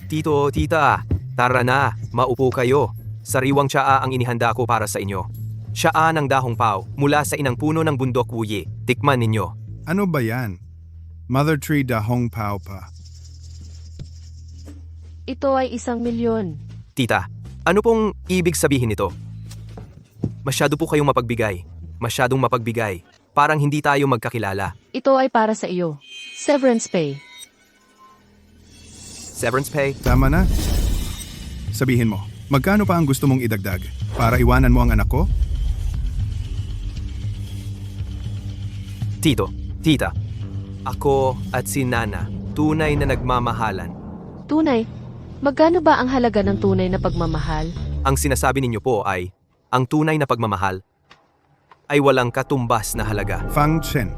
Tito, tita, tara na, maupo kayo. Sariwang tsaa ang inihanda ko para sa inyo. Tsaa ng dahong pao mula sa inang puno ng bundok Wuyi. Tikman ninyo. Ano ba yan? Mother Tree Dahong Pao pa. Ito ay 1,000,000. Tita, ano pong ibig sabihin nito? Masyado po kayong mapagbigay. Masyadong mapagbigay. Parang hindi tayo magkakilala. Ito ay para sa iyo. Severance pay. Severance pay? Tama na. Sabihin mo, magkano pa ang gusto mong idagdag para iwanan mo ang anak ko? Tito, tita, ako at si Nana, tunay na nagmamahalan. Tunay. Magkano ba ang halaga ng tunay na pagmamahal? Ang sinasabi ninyo po ay, ang tunay na pagmamahal ay walang katumbas na halaga. Fang Chen,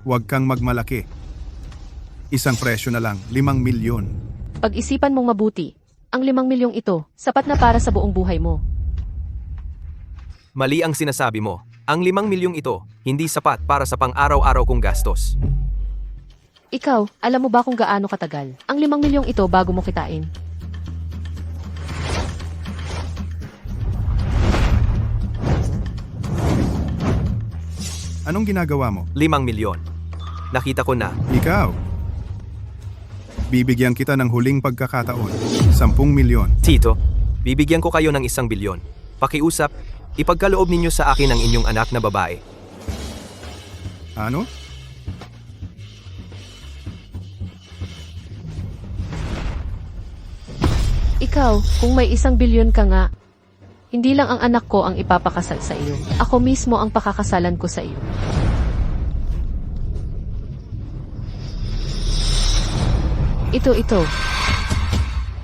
huwag kang magmalaki. Isang presyo na lang, 5,000,000. Pag-isipan mong mabuti. Ang 5,000,000 ito, sapat na para sa buong buhay mo. Mali ang sinasabi mo. Ang 5,000,000 ito, hindi sapat para sa pang-araw-araw kong gastos. Ikaw, alam mo ba kung gaano katagal? Ang 5,000,000 ito bago mo kitain. Anong ginagawa mo? 5,000,000. Nakita ko na. Ikaw. Bibigyan kita ng huling pagkakataon. 10,000,000. Tito, bibigyan ko kayo ng 1,000,000,000. Pakiusap, ipagkaloob ninyo sa akin ang inyong anak na babae. Ano? Ikaw, kung may 1,000,000,000 ka nga, hindi lang ang anak ko ang ipapakasal sa iyo. Ako mismo ang pakakasalan ko sa iyo. Ito.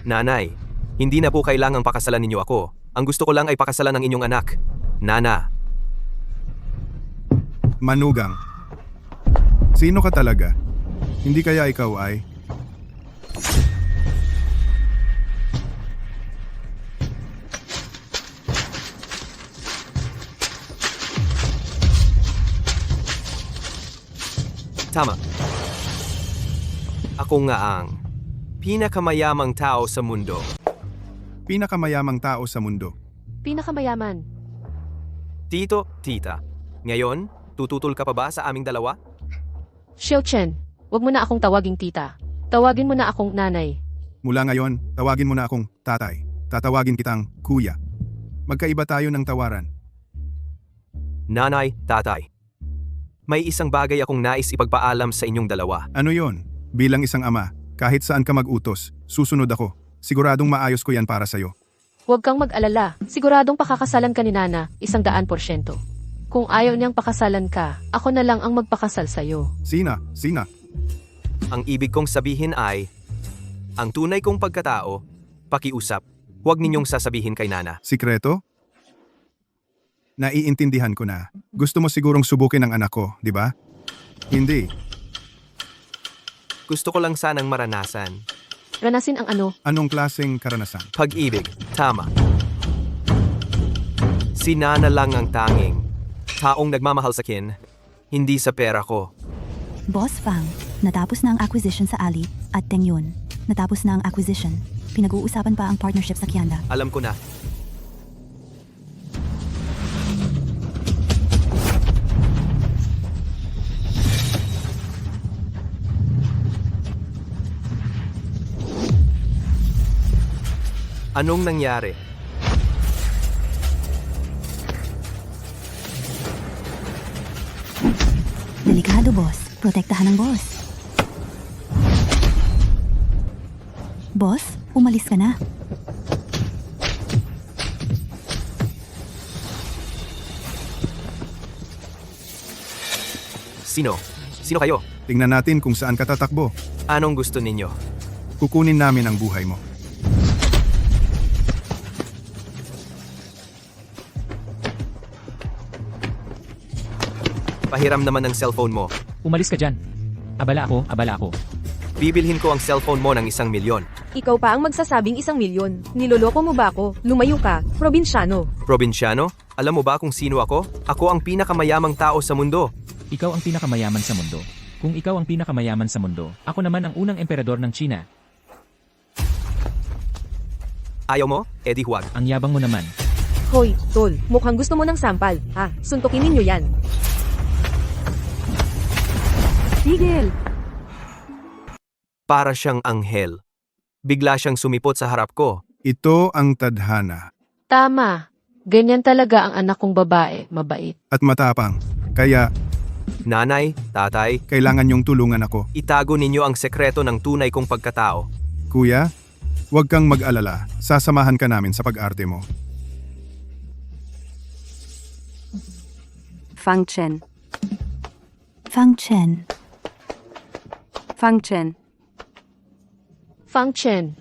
Nanay, hindi na po kailangang pakasalan ninyo ako. Ang gusto ko lang ay pakasalan ng inyong anak. Nana, Manugang. Sino ka talaga? Hindi kaya ikaw ay... tama. Ako nga ang pinakamayamang tao sa mundo. Pinakamayamang tao sa mundo. Pinakamayaman. Tito, tita, ngayon, tututol ka pa ba sa aming dalawa? Xiao Chen, wag mo na akong tawaging tita. Tawagin mo na akong nanay. Mula ngayon, tawagin mo na akong tatay. Tatawagin kitang kuya. Magkaiba tayo ng tawaran. Nanay, tatay. May isang bagay akong nais ipagpaalam sa inyong dalawa. Ano yon? Bilang isang ama, kahit saan ka mag-utos, susunod ako. Siguradong maayos ko yan para sa'yo. Huwag kang mag-alala. Siguradong pakakasalan ka ni Nana, 100%. Kung ayaw niyang pakasalan ka, ako na lang ang magpakasal sa'yo. Sina? Ang ibig kong sabihin ay, ang tunay kong pagkatao, pakiusap, huwag ninyong sasabihin kay Nana. Sikreto? Naiintindihan ko na. Gusto mo sigurong subukin ang anak ko, di ba? Hindi. Gusto ko lang sanang maranasan. Ranasin ang ano? Anong klaseng karanasan? Pag-ibig, tama. Si Nana lang ang tanging taong nagmamahal sa akin, hindi sa pera ko. Boss Fang, natapos na ang acquisition sa Ali at Teng Yun. Natapos na ang acquisition. Pinag-uusapan pa ang partnership sa Kianda. Alam ko na. Anong nangyari? Delikado, boss. Protektahan ng boss. Boss, umalis ka na. Sino? Sino kayo? Tingnan natin kung saan ka tatakbo. Anong gusto ninyo? Kukunin namin ang buhay mo. Pahiram naman ng cellphone mo. Umalis ka dyan. Abala ako. Bibilhin ko ang cellphone mo ng 1,000,000. Ikaw pa ang magsasabing 1,000,000. Niloloko mo ba ako? Lumayo ka, probinsyano. Probinsyano? Alam mo ba kung sino ako? Ako ang pinakamayamang tao sa mundo. Ikaw ang pinakamayaman sa mundo. Kung ikaw ang pinakamayaman sa mundo, ako naman ang unang emperador ng China. Ayaw mo? Edi huwag. Ang yabang mo naman. Hoy, tol, mukhang gusto mo ng sampal. Ha, suntukin ninyo yan. Tigil! Para siyang anghel. Bigla siyang sumipot sa harap ko. Ito ang tadhana. Tama. Ganyan talaga ang anak kong babae, mabait. At matapang. Kaya, Nanay, tatay, kailangan niyong tulungan ako. itago ninyo ang sekreto ng tunay kong pagkatao. Kuya, huwag kang mag-alala. Sasamahan ka namin sa pag-arte mo. Fang Chen. Fang Chen. Fang Chen. Fang Chen.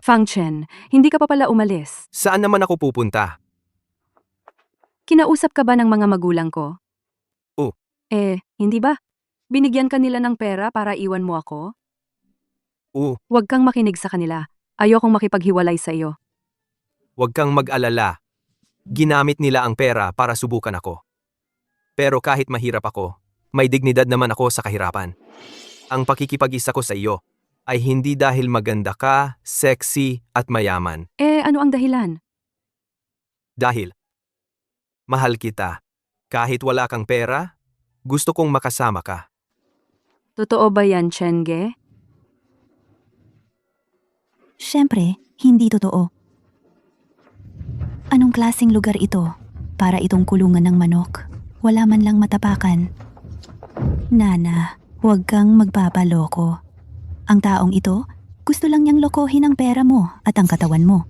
Fang Chen, hindi ka pa pala umalis. Saan naman ako pupunta? Kinausap ka ba ng mga magulang ko? Oo. Hindi ba? Binigyan ka nila ng pera para iwan mo ako? Huwag Huwag kang makinig sa kanila. Ayokong makipaghiwalay sa iyo. kang mag-alala. Ginamit nila ang pera para subukan ako. Pero kahit mahirap ako, may dignidad naman ako sa kahirapan. Ang pakikipag-isa ko sa iyo ay hindi dahil maganda ka, sexy at mayaman. Ano ang dahilan? Dahil mahal kita. Kahit wala kang pera, gusto kong makasama ka. Totoo ba yan, Chenge? Siyempre, hindi totoo. Anong klaseng lugar ito? Para itong kulungan ng manok. Wala man lang matapakan. Nana, huwag kang magpapaloko. Ang taong ito, gusto lang niyang lokohin ang pera mo at ang katawan mo.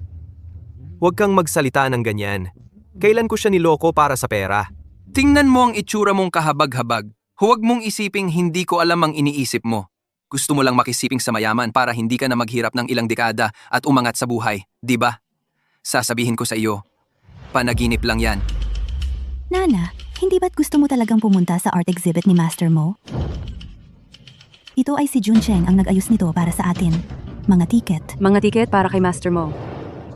Huwag kang magsalita ng ganyan. Kailan ko siya niloko para sa pera? Tingnan mo ang itsura mong kahabag-habag. Huwag mong isiping hindi ko alam ang iniisip mo. Gusto mo lang makisiping sa mayaman para hindi ka na maghirap ng ilang dekada at umangat sa buhay, di ba? Sasabihin ko sa iyo, panaginip lang yan. Nana, hindi ba't gusto mo talagang pumunta sa art exhibit ni Master Mo? Ito ay si Jun Cheng ang nag-ayos nito para sa atin. Mga tiket. Mga tiket para kay Master Mo.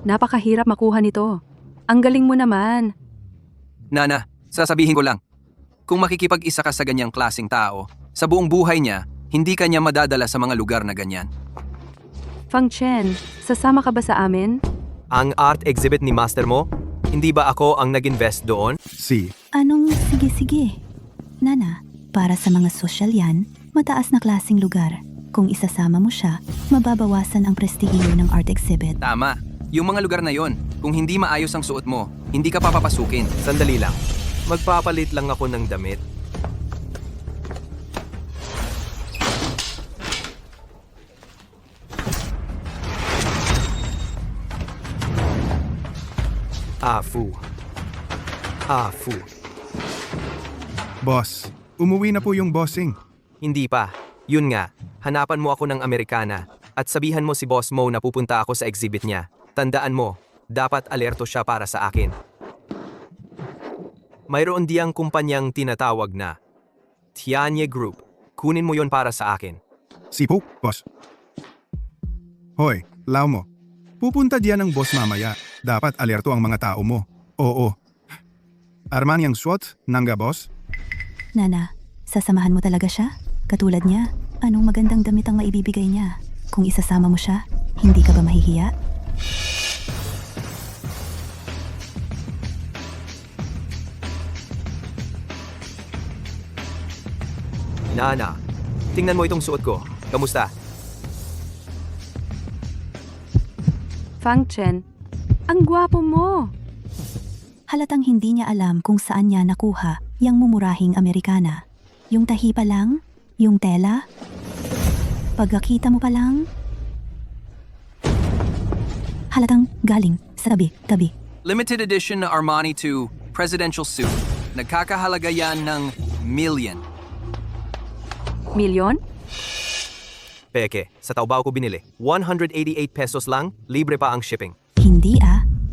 Napakahirap makuha nito. Ang galing mo naman. Nana, sasabihin ko lang. Kung makikipag-isa ka sa ganyang klaseng tao, sa buong buhay niya, hindi ka niya madadala sa mga lugar na ganyan. Fang Chen, sasama ka ba sa amin? Ang art exhibit ni Master mo? Hindi ba ako ang nag-invest doon? Anong sige-sige? Nana, para sa mga sosyal yan, mataas na klaseng lugar. Kung isasama mo siya, mababawasan ang prestigiyo ng art exhibit. Tama. Yung mga lugar na yon, kung hindi maayos ang suot mo, hindi ka papapasukin. Sandali lang. Magpapalit lang ako ng damit. Afu. Boss, umuwi na po yung bossing. Hindi pa. Yun nga, hanapan mo ako ng Amerikana at sabihan mo si Boss Mo na pupunta ako sa exhibit niya. Tandaan mo, dapat alerto siya para sa akin. Mayroon diyang kumpanyang tinatawag na Tianye Group. Kunin mo yon para sa akin. Sipo, boss. Hoy, lao mo. Pupunta diyan ang boss mamaya. Dapat alerto ang mga tao mo. Oo. Armani ang SWAT, nangga boss? Nana, sasamahan mo talaga siya? Katulad niya, anong magandang damit ang maibibigay niya? Kung isasama mo siya, hindi ka ba mahihiya? Nana, tingnan mo itong suot ko. Kamusta? Fang Chen, ang gwapo mo. Halatang hindi niya alam kung saan niya nakuha yung mumurahing Amerikana. Yung tahi pa lang, yung tela. Pagkakita mo pa lang, halatang galing sa tabi. Limited edition na Armani 2 presidential suit. Nagkakahalaga yan ng million. Milyon? Peke, sa Taobao ko binili. 188 pesos lang, libre pa ang shipping. Hindi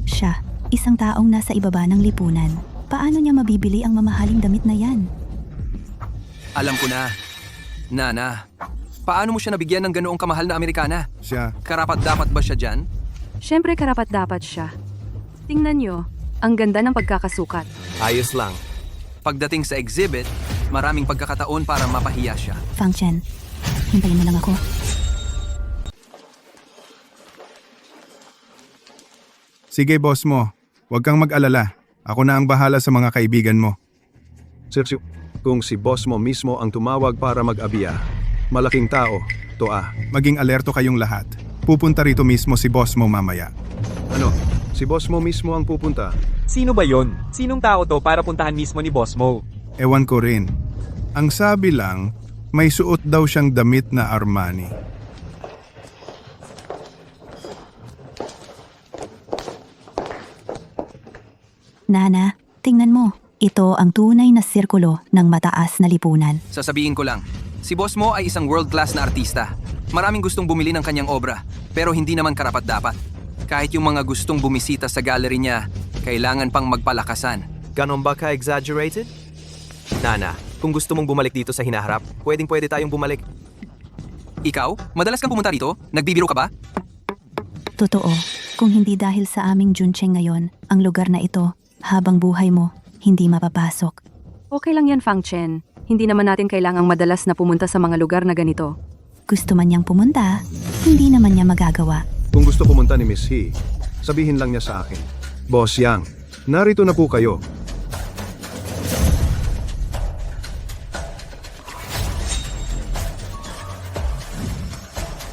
siya, isang taong nasa ibaba ng lipunan. Paano niya mabibili ang mamahaling damit na yan? Alam ko na. Nana, paano mo siya nabigyan ng ganoong kamahal na Amerikana? Siya, Karapat-dapat ba siya dyan? Siyempre karapat-dapat siya. Tingnan nyo, ang ganda ng pagkakasukat. Ayos lang. Pagdating sa exhibit, maraming pagkakataon para mapahiya siya. Fang Chen, hintayin mo lang ako. Sige boss mo, huwag kang mag-alala. Ako na ang bahala sa mga kaibigan mo. Sir, kung si boss mo mismo ang tumawag para mag-abiya, malaking tao, to ah. Maging alerto kayong lahat. Pupunta rito mismo si boss mo mamaya. Ano, si boss mo mismo ang pupunta? Sino ba yon? Sinong tao to para puntahan mismo ni Boss Mo? Ewan ko rin. Ang sabi lang, may suot daw siyang damit na Armani. Nana, tingnan mo. Ito ang tunay na sirkulo ng mataas na lipunan. Sasabihin ko lang, si boss mo ay isang world-class na artista. Maraming gustong bumili ng kanyang obra, pero hindi naman karapat-dapat. Kahit yung mga gustong bumisita sa gallery niya, kailangan pang magpalakasan. Ganon ba ka-exaggerated? Nana, kung gusto mong bumalik dito sa hinaharap, pwedeng-pwede tayong bumalik. Ikaw? Madalas kang pumunta rito? Nagbibiro ka ba? Totoo, kung hindi dahil sa aming Juncheng ngayon, ang lugar na ito, habang buhay mo, hindi mapapasok. Okay lang yan, Fang Chen. Hindi naman natin kailangang madalas na pumunta sa mga lugar na ganito. Gusto man niyang pumunta, hindi naman niya magagawa. Kung gusto pumunta ni Miss He, sabihin lang niya sa akin. Boss Yang, narito na po kayo.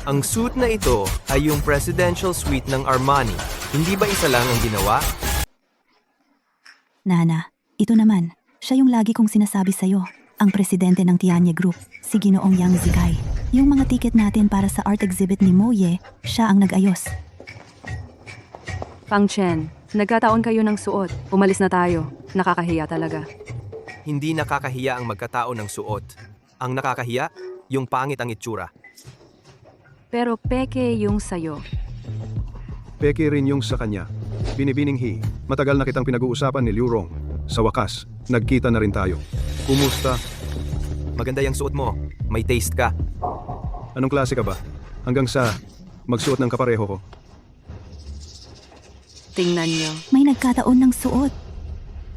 Ang suit na ito ay yung presidential suite ng Armani. Hindi ba isa lang ang ginawa? Nana, ito naman, siya yung lagi kong sinasabi sa'yo. Ang presidente ng Tianye Group, si Ginoong Yang Zikai. Yung mga ticket natin para sa art exhibit ni Moye, siya ang nag-ayos. Fang Chen, nagkataon kayo ng suot. Umalis na tayo. Nakakahiya talaga. Hindi nakakahiya ang magkatao ng suot. Ang nakakahiya, yung pangit ang itsura. Pero peke yung sayo. Peke rin yung sa kanya. Binibining He, matagal na kitang pinag-uusapan ni Liu Rong. Sa wakas, nagkita na rin tayo. Kumusta? Maganda yung suot mo. May taste ka. Anong klase ka ba? Hanggang sa magsuot ng kapareho ko. Tingnan nyo. May nagkataon ng suot.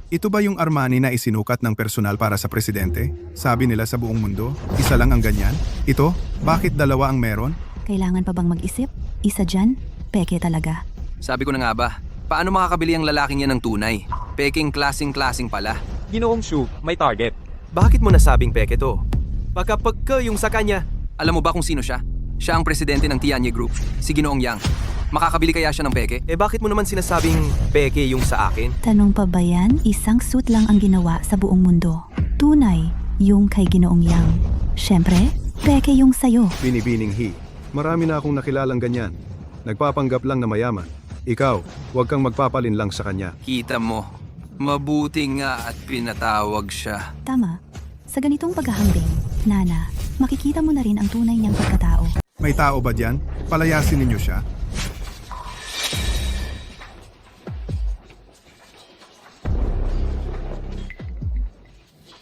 Ito ba yung Armani na isinukat ng personal para sa presidente? Sabi nila sa buong mundo, isa lang ang ganyan? Ito? Bakit dalawa ang meron? Kailangan pa bang mag-isip? Isa dyan, peke talaga. Sabi ko na nga ba, paano makakabili ang lalaking yan ng tunay? Peking klasing-klasing pala. Ginoong Shu, may target. Bakit mo nasabing peke to? Pagka yung sa kanya. Alam mo ba kung sino siya? Siya ang presidente ng Tianye Group, si Ginoong Yang. Makakabili kaya siya ng peke? Eh bakit mo naman sinasabing peke yung sa akin? Tanong pa ba yan? Isang suit lang ang ginawa sa buong mundo. Tunay, yung kay Ginoong Yang. Siyempre, peke yung sayo. Binibining He, marami na akong nakilalang ganyan. Nagpapanggap lang na mayaman. Ikaw, huwag kang magpapalin lang sa kanya. Kita mo, mabuti nga at pinatawag siya. Tama. Sa ganitong paghahambing, Nana, makikita mo na rin ang tunay niyang pagkatao. May tao ba diyan? Palayasin ninyo siya.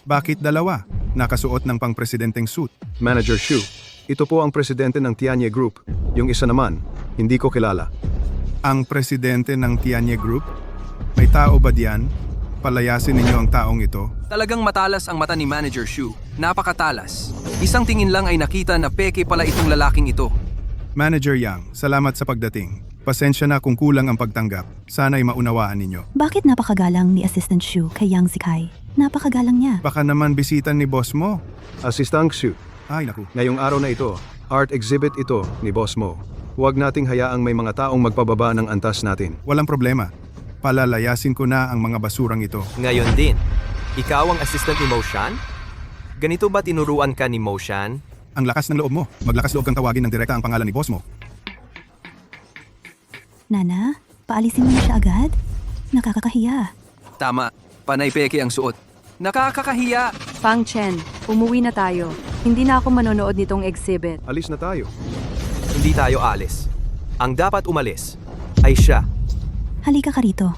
Bakit dalawa? Nakasuot ng pang-presidenteng suit. Manager Shu, ito po ang presidente ng Tianye Group. Yung isa naman, hindi ko kilala. Ang presidente ng Tianye Group? May tao ba diyan? Palayasin ninyo ang taong ito. Talagang matalas ang mata ni Manager Shu. Napakatalas. Isang tingin lang ay nakita na peke pala itong lalaking ito. Manager Yang, salamat sa pagdating. Pasensya na kung kulang ang pagtanggap. Sana'y maunawaan ninyo. Bakit napakagalang ni Assistant Shu kay Yang Zikai? Napakagalang niya. Baka naman bisitan ni boss mo. Assistant Shu, Ay naku. ngayong araw na ito, art exhibit ito ni boss mo. Huwag nating hayaang may mga taong magpababa ng antas natin. Walang problema. Palalayasin ko na ang mga basurang ito. Ngayon din, ikaw ang assistant ni Moshan? Ganito ba tinuruan ka ni Moshan? Ang lakas ng loob mo. Maglakas loob kang tawagin ng direkta ang pangalan ni boss mo. Nana, paalisin mo na siya agad? Nakakakahiya. Tama, panay peke ang suot. Nakakakahiya! Fang Chen, umuwi na tayo. Hindi na ako manonood nitong exhibit. Alis na tayo. Hindi tayo alis. Ang dapat umalis ay siya. Halika ka rito.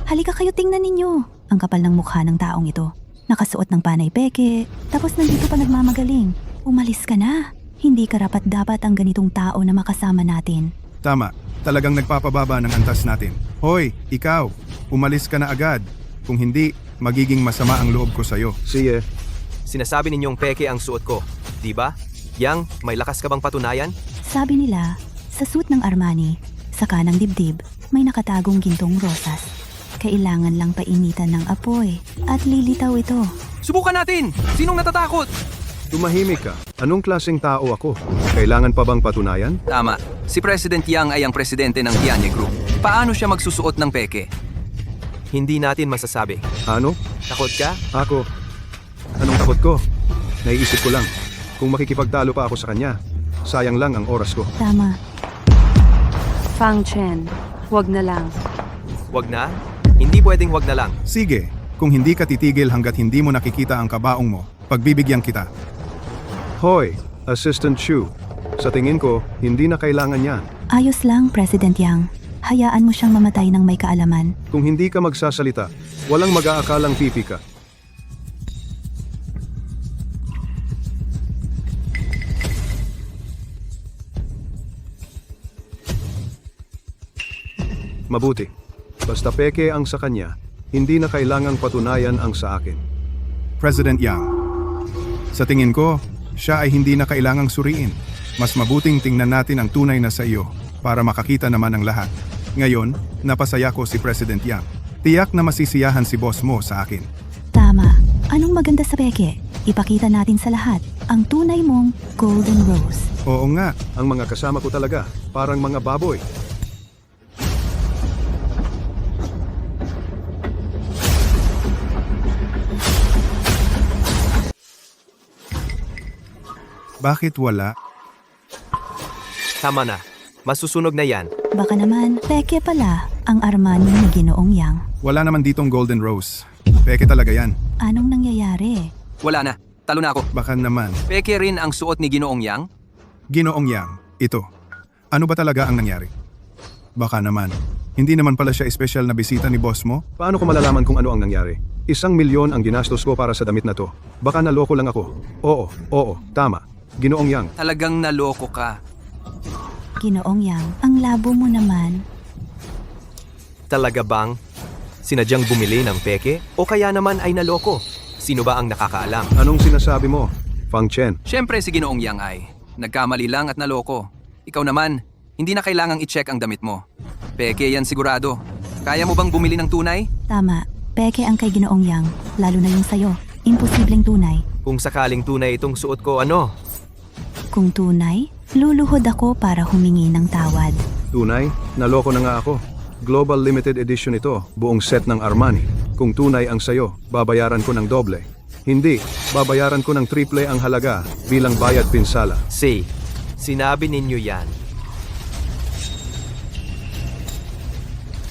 Halika kayo, tingnan ninyo. Ang kapal ng mukha ng taong ito. Nakasuot ng panay peke, tapos nandito pa nagmamagaling. Umalis ka na. Hindi karapat dapat ang ganitong tao na makasama natin. Tama. Talagang nagpapababa ng antas natin. Hoy, ikaw. Umalis ka na agad. Kung hindi, magiging masama ang loob ko sa'yo. Sige, Sinasabi ninyong peke ang suot ko, di ba? Yang, may lakas ka bang patunayan? Sabi nila, sa suit ng Armani, sa kanang dibdib, may nakatagong gintong rosas. Kailangan lang painitan ng apoy at lilitaw ito. Subukan natin! Sinong natatakot? tumahimik ka. Anong klaseng tao ako? Kailangan pa bang patunayan? Tama. Si President Yang ay ang presidente ng Tianye Group. Paano siya magsusuot ng peke? Hindi natin masasabi. Ano? Takot ka? Ako? Anong takot ko? Naiisip ko lang, kung makikipagtalo pa ako sa kanya, sayang lang ang oras ko. Tama. Fang Chen, wag na lang. Wag na? Hindi pwedeng wag na lang. Sige, kung hindi ka titigil hanggat hindi mo nakikita ang kabaong mo, pagbibigyan kita. Hoy, Assistant Chu. Sa tingin ko, hindi na kailangan yan. Ayos lang, President Yang. Hayaan mo siyang mamatay ng may kaalaman. Kung hindi ka magsasalita, walang mag-aakalang pipi ka. Mabuti. Basta peke ang sa kanya, hindi na kailangang patunayan ang sa akin. President Yang, sa tingin ko, siya ay hindi na kailangang suriin. Mas mabuting tingnan natin ang tunay na sa iyo para makakita naman ang lahat. Ngayon, napasaya ko si President Yang. Tiyak na masisiyahan si boss mo sa akin. Tama. Anong maganda sa peke? Ipakita natin sa lahat ang tunay mong Golden Rose. Oo nga, Ang mga kasama ko talaga, parang mga baboy. bakit wala? Tama na. Masusunog na yan. Baka naman, peke pala ang Armani ni Ginoong Yang. Wala naman ditong Golden Rose. Peke talaga yan. Anong nangyayari? Wala na. Talo na ako. Baka naman. Peke rin ang suot ni Ginoong Yang? Ginoong Yang, ito. Ano ba talaga ang nangyari? Baka naman. Hindi naman pala siya espesyal na bisita ni boss mo? Paano ko malalaman kung ano ang nangyari? 1,000,000 ang ginastos ko para sa damit na to. Baka naloko lang ako. Oo, tama. Ginoong Yang. Talagang naloko ka. Ginoong Yang, ang labo mo naman. Talaga bang sinadyang bumili ng peke o kaya naman ay naloko? Sino ba ang nakakaalam? Anong sinasabi mo, Fang Chen? Siyempre si Ginoong Yang ay nagkamali lang at naloko. Ikaw naman, hindi na kailangang i-check ang damit mo. Peke yan sigurado. Kaya mo bang bumili ng tunay? Tama. Peke ang kay Ginoong Yang, lalo na yung sayo. Imposibleng tunay. Kung sakaling tunay itong suot ko, ano? Kung tunay, luluhod ako para humingi ng tawad. Tunay? Naloko na nga ako. Global Limited Edition ito, buong set ng Armani. Kung tunay ang sayo, babayaran ko ng doble. Hindi, babayaran ko ng triple ang halaga bilang bayad pinsala. Sinabi ninyo yan.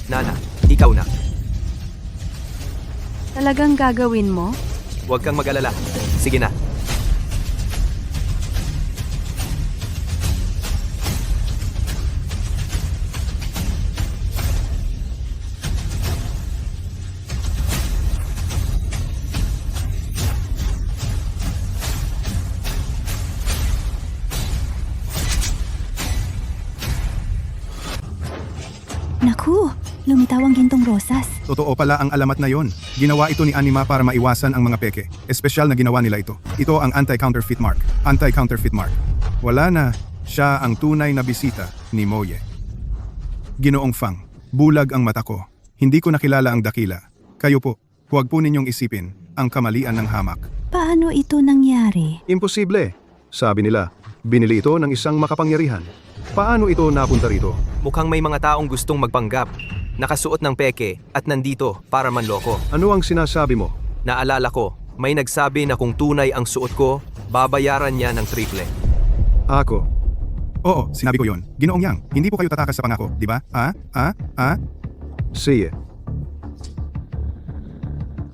Nana, ikaw na. Talagang gagawin mo? Huwag kang mag-alala. Sige na. Naku, lumitaw ang gintong rosas. Totoo pala ang alamat na yon. Ginawa ito ni Anima para maiwasan ang mga peke. Espesyal na ginawa nila ito. Ito ang anti-counterfeit mark. Anti-counterfeit mark. Wala na. Siya ang tunay na bisita ni Moye. Ginoong Fang, bulag ang mata ko. Hindi ko nakilala ang dakila. Kayo po, huwag po ninyong isipin ang kamalian ng hamak. Paano ito nangyari? Imposible. Sabi nila, binili ito ng isang makapangyarihan. Paano ito napunta rito? Mukhang may mga taong gustong magpanggap. Nakasuot ng peke at nandito para manloko. Ano ang sinasabi mo? Naalala ko, may nagsabi na kung tunay ang suot ko, babayaran niya ng triple. Ako. Oo, sinabi ko yon. Ginoong Yang, hindi po kayo tatakas sa pangako, di ba? Sige.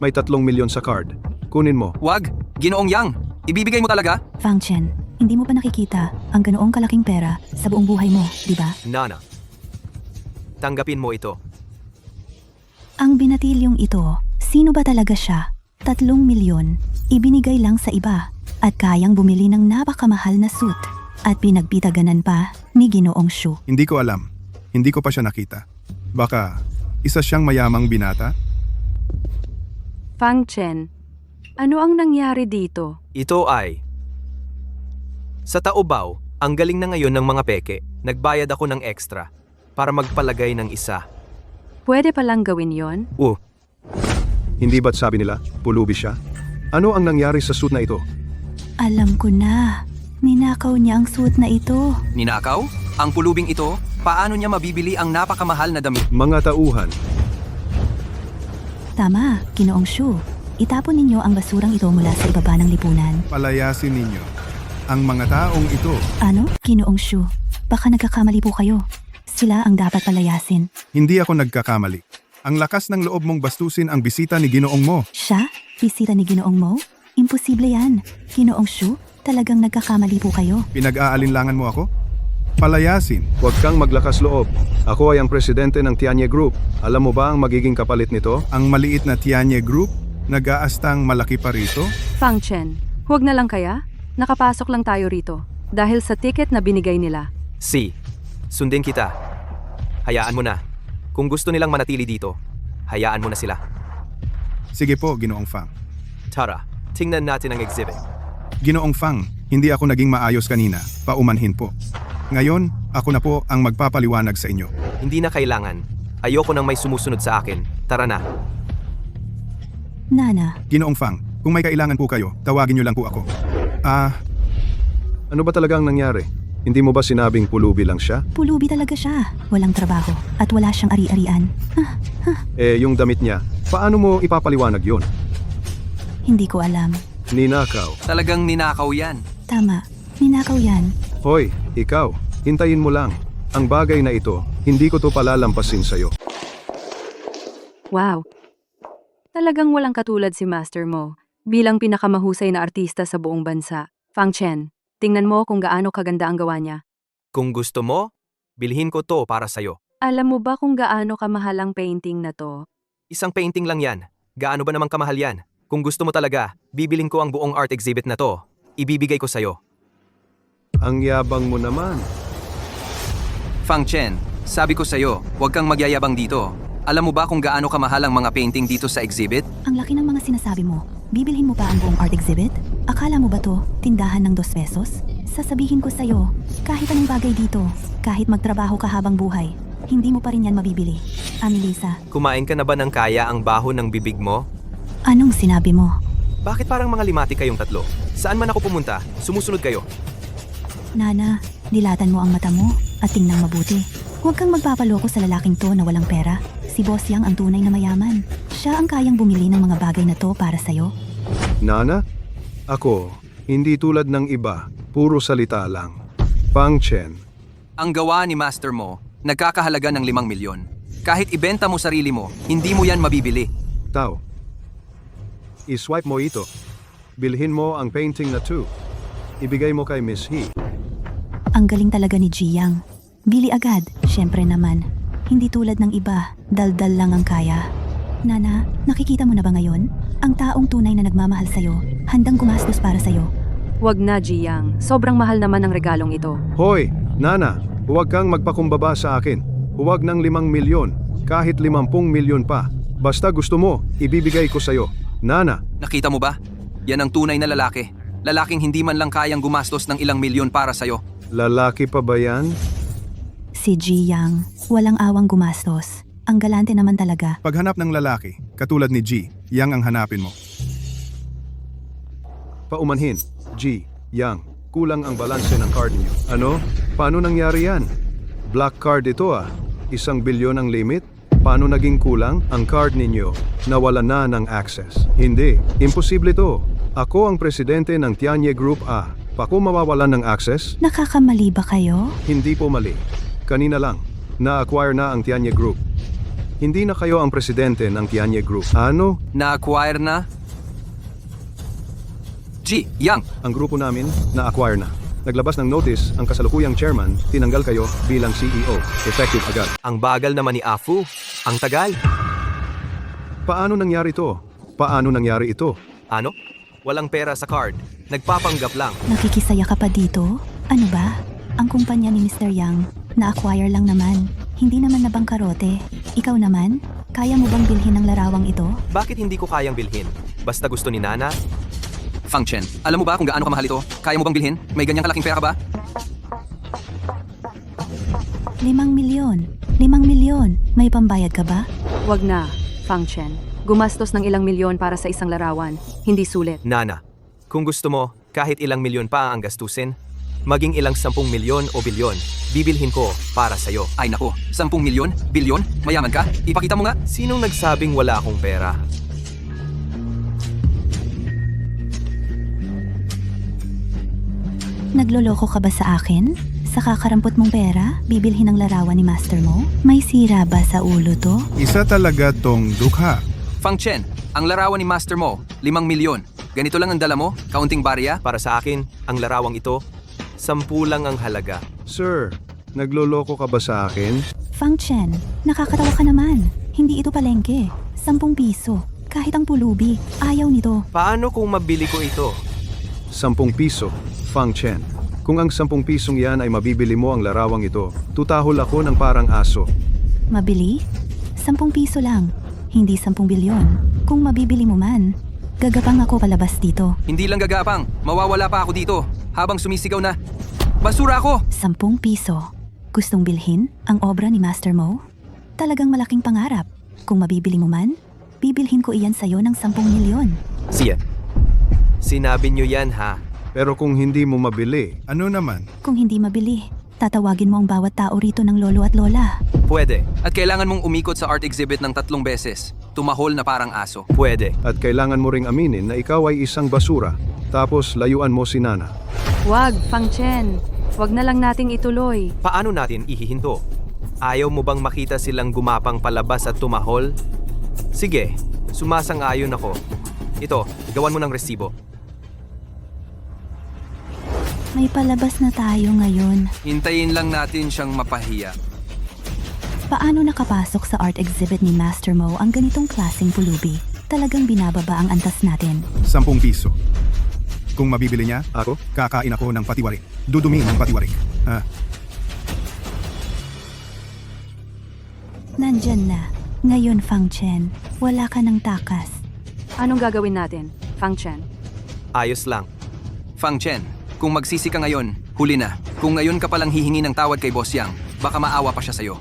May 3,000,000 sa card. Kunin mo. Wag! Ginoong Yang! Ibibigay mo talaga? Fang Chen, hindi mo pa nakikita ang ganoong kalaking pera sa buong buhay mo, di ba? Nana, tanggapin mo ito. Ang binatilyong ito, sino ba talaga siya? 3,000,000, ibinigay lang sa iba at kayang bumili ng napakamahal na suit at pinagpitaganan pa ni Ginoong Shu. Hindi ko alam. Hindi ko pa siya nakita. Baka, isa siyang mayamang binata? Fang Chen, ano ang nangyari dito? Ito ay... Sa Taobao, ang galing na ngayon ng mga peke. Nagbayad ako ng extra para magpalagay ng isa. Pwede palang gawin yon? Hindi ba't sabi nila, pulubi siya? Ano ang nangyari sa suit na ito? Alam ko na. Ninakaw niya ang suit na ito. Ninakaw? Ang pulubing ito? Paano niya mabibili ang napakamahal na damit? Mga tauhan, Tama, Ginoong Shu. Itapon ninyo ang basurang ito mula sa ibaba ng lipunan. Palayasin ninyo ang mga taong ito. Ano? Ginoong Shu, baka nagkakamali po kayo. Sila ang dapat palayasin. Hindi ako nagkakamali. Ang lakas ng loob mong bastusin ang bisita ni Ginoong Mo. Siya? Bisita ni Ginoong Mo? Imposible yan. Ginoong Shu, talagang nagkakamali po kayo. Pinag-aalinlangan mo ako? Palayasin. huwag kang maglakas loob. Ako ay ang presidente ng Tianye Group. Alam mo ba ang magiging kapalit nito? Ang maliit na Tianye Group, nag-aastang malaki pa rito? Fang Chen, huwag na lang kaya? Nakapasok lang tayo rito. Dahil sa ticket na binigay nila. Si, sundin kita. Hayaan mo na. Kung gusto nilang manatili dito, hayaan mo na sila. Sige po, Ginoong Fang. Tara, tingnan natin ang exhibit. Ginoong Fang, hindi ako naging maayos kanina. Paumanhin po. Ngayon, ako na po ang magpapaliwanag sa inyo. Hindi na kailangan. Ayoko nang may sumusunod sa akin. Tara na. Nana, Ginoong Fang, kung may kailangan po kayo, tawagin niyo lang po ako. Ano ba talagang nangyari? Hindi mo ba sinabing pulubi lang siya? pulubi talaga siya. Walang trabaho at wala siyang ari-arian. Yung damit niya, paano mo ipapaliwanag yon? Hindi ko alam. Ninakaw. Talagang ninakaw yan. Tama, ninakaw yan. Hoy, ikaw, hintayin mo lang. Ang bagay na ito, hindi ko to palalampasin sa'yo. Wow. Talagang walang katulad si Master Mo bilang pinakamahusay na artista sa buong bansa. Fang Chen, tingnan mo kung gaano kaganda ang gawa niya. Kung gusto mo, bilhin ko to para sa'yo. Alam mo ba kung gaano kamahal ang painting na to? Isang painting lang yan. Gaano ba namang kamahal yan? Kung gusto mo talaga, bibilin ko ang buong art exhibit na to. Ibibigay ko sa'yo. Ang yabang mo naman. Fang Chen, sabi ko sa'yo, huwag kang magyayabang dito. Alam mo ba kung gaano kamahal ang mga painting dito sa exhibit? Ang laki ng mga sinasabi mo. Bibilhin mo pa ang buong art exhibit? Akala mo ba to, tindahan ng 2 pesos? Sasabihin ko sa'yo, kahit anong bagay dito, kahit magtrabaho ka habang buhay, hindi mo pa rin yan mabibili. Melissa, Kumain ka na ba ng kaya ang baho ng bibig mo? anong sinabi mo? Bakit parang mga limati kayong tatlo? Saan man ako pumunta, sumusunod kayo. Nana, dilatan mo ang mata mo at tingnan mabuti. Huwag kang magpapaloko sa lalaking to na walang pera. Si Boss Yang ang tunay na mayaman. Siya ang kayang bumili ng mga bagay na to para sa'yo. Nana? Ako, hindi tulad ng iba, puro salita lang. Fang Chen, Ang gawa ni Master Mo, nagkakahalaga ng 5 milyon. Kahit ibenta mo sarili mo, hindi mo yan mabibili. Tao. I-swipe mo ito. Bilhin mo ang painting na 2. Ibigay mo kay Miss He. Ang galing talaga ni Ji Yang. Bili agad, syempre naman. Hindi tulad ng iba, daldal lang ang kaya. Nana, nakikita mo na ba ngayon? Ang taong tunay na nagmamahal sa'yo, handang gumastos para sa'yo. Huwag na, Ji Yang. Sobrang mahal naman ang regalong ito. Hoy, Nana, huwag kang magpakumbaba sa akin. Huwag ng 5 milyon, kahit 50 milyon pa. Basta gusto mo, ibibigay ko sa'yo. Nana, Nakita mo ba? Yan ang tunay na lalaki. Lalaking hindi man lang kayang gumastos ng ilang milyon para sa'yo. lalaki pa ba yan? Si Ji Yang, walang awang gumastos. Ang galante naman talaga. Paghanap ng lalaki, katulad ni G, yang ang hanapin mo. Paumanhin, G, Yang, kulang ang balanse ng card niyo. Ano? Paano nangyari yan? Black card ito ah. 1 bilyon ang limit? Paano naging kulang? Ang card ninyo, nawala na ng access. Hindi, imposible to. Ako ang presidente ng Tianye Group A. Paano mawawalan ng access? Nakakamali ba kayo? Hindi po mali. Kanina lang, na-acquire na ang Tianye Group. Hindi na kayo ang presidente ng Tianye Group. Ano? Na-acquire na? G, Yang, Ang grupo namin, na-acquire na. Naglabas ng notice ang kasalukuyang chairman, tinanggal kayo bilang CEO. Effective agad. Ang bagal naman ni Afu. Ang tagal. Paano nangyari to? Paano nangyari ito? Ano? Walang pera sa card. Nagpapanggap lang. Nakikisaya ka pa dito? Ano ba? Ang kumpanya ni Mr. Yang, na-acquire lang naman. Hindi naman nabangkarote. Ikaw naman? Kaya mo bang bilhin ang larawang ito? Bakit hindi ko kayang bilhin? Basta gusto ni Nana? Fang Chen, alam mo ba kung gaano kamahal ito? Kaya mo bang bilhin? May ganyang kalaking pera ka ba? 5 milyon. 5 milyon. May pambayad ka ba? Wag na, Fang Chen. Gumastos ng ilang milyon para sa isang larawan. Hindi sulit. Nana, kung gusto mo, kahit ilang milyon pa ang gastusin, maging ilang 10 milyon o bilyon, bibilhin ko para sa'yo. Ay nako, 10 milyon? Bilyon? Mayaman ka? Ipakita mo nga. Sinong nagsabing wala akong pera? Nagloloko ka ba sa akin? Sa kakarampot mong pera, bibilhin ang larawan ni master mo? May sira ba sa ulo to? Isa talaga tong dukha. Fang Chen, ang larawan ni Master Mo, 5 milyon. Ganito lang ang dala mo? Kaunting barya? Para sa akin, ang larawang ito, 10 lang ang halaga. Sir, nagloloko ka ba sa akin? Fang Chen, nakakatawa ka naman. Hindi ito palengke. 10 piso. Kahit ang pulubi, ayaw nito. Paano kung mabili ko ito? 10 piso, Fang Chen. Kung ang 10 pisong yan ay mabibili mo ang larawang ito, tutahol ako ng parang aso. Mabili? 10 piso lang. Hindi 10 bilyon. Kung mabibili mo man, gagapang ako palabas dito. Hindi lang gagapang, mawawala pa ako dito habang sumisigaw na, basura ako! 10 piso. Gustong bilhin ang obra ni Master Mo? Talagang malaking pangarap. Kung mabibili mo man, bibilhin ko iyan sa'yo ng 10 milyon. Siya. Sinabi niyo yan ha? Pero kung hindi mo mabili, Ano naman? Kung hindi mabili, tatawagin mo ang bawat tao rito ng lolo at lola. Pwede. At kailangan mong umikot sa art exhibit ng 3 beses. Tumahol na parang aso. Pwede. at kailangan mo ring aminin na ikaw ay isang basura, tapos layuan mo si Nana. Wag, Fang Chen. Wag na lang nating ituloy. Paano natin ihihinto? Ayaw mo bang makita silang gumapang palabas at tumahol? Sige, sumasang-ayon ako. Ito, gawan mo ng resibo. May palabas na tayo ngayon. Hintayin lang natin siyang mapahiya. Paano nakapasok sa art exhibit ni Master Mo ang ganitong klaseng pulubi? Talagang binababa ang antas natin. 10 piso. Kung mabibili niya, Ako? kakain ako ng patiwarik. Dudumin ng patiwarik. Nandyan na. Ngayon, Fang Chen, wala ka ng takas. Anong gagawin natin, Fang Chen? Ayos lang. Fang Chen, kung magsisi ka ngayon, huli na. Kung ngayon ka palang hihingi ng tawad kay Boss Yang, baka maawa pa siya sa'yo.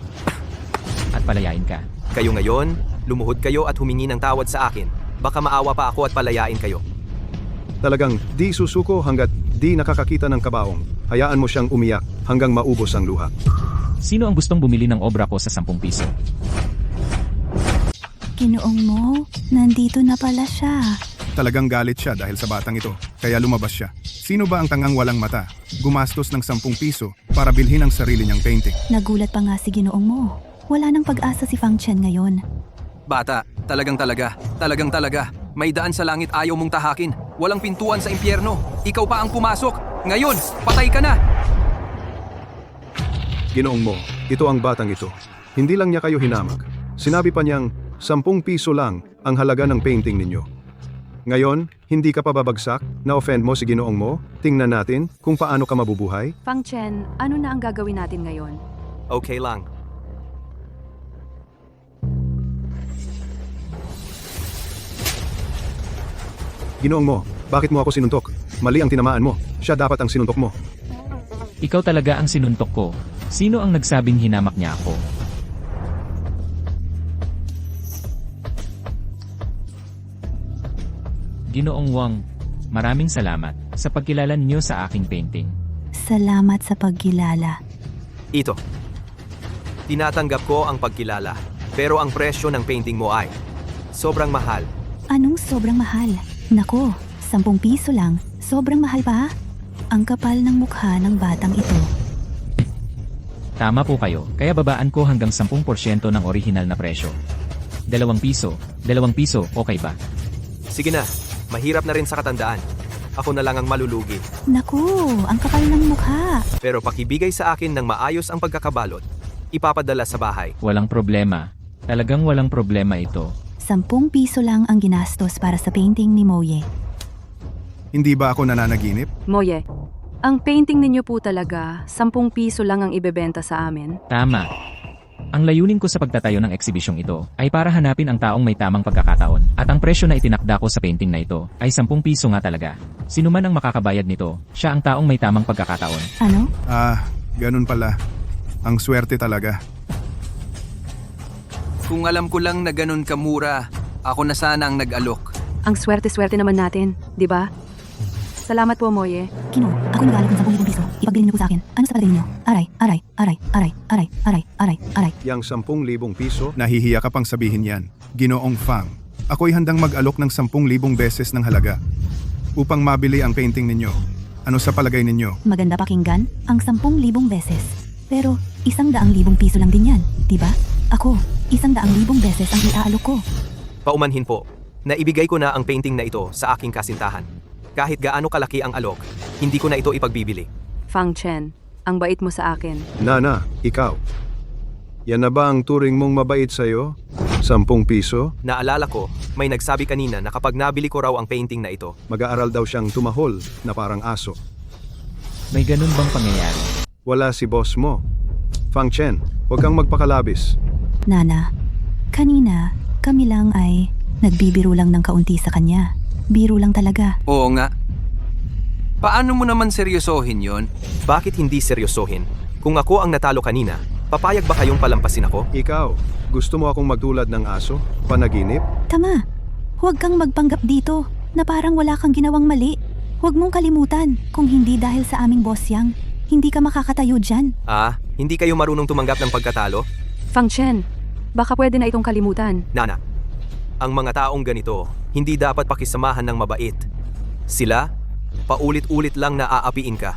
At palayain ka. Kayo ngayon, lumuhod kayo at humingi ng tawad sa akin. Baka maawa pa ako at palayain kayo. Talagang di susuko hanggat di nakakakita ng kabaong. Hayaan mo siyang umiyak hanggang maubos ang luha. Sino ang gustong bumili ng obra ko sa 10 piso? Ginoong mo, nandito na pala siya. Talagang galit siya dahil sa batang ito, kaya lumabas siya. Sino ba ang tangang walang mata? Gumastos ng 10 piso para bilhin ang sarili niyang painting. Nagulat pa nga si Ginoong mo. Wala nang pag-asa si Fang Chen ngayon. Bata, talagang talaga. May daan sa langit ayaw mong tahakin. Walang pintuan sa impyerno. Ikaw pa ang pumasok. Ngayon, patay ka na! Ginoong mo, ito ang batang ito. Hindi lang niya kayo hinamag. Sinabi pa niyang 10 piso lang ang halaga ng painting ninyo. Ngayon, hindi ka pa babagsak? Na-offend mo si Ginoong mo? Tingnan natin kung paano ka mabubuhay. Fang Chen, ano na ang gagawin natin ngayon? Okay lang. Ginoong mo, bakit mo ako sinuntok? Mali ang tinamaan mo. Siya dapat ang sinuntok mo. Ikaw talaga ang sinuntok ko. Sino ang nagsabing hinamak niya ako? Ginoong Wang, maraming salamat sa pagkilala niyo sa aking painting. Salamat sa pagkilala. Ito. Tinatanggap ko ang pagkilala, pero ang presyo ng painting mo ay sobrang mahal. Anong sobrang mahal? Nako, 10 piso lang. Sobrang mahal pa? Ang kapal ng mukha ng batang ito. Tama po kayo, kaya babaan ko hanggang 10% ng orihinal na presyo. 2 piso, 2 piso, okay ba? Sige na, mahirap na rin sa katandaan. Ako na lang ang malulugi. Naku, ang kapal ng mukha. Pero pakibigay sa akin ng maayos ang pagkakabalot. Ipapadala sa bahay. Walang problema. Talagang walang problema ito. 10 piso lang ang ginastos para sa painting ni Moye. Hindi ba ako nananaginip? Moye, ang painting ninyo po talaga, 10 piso lang ang ibebenta sa amin. Tama. Ang layunin ko sa pagtatayo ng eksibisyong ito ay para hanapin ang taong may tamang pagkakataon at ang presyo na itinakda ko sa painting na ito ay 10 piso nga talaga. Sino man ang makakabayad nito, siya ang taong may tamang pagkakataon. Ano? Ganun pala. Ang swerte talaga. Kung alam ko lang na ganun kamura, ako na sana ang nag-alok. Ang swerte-swerte naman natin, di ba? Salamat po, Moye. Kino, ako nag-aalok ng 10,000 piso. Ipagbili niyo po sa akin. Ano sa palagay niyo? Aray, aray, aray, aray, aray, aray, aray, aray. Yang 10,000 piso, Nahihiya ka pang sabihin yan. Ginoong Fang. Ako'y handang mag-alok ng 10,000 beses ng halaga upang mabili ang painting ninyo. Ano sa palagay ninyo? Maganda pakinggan ang 10,000 beses. Pero 100,000 piso lang din yan, di ba? Ako, 100,000 beses ang iaalok ko. Paumanhin po, naibigay ko na ang painting na ito sa aking kasintahan. Kahit gaano kalaki ang alok, hindi ko na ito ipagbibili. Fang Chen, ang bait mo sa akin. Nana, ikaw. Yan na ba ang turing mong mabait sa'yo? 10 piso? Naalala ko, may nagsabi kanina na kapag nabili ko raw ang painting na ito, Mag-aaral daw siyang tumahol na parang aso. May ganun bang pangyayari? Wala si boss mo. Fang Chen, huwag kang magpakalabis. Nana, kanina kami lang ay nagbibiro lang ng kaunti sa kanya. Biro lang talaga. Oo nga. Paano mo naman seryosohin yon? bakit hindi seryosohin? Kung ako ang natalo kanina, papayag ba kayong palampasin ako? Ikaw, gusto mo akong magtulad ng aso? Panaginip? Tama, huwag kang magpanggap dito na parang wala kang ginawang mali. Huwag mong kalimutan kung hindi dahil sa aming boss yang, hindi ka makakatayo dyan. Hindi kayo marunong tumanggap ng pagkatalo? Fang Chen, baka pwede na itong kalimutan. Nana, ang mga taong ganito, hindi dapat pakisamahan ng mabait. Sila, paulit-ulit lang na aapiin ka.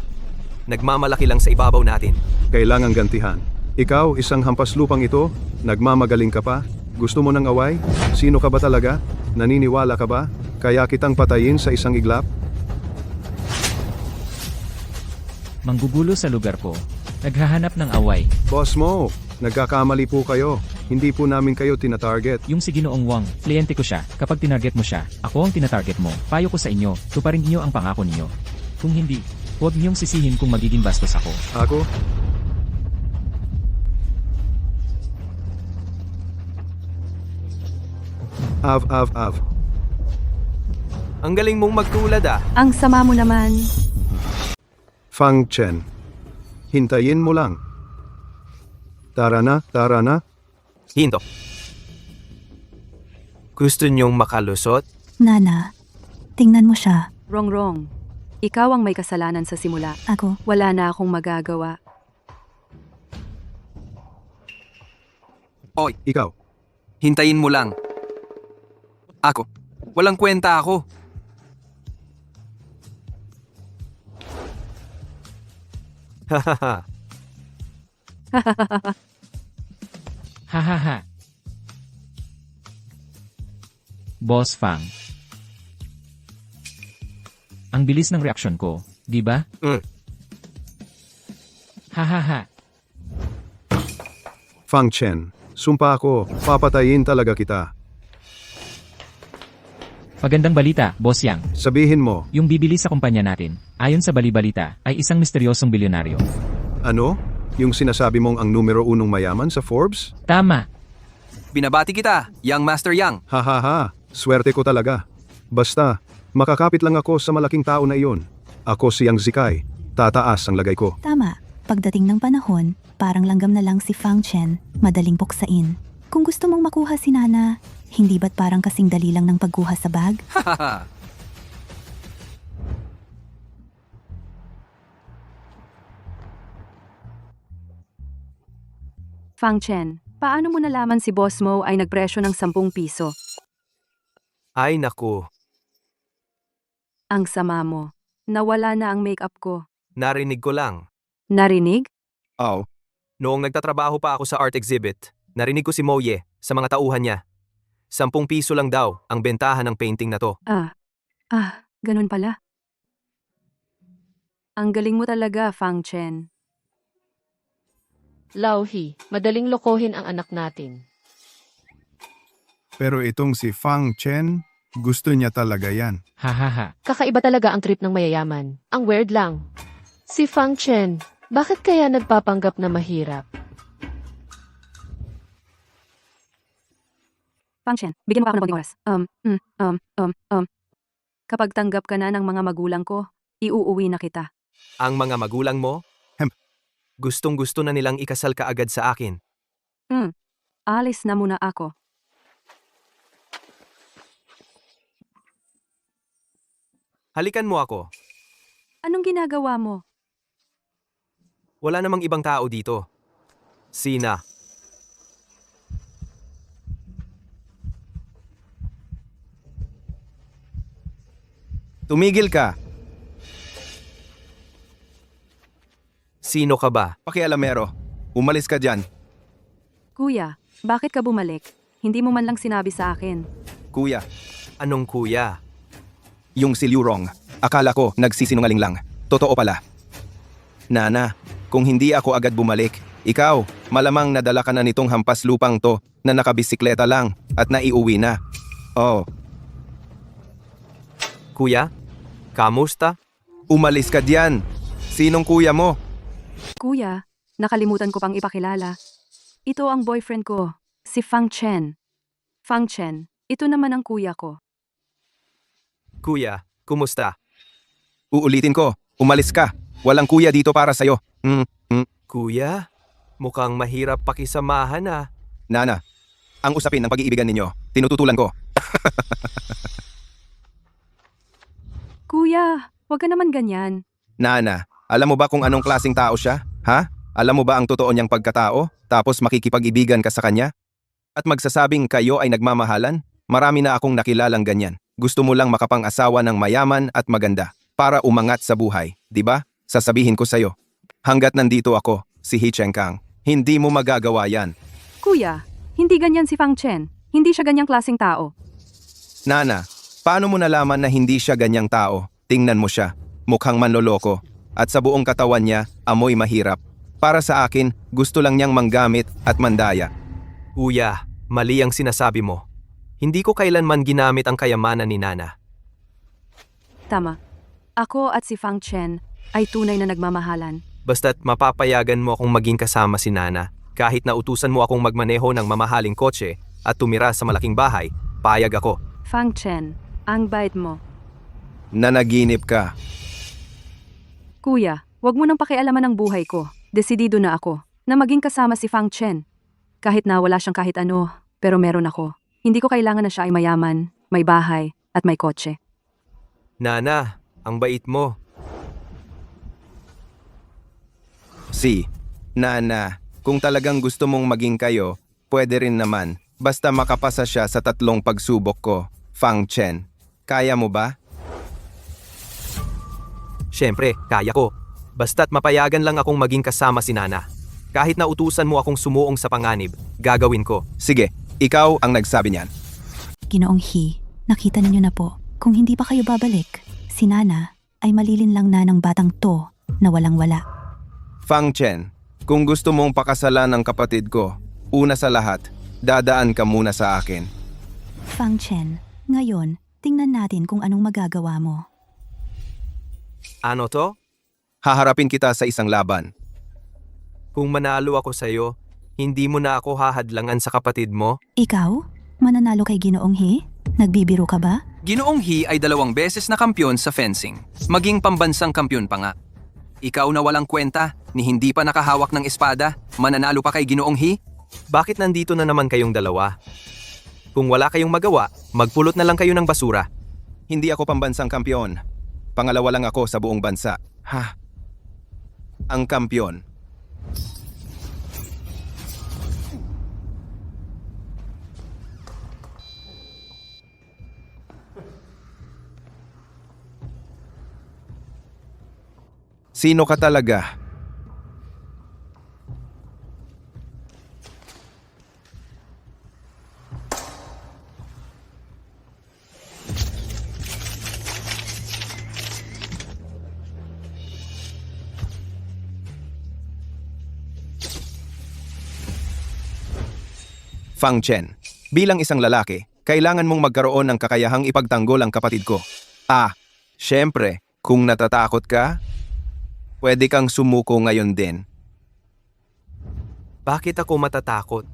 Nagmamalaki lang sa ibabaw natin. Kailangang gantihan. Ikaw, isang hampas lupang ito, nagmamagaling ka pa? Gusto mo ng away? Sino ka ba talaga? Naniniwala ka ba? Kaya kitang patayin sa isang iglap? Manggugulo sa lugar ko. Naghahanap ng away. Boss mo, nagkakamali po kayo. Hindi po namin kayo tinatarget. Yung si Ginoong Wang, kliyente ko siya. Kapag tinarget mo siya, ako ang tinatarget mo. Payo ko sa inyo, tuparin niyo ang pangako ninyo. Kung hindi, huwag niyong sisihin kung magiging bastos ako. Ako? Av. Ang galing mong magtulad Ang sama mo naman. Fang Chen. Hintayin mo lang. Tara na. Hinto. Gusto niyong makalusot? Nana, tingnan mo siya. Wrong. Ikaw ang may kasalanan sa simula. Ako, Wala na akong magagawa. Oy, Ikaw. hintayin mo lang. Ako. Walang kwenta ako. Hahaha. Hahaha. Boss Fang. Ang bilis ng reaksyon ko, di ba? Hahaha. Fang Chen. Sumpa ako, papatayin talaga kita. Pagandang balita, Boss Yang. Sabihin mo, Yung bibili sa kumpanya natin, ayon sa bali-balita, ay isang misteryosong bilyonaryo. ano? Yung sinasabi mong ang numero 1 mayaman sa Forbes? Tama. Binabati kita, Young Master Yang. Hahaha, swerte ko talaga. Basta, makakapit lang ako sa malaking tao na iyon. Ako si Yang Zikai. Tataas ang lagay ko. tama. Pagdating ng panahon, parang langgam na lang si Fang Chen, madaling puksain. Kung gusto mong makuha si Nana, hindi ba't parang kasing dali lang ng pagkuha sa bag? Hahaha. Fang Chen, paano mo nalaman si boss mo ay nagpresyo ng 10 piso? Ay naku, Ang sama mo. Nawala na ang makeup ko. narinig ko lang. Narinig? Noong nagtatrabaho pa ako sa art exhibit, narinig ko si Moye sa mga tauhan niya. 10 piso lang daw ang bentahan ng painting na to. Ganun pala. Ang galing mo talaga, Fang Chen. Lauhi, madaling lokohin ang anak natin. Pero itong si Fang Chen, gusto niya talaga yan. Hahaha. Kakaiba talaga ang trip ng mayayaman. Ang weird lang. Si Fang Chen, bakit kaya nagpapanggap na mahirap? Fang Chen, bigyan mo pa ako ng konting oras. Kapag tanggap ka na ng mga magulang ko, iuuwi na kita. Ang mga magulang mo? Hem. Gustong-gusto na nilang ikasal ka agad sa akin. Alis na muna ako. Halikan mo ako. Anong ginagawa mo? Wala namang ibang tao dito. Sina. Tumigil ka. Sino ka ba? Pakialamero. Umalis ka dyan. Kuya, bakit ka bumalik? Hindi mo man lang sinabi sa akin. Kuya, Anong kuya? yung si Liu Rong. Akala ko nagsisinungaling lang. Totoo pala. Nana, kung hindi ako agad bumalik, ikaw, malamang nadala ka na nitong hampas lupang to na nakabisikleta lang at naiuwi na. Oh, Kuya? Kamusta? umalis ka diyan. Sinong kuya mo? Kuya, nakalimutan ko pang ipakilala. Ito ang boyfriend ko, si Fang Chen. Fang Chen, ito naman ang kuya ko. Kuya, kumusta? Uulitin ko, umalis ka. Walang kuya dito para sa'yo. Kuya? Mukhang mahirap pakisamahan ah. Nana, ang usapin ng pag-iibigan ninyo, tinututulan ko. Kuya, wag ka naman ganyan. Nana, alam mo ba kung anong klaseng tao siya? Ha? Alam mo ba ang totoo niyang pagkatao? Tapos makikipag-ibigan ka sa kanya? At magsasabing kayo ay nagmamahalan? Marami na akong nakilalang ganyan. Gusto mo lang makapang-asawa ng mayaman at maganda para umangat sa buhay, di ba? Sasabihin ko sa'yo. Hanggat nandito ako, si He Chengkang, hindi mo magagawa yan. Kuya, hindi ganyan si Fang Chen. Hindi siya ganyang klaseng tao. Nana, paano mo nalaman na hindi siya ganyang tao? Tingnan mo siya. Mukhang manloloko. At sa buong katawan niya, amoy mahirap. Para sa akin, gusto lang niyang manggamit at mandaya. Kuya, mali ang sinasabi mo. Hindi ko kailanman ginamit ang kayamanan ni Nana. Tama. Ako at si Fang Chen ay tunay na nagmamahalan. Basta't mapapayagan mo akong maging kasama si Nana. Kahit na utusan mo akong magmaneho ng mamahaling kotse at tumira sa malaking bahay, payag ako. Fang Chen, ang bait mo. Nanaginip ka. Kuya, wag mo nang pakialaman ng buhay ko. Desidido na ako na maging kasama si Fang Chen. Kahit na wala siyang kahit ano, pero meron ako. Hindi ko kailangan na siya ay mayaman, may bahay, at may kotse. Nana, ang bait mo. Nana, kung talagang gusto mong maging kayo, pwede rin naman. Basta makapasa siya sa 3 pagsubok ko. Fang Chen, kaya mo ba? Siyempre, kaya ko. Basta't mapayagan lang akong maging kasama si Nana. Kahit na utusan mo akong sumuong sa panganib, gagawin ko. Sige, ikaw ang nagsabi niyan. Ginoong He, nakita ninyo na po, kung hindi pa kayo babalik, si Nana ay malilinlang na ng batang to na walang-wala. Fang Chen, kung gusto mong pakasalan ng kapatid ko, una sa lahat, dadaan ka muna sa akin. Fang Chen, ngayon, tingnan natin kung anong magagawa mo. Ano to? Haharapin kita sa isang laban. Kung manalo ako sa'yo, hindi mo na ako hahadlangan sa kapatid mo? Ikaw? Mananalo kay Ginoong He? Nagbibiro ka ba? Ginoong He ay 2 beses na kampyon sa fencing. Maging pambansang kampyon pa nga. Ikaw na walang kwenta, ni hindi pa nakahawak ng espada, mananalo pa kay Ginoong He? Bakit nandito na naman kayong dalawa? Kung wala kayong magawa, magpulot na lang kayo ng basura. Hindi ako pambansang kampyon. Pangalawa lang ako sa buong bansa. Ang kampyon. Sino ka talaga? Fang Chen, bilang isang lalaki, kailangan mong magkaroon ng kakayahang ipagtanggol ang kapatid ko. Syempre, kung natatakot ka, pwede kang sumuko ngayon din. Bakit ako matatakot?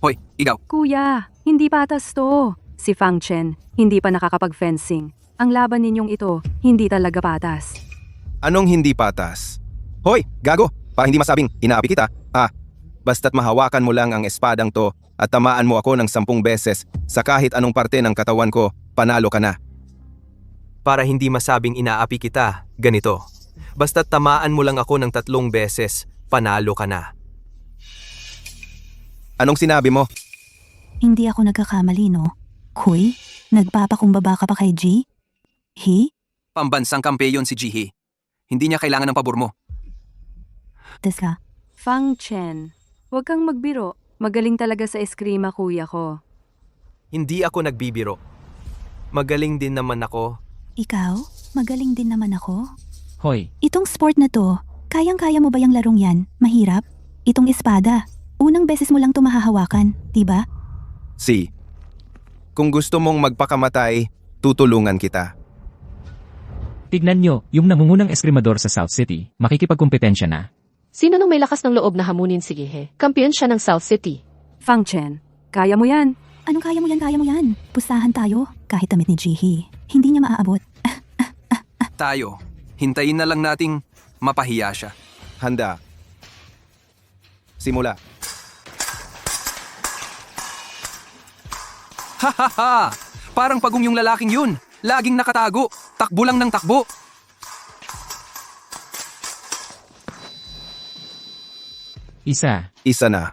Hoy, ikaw. Kuya, hindi patas to. Si Fang Chen, hindi pa nakakapag-fencing. Ang laban ninyong ito, hindi talaga patas. Anong hindi patas? Hoy, gago! Para hindi masabing inaapi kita. Basta't mahawakan mo lang ang espadang to at tamaan mo ako ng 10 beses sa kahit anong parte ng katawan ko, panalo ka na. Para hindi masabing inaapi kita, ganito. Basta't tamaan mo lang ako ng 3 beses, panalo ka na. Anong sinabi mo? Hindi ako nagkakamali, no? Huy, nagpapakumbaba ka pa kay G? He? Pambansang kampeyon si Jihi. Hindi niya kailangan ng pabor mo. Teka, Fang Chen, huwag kang magbiro. Magaling talaga sa eskrima, kuya ko. Hindi ako nagbibiro. Magaling din naman ako. ikaw? Magaling din naman ako. Hoy, Itong sport na to, kayang-kaya mo ba yung larong yan? Mahirap? Itong espada, unang beses mo lang to mahahawakan, diba? Si, kung gusto mong magpakamatay, tutulungan kita. tignan nyo, yung nangungunang eskrimador sa South City, makikipagkumpetensya na. Sino nang may lakas ng loob na hamunin si Gihe? Kampiyon siya ng South City. Fang Chen, kaya mo yan. Anong kaya mo yan, kaya mo yan? Pustahan tayo, kahit damit ni Jihi. Hindi niya maaabot. Tayo, hintayin na lang nating mapahiya siya. Handa. Simula. Hahaha! Parang pagong yung lalaking yun. Laging nakatago. Takbo lang ng takbo. Isa na.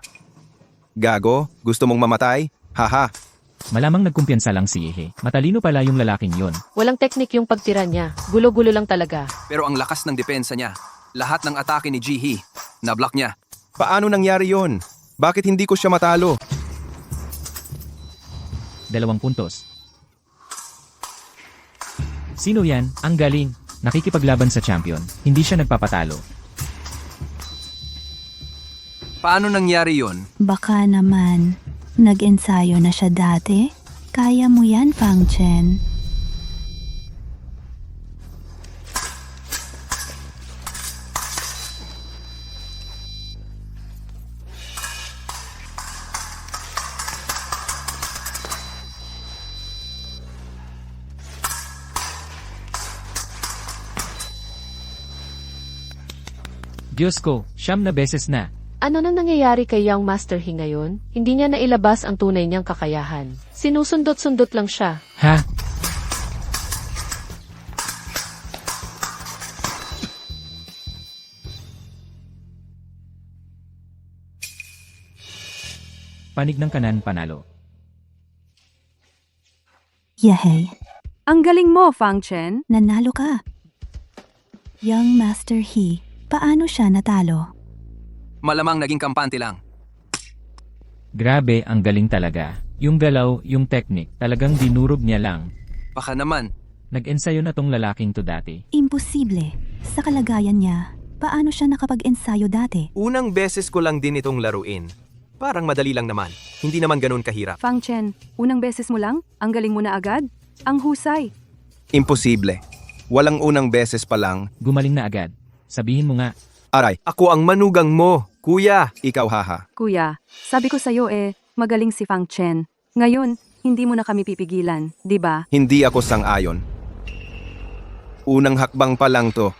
Gago, gusto mong mamatay? Haha. Malamang nagkumpiyansa lang si Yehe. Matalino pala yung lalaking yon. Walang teknik yung pagtira niya. Gulo-gulo lang talaga. Pero ang lakas ng depensa niya. Lahat ng atake ni Jihi, na-block niya. Paano nangyari yon? Bakit hindi ko siya matalo? 2 puntos. Sino yan? Ang galing. Nakikipaglaban sa champion. Hindi siya nagpapatalo. Paano nangyari yon? Baka naman, nag-ensayo na siya dati? Kaya mo yan, Fang Chen. Diyos ko, 9 na beses na. Ano nang nangyayari kay Young Master He ngayon? Hindi niya nailabas ang tunay niyang kakayahan. Sinusundot-sundot lang siya. Ha? Panig ng kanan panalo. Yehey, Ang galing mo, Fang Chen. nanalo ka. Young Master He, paano siya natalo? Malamang naging kampante lang. Grabe, ang galing talaga. Yung galaw, yung technique, talagang dinurog niya lang. Baka naman, Nag-ensayo na tong lalaking to dati. Imposible. Sa kalagayan niya, paano siya nakapag-ensayo dati? Unang beses ko lang din itong laruin. Parang madali lang naman. Hindi naman ganun kahirap. Fang Chen, unang beses mo lang? Ang galing mo na agad? Ang husay. Imposible. Walang unang beses pa lang. Gumaling na agad. Sabihin mo nga, Aray, ako ang manugang mo. Kuya, ikaw haha. Kuya, sabi ko sa'yo magaling si Fang Chen. Ngayon, hindi mo na kami pipigilan, di ba? Hindi ako sang-ayon. Unang hakbang pa lang to.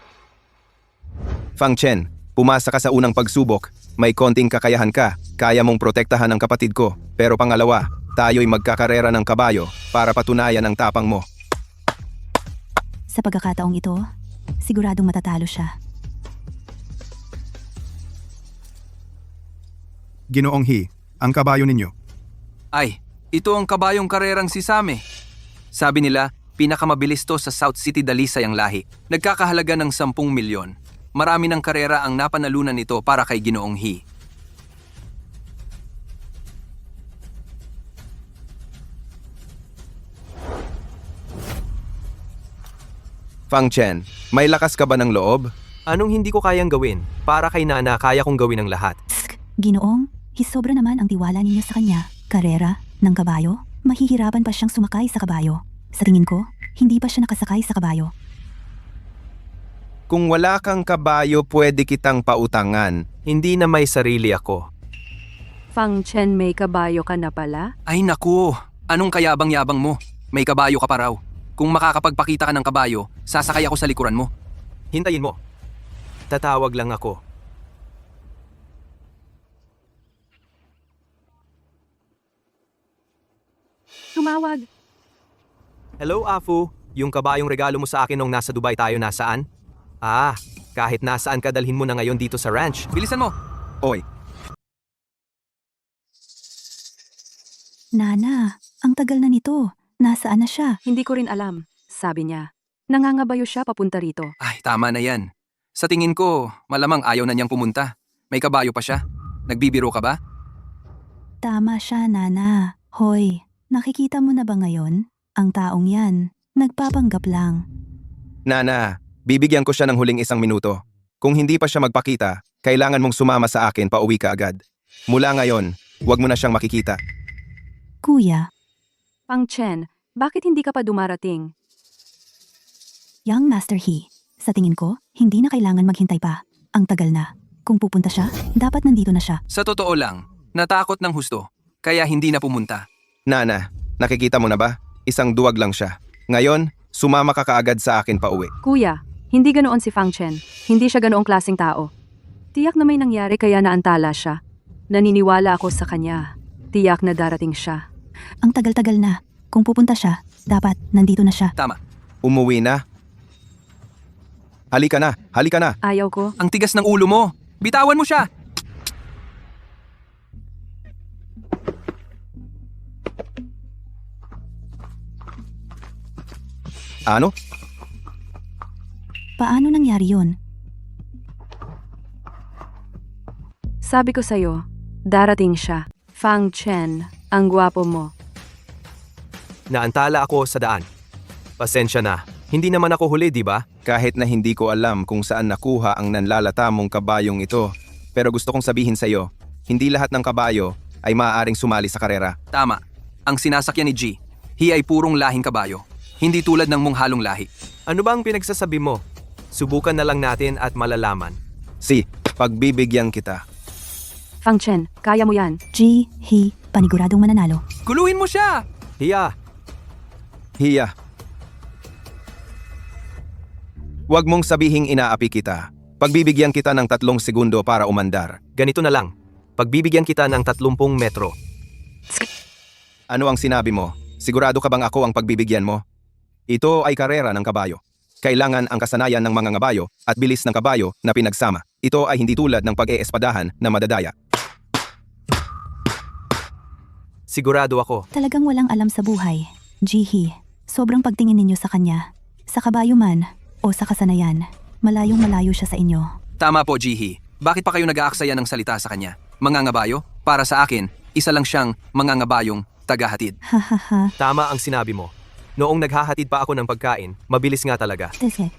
Fang Chen, pumasa ka sa unang pagsubok. May konting kakayahan ka. Kaya mong protektahan ang kapatid ko. Pero pangalawa, tayo'y magkakarera ng kabayo para patunayan ang tapang mo. Sa pagkakataong ito, siguradong matatalo siya. Ginoong He, ang kabayo ninyo. ay, ito ang kabayong karerang si Same. Sabi nila, pinakamabilis to sa South City Dalisay ang lahi. Nagkakahalaga ng 10 milyon. Marami ng karera ang napanalunan nito para kay Ginoong He. Fang Chen, may lakas ka ba ng loob? Anong hindi ko kayang gawin? Para kay Nana, kaya kong gawin ang lahat. Ginoong, hisobra naman ang tiwala ninyo sa kanya. Karera, ng kabayo, mahihirapan pa siyang sumakay sa kabayo. Sa tingin ko, hindi pa siya nakasakay sa kabayo. Kung wala kang kabayo, pwede kitang pautangan. Hindi na may sarili ako. Fang Chen, may kabayo ka na pala? Ay naku, anong kayabang-yabang mo? May kabayo ka pa raw. Kung makakapagpakita ka ng kabayo, sasakay ako sa likuran mo. Hintayin mo. Tatawag lang ako. Tumawag. Hello, Afu. Yung kabayong regalo mo sa akin nung nasa Dubai tayo nasaan? Ah, kahit nasaan ka dalhin mo na ngayon dito sa ranch. Bilisan mo! Oy, Nana, ang tagal na nito. Nasaan na siya? Hindi ko rin alam, sabi niya. Nangangabayo siya papunta rito. Ay, tama na yan. Sa tingin ko, malamang ayaw na niyang pumunta. May kabayo pa siya. Nagbibiro ka ba? Tama siya, Nana. Hoy, nakikita mo na ba ngayon? Ang taong yan, nagpapanggap lang. Nana, bibigyan ko siya ng huling 1 minuto. Kung hindi pa siya magpakita, kailangan mong sumama sa akin pauwi ka agad. Mula ngayon, huwag mo na siyang makikita. Kuya, Fang Chen, bakit hindi ka pa dumarating? Young Master He, sa tingin ko, hindi na kailangan maghintay pa. Ang tagal na. Kung pupunta siya, dapat nandito na siya. Sa totoo lang, natakot ng husto. Kaya hindi na pumunta. Nana, nakikita mo na ba? Isang duwag lang siya. Ngayon, sumama ka kaagad sa akin pauwi. Kuya, hindi ganoon si Fang Chen. Hindi siya ganoong klaseng tao. Tiyak na may nangyari kaya naantala siya. Naniniwala ako sa kanya. Tiyak na darating siya. Ang tagal-tagal na. Kung pupunta siya, dapat nandito na siya. Tama. Umuwi na? Halika na, halika na. Ayaw ko. Ang tigas ng ulo mo. Bitawan mo siya! Ano? Paano nangyari yun? Sabi ko sa'yo, darating siya. Fang Chen, ang gwapo mo. Naantala ako sa daan. Pasensya na. Hindi naman ako huli, di ba? Kahit na hindi ko alam kung saan nakuha ang nanlalata mong kabayong ito, pero gusto kong sabihin sa iyo, hindi lahat ng kabayo ay maaaring sumali sa karera. Tama. Ang sinasakyan ni G, hi ay purong lahing kabayo. Hindi tulad ng mong halong lahi. Ano ba ang pinagsasabi mo? Subukan na lang natin at malalaman. Si, pagbibigyan kita. Fang Chen, kaya mo yan. G, He, paniguradong mananalo. Guluhin mo siya! Hiya! Hiya. Huwag mong sabihing inaapi kita. Pagbibigyan kita ng 3 segundo para umandar. Ganito na lang. Pagbibigyan kita ng 30 metro. Ano ang sinabi mo? Sigurado ka bang ako ang pagbibigyan mo? Ito ay karera ng kabayo. Kailangan ang kasanayan ng mga ngabayo at bilis ng kabayo na pinagsama. Ito ay hindi tulad ng pag-eespadahan na madadaya. Sigurado ako. Talagang walang alam sa buhay. G, He, sobrang pagtingin ninyo sa kanya. Sa kabayo man, o sa kasanayan, malayong malayo siya sa inyo. Tama po, Jihi. Bakit pa kayo nag-aaksaya ng salita sa kanya? Mangangabayo? Para sa akin, isa lang siyang mangangabayong tagahatid. Ha ha ha. Tama ang sinabi mo. Noong naghahatid pa ako ng pagkain, mabilis nga talaga. Tese.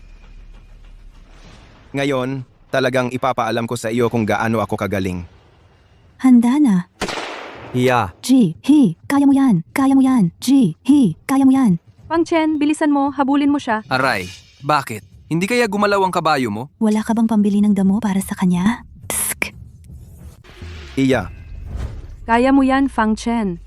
Ngayon, talagang ipapaalam ko sa iyo kung gaano ako kagaling. Handa na. Hiya. G, He, kaya mo yan. Kaya mo yan. G, He, kaya mo yan. Fang Chen, bilisan mo, habulin mo siya. Aray, bakit? Hindi kaya gumalaw ang kabayo mo? Wala ka bang pambili ng damo para sa kanya? Tsk. Iya, Kaya mo yan, Fang Chen.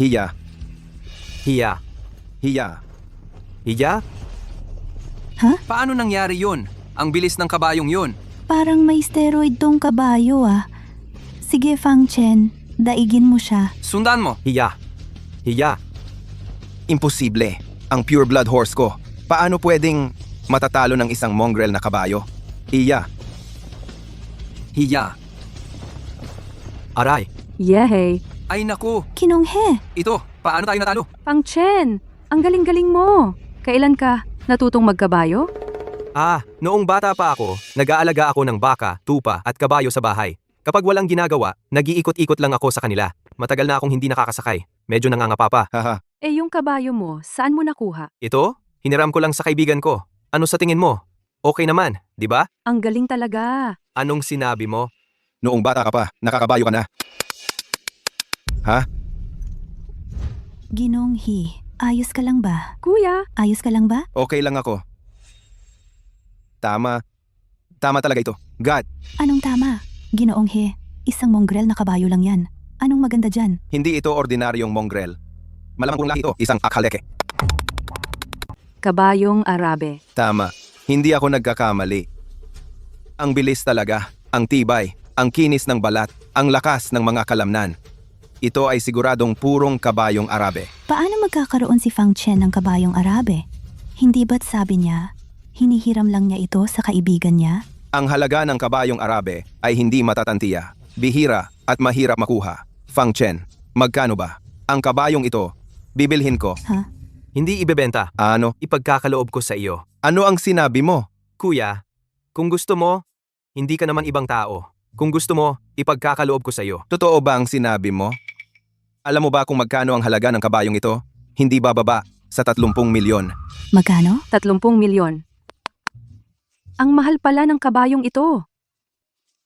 hiya, Hiya. hiya. Hiya? Ha? Paano nangyari yun? Ang bilis ng kabayong yun. Parang may steroid tong kabayo ah. Sige, Fang Chen, daigin mo siya. Sundan mo. Hiya. Hiya. Imposible. Ang pure blood horse ko. Paano pwedeng matatalo ng isang mongrel na kabayo? Iya, Hiya. Aray. Yehey. Ay naku. Kinonghe. Ito, paano tayo natalo? Fang Chen, ang galing-galing mo. Kailan ka natutong magkabayo? Ah, noong bata pa ako, nag-aalaga ako ng baka, tupa at kabayo sa bahay. Kapag walang ginagawa, nag-iikot-ikot lang ako sa kanila. Matagal na akong hindi nakakasakay. Medyo nangangapa pa. haha. Eh yung kabayo mo, saan mo nakuha? Ito? Hiniram ko lang sa kaibigan ko. Ano sa tingin mo? Okay naman, di ba? Ang galing talaga. Anong sinabi mo? Noong bata ka pa, nakakabayo ka na. Ha? Ginong He, ayos ka lang ba? Kuya, Ayos ka lang ba? Okay lang ako. Tama. Tama talaga ito. God, Anong tama? Ginoong He, isang mongrel na kabayo lang yan. Anong maganda dyan? hindi ito ordinaryong mongrel. Malamang kung lahi ito, isang akhaleke. Kabayong Arabe. Tama. Hindi ako nagkakamali. Ang bilis talaga, ang tibay, ang kinis ng balat, ang lakas ng mga kalamnan. Ito ay siguradong purong kabayong Arabe. Paano magkakaroon si Fang Chen ng kabayong Arabe? Hindi ba't sabi niya, hinihiram lang niya ito sa kaibigan niya? Ang halaga ng kabayong Arabe ay hindi matatantiya, bihira at mahirap makuha. Fang Chen, magkano ba? Ang kabayong ito, bibilhin ko. Ha? Hindi ibebenta. Ano? Ipagkakaloob ko sa iyo. Ano ang sinabi mo? Kuya, kung gusto mo, hindi ka naman ibang tao. Kung gusto mo, ipagkakaloob ko sa iyo. Totoo ba ang sinabi mo? Alam mo ba kung magkano ang halaga ng kabayong ito? Hindi bababa sa 30 milyon. Magkano? 30 milyon. Ang mahal pala ng kabayong ito.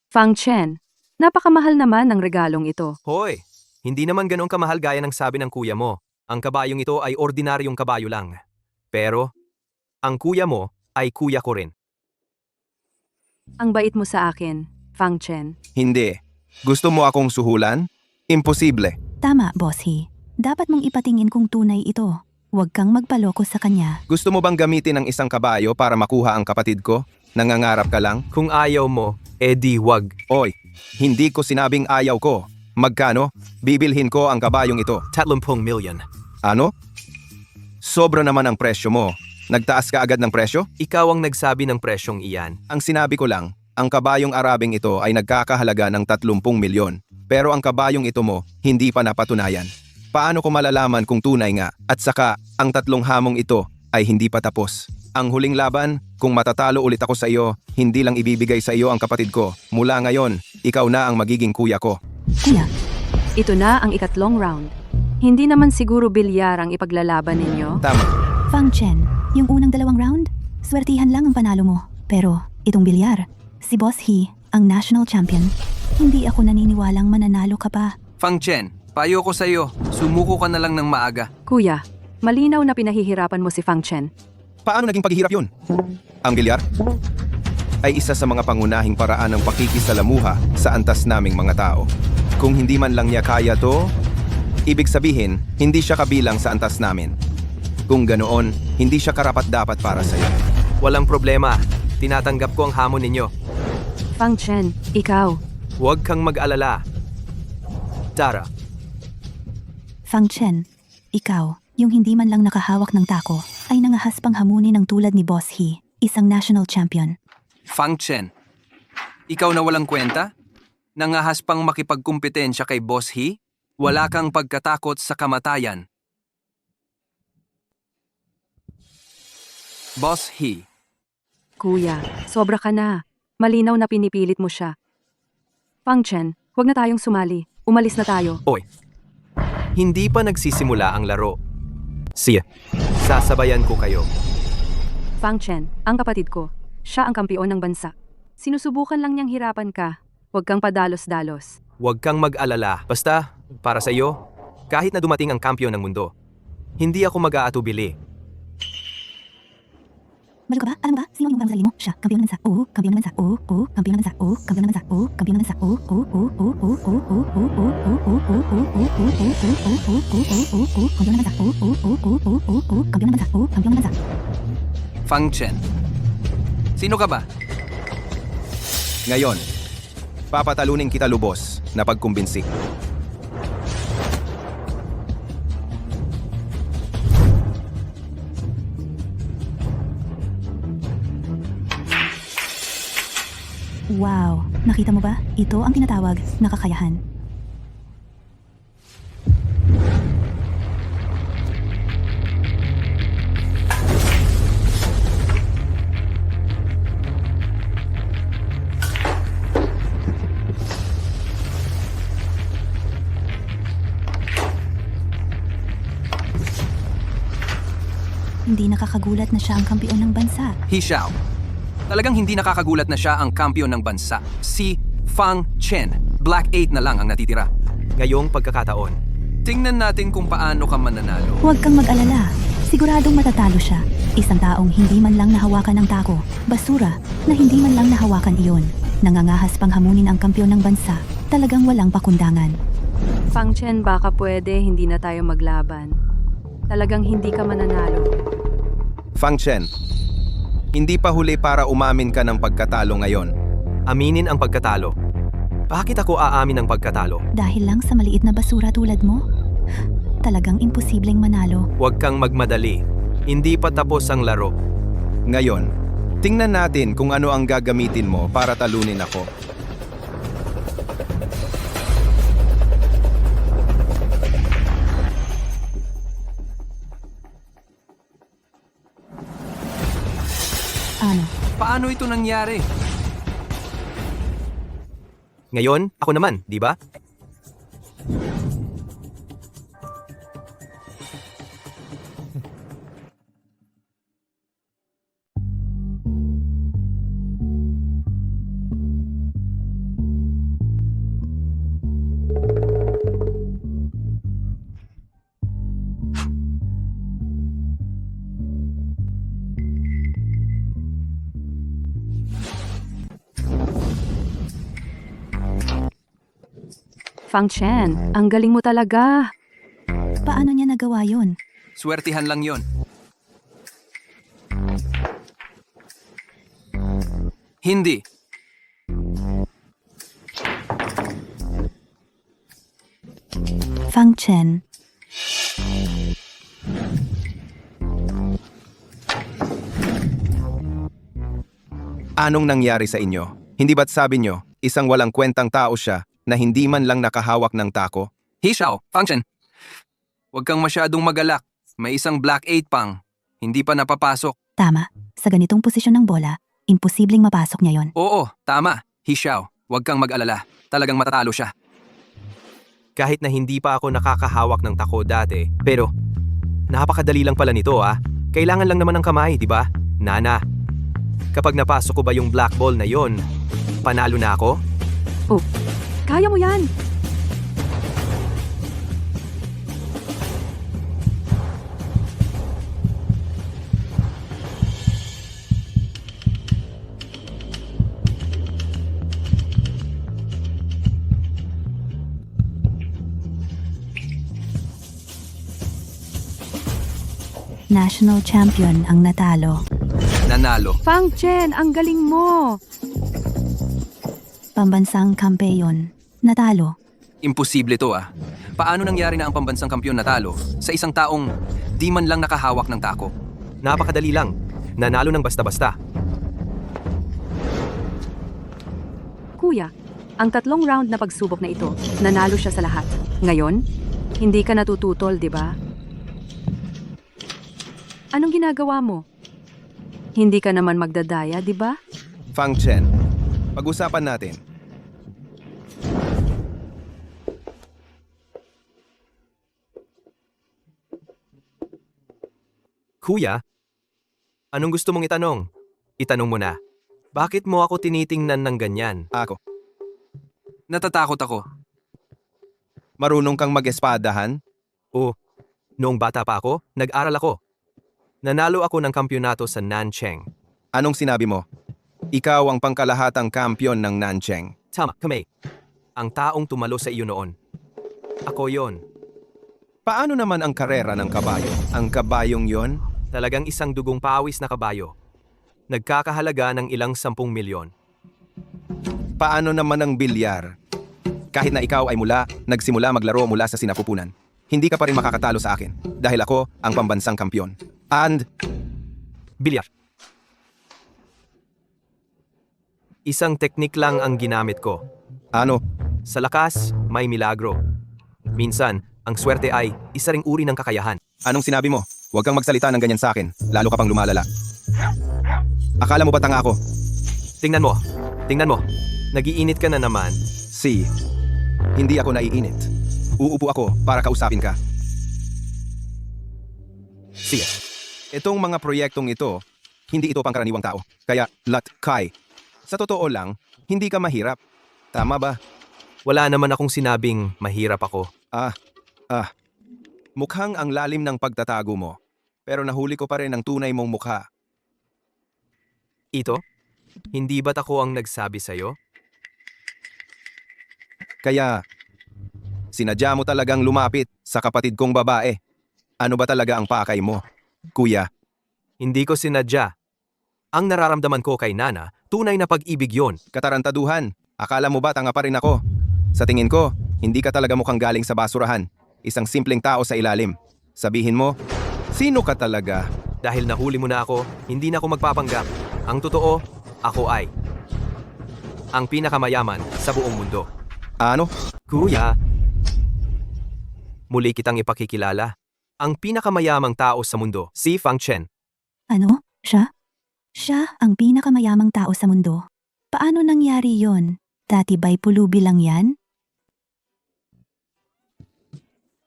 Fang Chen, napakamahal naman ng regalong ito. Hoy, hindi naman ganoong kamahal gaya ng sabi ng kuya mo. Ang kabayong ito ay ordinaryong kabayo lang. Pero, ang kuya mo ay kuya ko rin. Ang bait mo sa akin, Fang Chen. Hindi. Gusto mo akong suhulan? Imposible. Tama, Boss He. Dapat mong ipatingin kung tunay ito. Huwag kang magpaloko sa kanya. Gusto mo bang gamitin ang isang kabayo para makuha ang kapatid ko? Nangangarap ka lang? Kung ayaw mo, edi wag. Oy, hindi ko sinabing ayaw ko. Magkano? Bibilhin ko ang kabayong ito. 30 milyon. Ano? Sobra naman ang presyo mo. Nagtaas ka agad ng presyo? Ikaw ang nagsabi ng presyong iyan. Ang sinabi ko lang, ang kabayong Arabeng ito ay nagkakahalaga ng 30 milyon. Pero ang kabayong ito mo, hindi pa napatunayan. Paano ko malalaman kung tunay nga? At saka, ang 3 hamong ito ay hindi pa tapos. Ang huling laban, kung matatalo ulit ako sa iyo, hindi lang ibibigay sa iyo ang kapatid ko. Mula ngayon, ikaw na ang magiging kuya ko. Kuya, Ito na ang ikatlong round. Hindi naman siguro bilyar ang ipaglalaban ninyo. Tama. Fang Chen, yung unang 2 round, swertihan lang ang panalo mo. Pero, itong bilyar, si Boss He, ang national champion. Hindi ako naniniwalang mananalo ka pa. Fang Chen, payo ko sa iyo. Sumuko ka na lang ng maaga. Kuya, malinaw na pinahihirapan mo si Fang Chen. Paano naging paghihirap yun? Ang bilyar ay isa sa mga pangunahing paraan ng pakikisalamuha sa antas naming mga tao. Kung hindi man lang niya kaya to, ibig sabihin, hindi siya kabilang sa antas namin. Kung ganoon, hindi siya karapat-dapat para sa'yo. Walang problema. Tinatanggap ko ang hamon ninyo. Fang Chen, ikaw. Huwag kang mag-alala. Tara. Fang Chen, ikaw, yung hindi man lang nakahawak ng tako, ay nangahas pang hamunin ng tulad ni Boss He, isang national champion. Fang Chen, ikaw na walang kwenta? Nangahas pang makipagkumpetensya kay Boss He? Wala kang pagkatakot sa kamatayan. Boss He, Kuya, sobra ka na. Malinaw na pinipilit mo siya. Fang Chen, huwag na tayong sumali. Umalis na tayo. oy. Hindi pa nagsisimula ang laro. Siya, sasabayan ko kayo. Fang Chen, ang kapatid ko. Siya ang kampiyon ng bansa. Sinusubukan lang niyang hirapan ka. Huwag kang padalos-dalos. Huwag kang mag-alala. Basta, para sa iyo, kahit na dumating ang kampiyon ng mundo, hindi ako mag-aatubili. Malo ka ba? Alam mo ba? Sino yung parang sarili mo? Siya, kampiyon ng bansa. Oo, kampiyon ng bansa. Oo, oo, kampiyon ng bansa. Oo, kampiyon ng bansa. Oo, kampiyon ng bansa. Oo, oo, oo, oo, oo, oo, oo, oo, oo, oo, oo, oo, kampiyon ng bansa. Oo, oo, oo, oo, oo, oo, kampiyon ng bansa. Oo, kampiyon ng bansa. Fang Chen, sino ka ba? Ngayon, papatalunin kita lubos na pagkumbinsik. Wow, nakita mo ba? Ito ang tinatawag na kakayahan. Hindi nakakagulat na siya ang kampiyon ng bansa. He Xiao. Talagang hindi nakakagulat na siya ang kampiyon ng bansa. Si Fang Chen. Black 8 na lang ang natitira. Ngayong pagkakataon, tingnan natin kung paano ka mananalo. Huwag kang mag-alala. Siguradong matatalo siya. Isang taong hindi man lang nahawakan ng tako. Basura na hindi man lang nahawakan iyon. Nangangahas pang hamunin ang kampiyon ng bansa. Talagang walang pakundangan. Fang Chen, baka pwede hindi na tayo maglaban. Talagang hindi ka mananalo. Fang Chen, hindi pa huli para umamin ka ng pagkatalo ngayon. Aminin ang pagkatalo. Bakit ako aamin ng pagkatalo? Dahil lang sa maliit na basura tulad mo? Talagang imposibleng manalo. Huwag kang magmadali. Hindi pa tapos ang laro. Ngayon, tingnan natin kung ano ang gagamitin mo para talunin ako. Ano? Paano ito nangyari? Ngayon, ako naman, di ba? Fang Chen, ang galing mo talaga. Paano niya nagawa yun? Swertihan lang yon. Hindi. Fang Chen. Anong nangyari sa inyo? Hindi ba't sabi nyo, isang walang kwentang tao siya na hindi man lang nakahawak ng tako? Hishao, function. Huwag kang masyadong magalak. May isang Black 8 pang. Hindi pa napapasok. Tama. Sa ganitong posisyon ng bola, imposibleng mapasok niya yon. Oo, tama. Hishao, huwag kang mag-alala. Talagang matatalo siya. Kahit na hindi pa ako nakakahawak ng tako dati, pero napakadali lang pala nito ah. Kailangan lang naman ng kamay, di ba? Nana, kapag napasok ko ba yung black ball na yon, panalo na ako? Oh, kaya mo yan. National champion ang natalo. Nanalo. Fang Chen, ang galing mo. Pambansang kampeyon. Natalo. Imposible to ah. Paano nangyari na ang pambansang kampyon natalo sa isang taong di man lang nakahawak ng tako? Napakadali lang. Nanalo ng basta-basta. Kuya, ang 3 round na pagsubok na ito, nanalo siya sa lahat. Ngayon, hindi ka natututol, di ba? Anong ginagawa mo? Hindi ka naman magdadaya, di ba? Fang Chen, pag-usapan natin. Kuya, anong gusto mong itanong? Itanong mo na. Bakit mo ako tinitingnan ng ganyan? Ako, Natatakot ako. marunong kang mag-espadahan? O, noong bata pa ako, nag-aral ako. Nanalo ako ng kampyonato sa Nancheng. Anong sinabi mo? Ikaw ang pangkalahatang kampiyon ng Nancheng. Tama, kami. Ang taong tumalo sa iyo noon. Ako yon. Paano naman ang karera ng kabayo? Ang kabayong yon? Talagang isang dugong pawis na kabayo. Nagkakahalaga ng ilang 10 milyon. Paano naman ang bilyar? Kahit na ikaw ay nagsimula maglaro mula sa sinapupunan, hindi ka pa rin makakatalo sa akin dahil ako ang pambansang kampiyon. And Bilyar. Isang teknik lang ang ginamit ko. ano? Sa lakas, may milagro. Minsan, ang swerte ay isa ring uri ng kakayahan. Anong sinabi mo? Huwag kang magsalita ng ganyan sa akin, lalo ka pang lumalala. Akala mo ba tanga ako? Tingnan mo. Tingnan mo. Nagiinit ka na naman. Hindi ako naiinit. Uupo ako para kausapin ka. Sige. Itong mga proyektong ito, hindi ito pangkaraniwang tao. Kaya, Kai, sa totoo lang, hindi ka mahirap. Tama ba? Wala naman akong sinabing mahirap ako. Mukhang ang lalim ng pagtatago mo. pero nahuli ko pa rin ang tunay mong mukha. Ito? Hindi ba't ako ang nagsabi sa'yo? Kaya, sinadya mo talagang lumapit sa kapatid kong babae. Ano ba talaga ang pakay mo, kuya? Hindi ko sinadya. Ang nararamdaman ko kay Nana, tunay na pag-ibig yon. Katarantaduhan, akala mo ba tanga pa rin ako? Sa tingin ko, hindi ka talaga mukhang galing sa basurahan. Isang simpleng tao sa ilalim. Sabihin mo, sino ka talaga? Dahil nahuli mo na ako, hindi na ako magpapanggap. Ang totoo, ako ay ang pinakamayaman sa buong mundo. Ano? Kuya, muli kitang ipakikilala. Ang pinakamayamang tao sa mundo, si Fang Chen. Ano? Siya? Siya ang pinakamayamang tao sa mundo. Paano nangyari yon? Dati ba'y pulubi lang yan?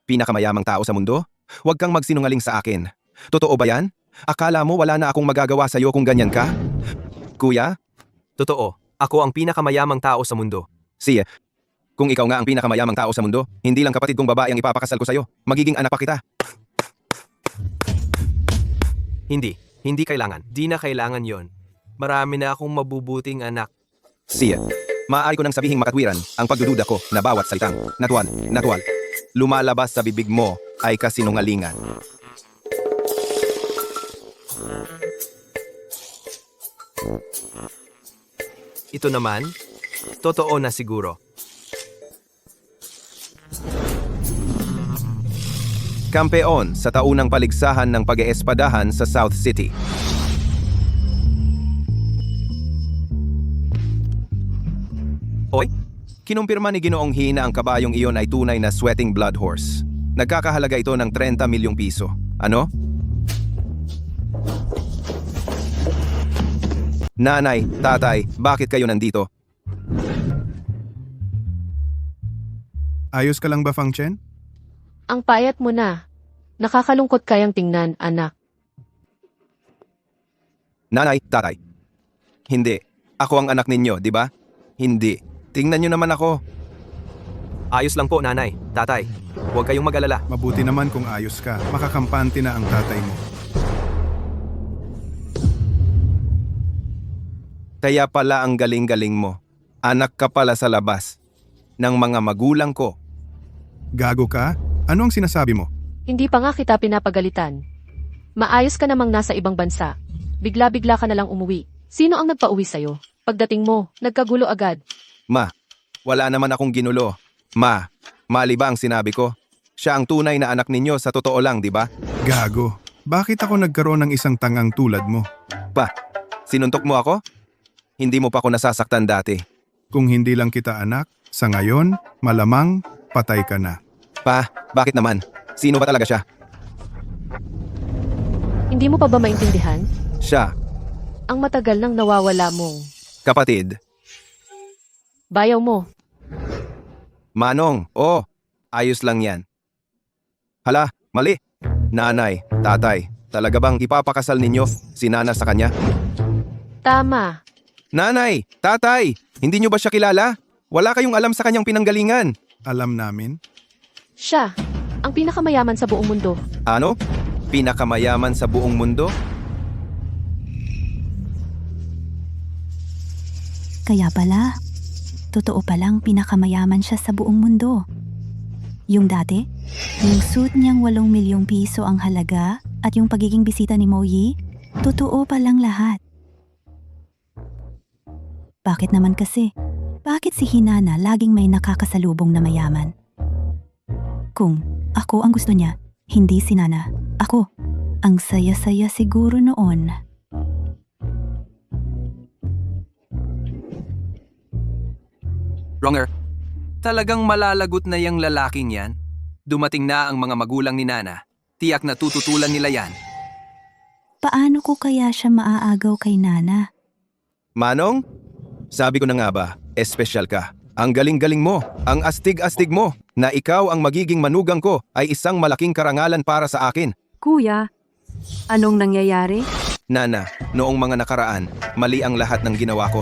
Pinakamayamang tao sa mundo? Huwag kang magsinungaling sa akin. Totoo ba yan? Akala mo wala na akong magagawa sa'yo kung ganyan ka? Kuya? Totoo, ako ang pinakamayamang tao sa mundo. Siya, kung ikaw nga ang pinakamayamang tao sa mundo, hindi lang kapatid kong babae ang ipapakasal ko sa'yo. Magiging anak pa kita. Hindi kailangan. Di na kailangan yon. Marami na akong mabubuting anak. Siya, maaari ko nang sabihing makatwiran ang pagdududa ko na bawat salitang natuwal, lumalabas sa bibig mo ay kasinungalingan. Ito naman, totoo na siguro. Kampeon sa taunang paligsahan ng pag-eespadahan sa South City. Oy, Kinumpirma ni Ginoong He na ang kabayong iyon ay tunay na sweating blood horse. Nagkakahalaga ito ng 30 milyong piso. Ano? Nanay, tatay, bakit kayo nandito? Ayos ka lang ba, Fang Chen? Ang payat mo na. Nakakalungkot kayang tingnan, anak. Nanay, tatay. Hindi. Ako ang anak ninyo, di ba? Hindi. Tingnan nyo naman ako. Ayos lang po, nanay, tatay. Huwag kayong mag-alala. Mabuti naman kung ayos ka. Makakampante na ang tatay mo. Kaya pala ang galing-galing mo. Anak ka pala sa labas. Ng mga magulang ko. Gago ka? Ano ang sinasabi mo? Hindi pa nga kita pinapagalitan. Maayos ka namang nasa ibang bansa. Bigla-bigla ka na lang umuwi. Sino ang nagpauwi sa'yo? Pagdating mo, nagkagulo agad. Ma, wala naman akong ginulo. Ma, mali ba ang sinabi ko? Siya ang tunay na anak ninyo sa totoo lang, di ba? Gago. Bakit ako nagkaroon ng isang tangang tulad mo? Pa, sinuntok mo ako? Hindi mo pa ako nasasaktan dati. Kung hindi lang kita anak, sa ngayon, malamang patay ka na. Pa, bakit naman? Sino ba talaga siya? Hindi mo pa ba maintindihan? Siya, Ang matagal nang nawawala mong kapatid. bayaw mo. Manong, ayos lang yan. Hala, mali. Nanay, tatay, talaga bang ipapakasal ninyo si Nana sa kanya? Tama. Nanay, tatay, hindi nyo ba siya kilala? Wala kayong alam sa kanyang pinanggalingan. Alam namin? Siya, ang pinakamayaman sa buong mundo. Ano? Pinakamayaman sa buong mundo? Kaya pala, totoo palang pinakamayaman siya sa buong mundo. Yung dati, yung suit niyang 8 milyong piso ang halaga at yung pagiging bisita ni Mo Yi, totoo palang lahat. Bakit naman kasi? Bakit si Hinana laging may nakakasalubong na mayaman? Kung ako ang gusto niya, hindi si Nana. Ako, ang saya-saya siguro noon. Wronger, talagang malalagot na yung lalaking yan. Dumating na ang mga magulang ni Nana. Tiyak na tututulan nila yan. Paano ko kaya siya maaagaw kay Nana? Manong? Sabi ko na nga ba, espesyal ka. Ang galing-galing mo, ang astig-astig mo, na ikaw ang magiging manugang ko ay isang malaking karangalan para sa akin. Kuya, anong nangyayari? Nana, noong mga nakaraan, mali ang lahat ng ginawa ko.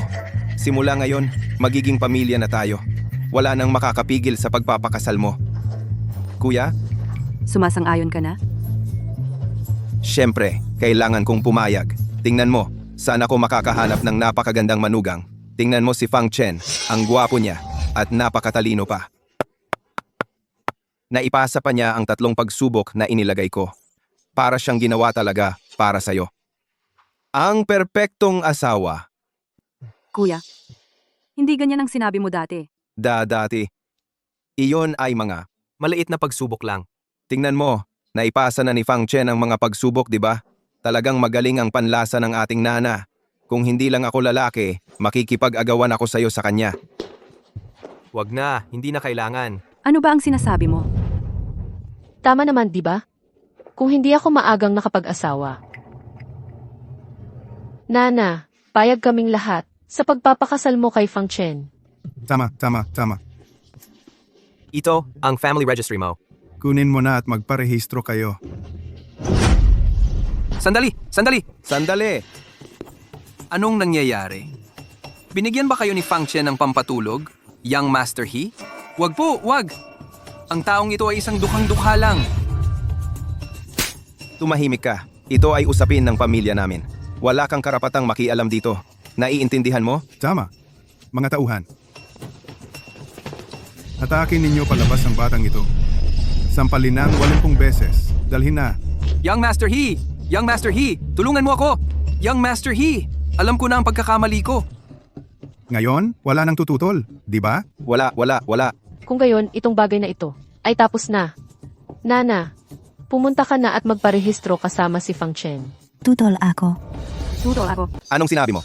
Simula ngayon, magiging pamilya na tayo. Wala nang makakapigil sa pagpapakasal mo. Kuya? Sumasang-ayon ka na? Siyempre, kailangan kong pumayag. Tingnan mo, saan ako makakahanap ng napakagandang manugang. Tingnan mo si Fang Chen, ang gwapo niya, at napakatalino pa. Naipasa pa niya ang 3 pagsubok na inilagay ko. Para siyang ginawa talaga para sa'yo. Ang perpektong asawa. Kuya, hindi ganyan ang sinabi mo dati. Dati. Iyon ay mga. Maliit na pagsubok lang. Tingnan mo, naipasa na ni Fang Chen ang mga pagsubok, di ba? Talagang magaling ang panlasa ng ating nana. Kung hindi lang ako lalaki, makikipag-agawan ako sa'yo sa kanya. Wag na, hindi na kailangan. Ano ba ang sinasabi mo? Tama naman, di ba? Kung hindi ako maagang nakapag-asawa. Nana, payag kaming lahat sa pagpapakasal mo kay Fang Chen. Tama. Ito, ang family registry mo. Kunin mo na at magparehistro kayo. Sandali! Sandali! Anong nangyayari? Binigyan ba kayo ni Fang Chen ng pampatulog? Young Master He? Wag po, wag! Ang taong ito ay isang dukhang-dukha lang. Tumahimik ka. Ito ay usapin ng pamilya namin. Wala kang karapatang makialam dito. Naiintindihan mo? Tama. Mga tauhan. Atakin ninyo palabas ang batang ito. Sampalin ng 80 beses. Dalhin na. Young Master He! Young Master He! Tulungan mo ako! Young Master He! Alam ko na ang pagkakamali ko. Ngayon, wala nang tututol, di ba? Wala. Kung gayon, itong bagay na ito ay tapos na. Nana, pumunta ka na at magparehistro kasama si Fang Chen. Tutol ako. Tutol ako. Anong sinabi mo?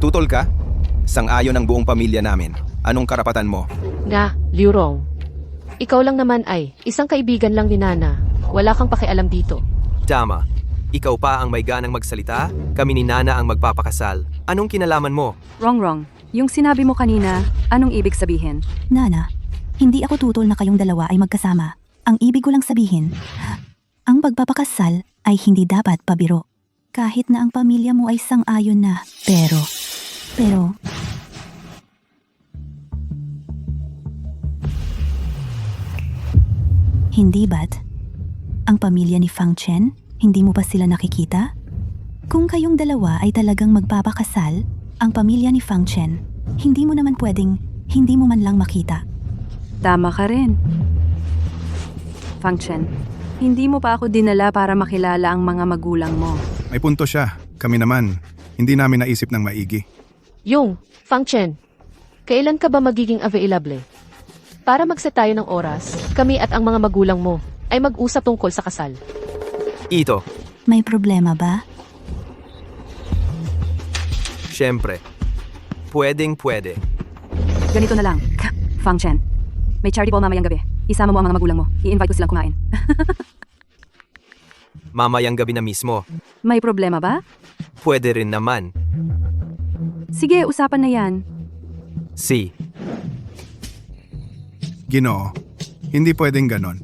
Tutol ka? Sang-ayon ang buong pamilya namin. Anong karapatan mo? Nga, Liu Rong. Ikaw lang naman ay isang kaibigan lang ni Nana. Wala kang pakialam dito. Tama. Ikaw pa ang may ganang magsalita, kami ni Nana ang magpapakasal. Anong kinalaman mo? Wrong. Yung sinabi mo kanina, anong ibig sabihin? Nana, hindi ako tutol na kayong dalawa ay magkasama. Ang ibig ko lang sabihin, ang pagpapakasal ay hindi dapat pabiro. Kahit na ang pamilya mo ay sang-ayon na. Pero, hindi ba't ang pamilya ni Fang Chen, hindi mo pa sila nakikita? Kung kayong dalawa ay talagang magpapakasal, ang pamilya ni Fang Chen, hindi mo naman pwedeng hindi mo man lang makita. Tama ka rin. Fang Chen, hindi mo pa ako dinala para makilala ang mga magulang mo. May punto siya. Kami naman, hindi namin naisip ng maigi. Yung, Fang Chen, kailan ka ba magiging available? Para magset tayo ng oras, kami at ang mga magulang mo ay mag-usap tungkol sa kasal. Ito, May problema ba? syempre. Pwede. Ganito na lang. Fang Chen, may charity ball mamayang gabi. Isama mo ang mga magulang mo. I-invite ko silang kumain. Mamayang gabi na mismo. May problema ba? Pwede rin naman. Sige, usapan na yan. Ginoo, hindi pwedeng ganon.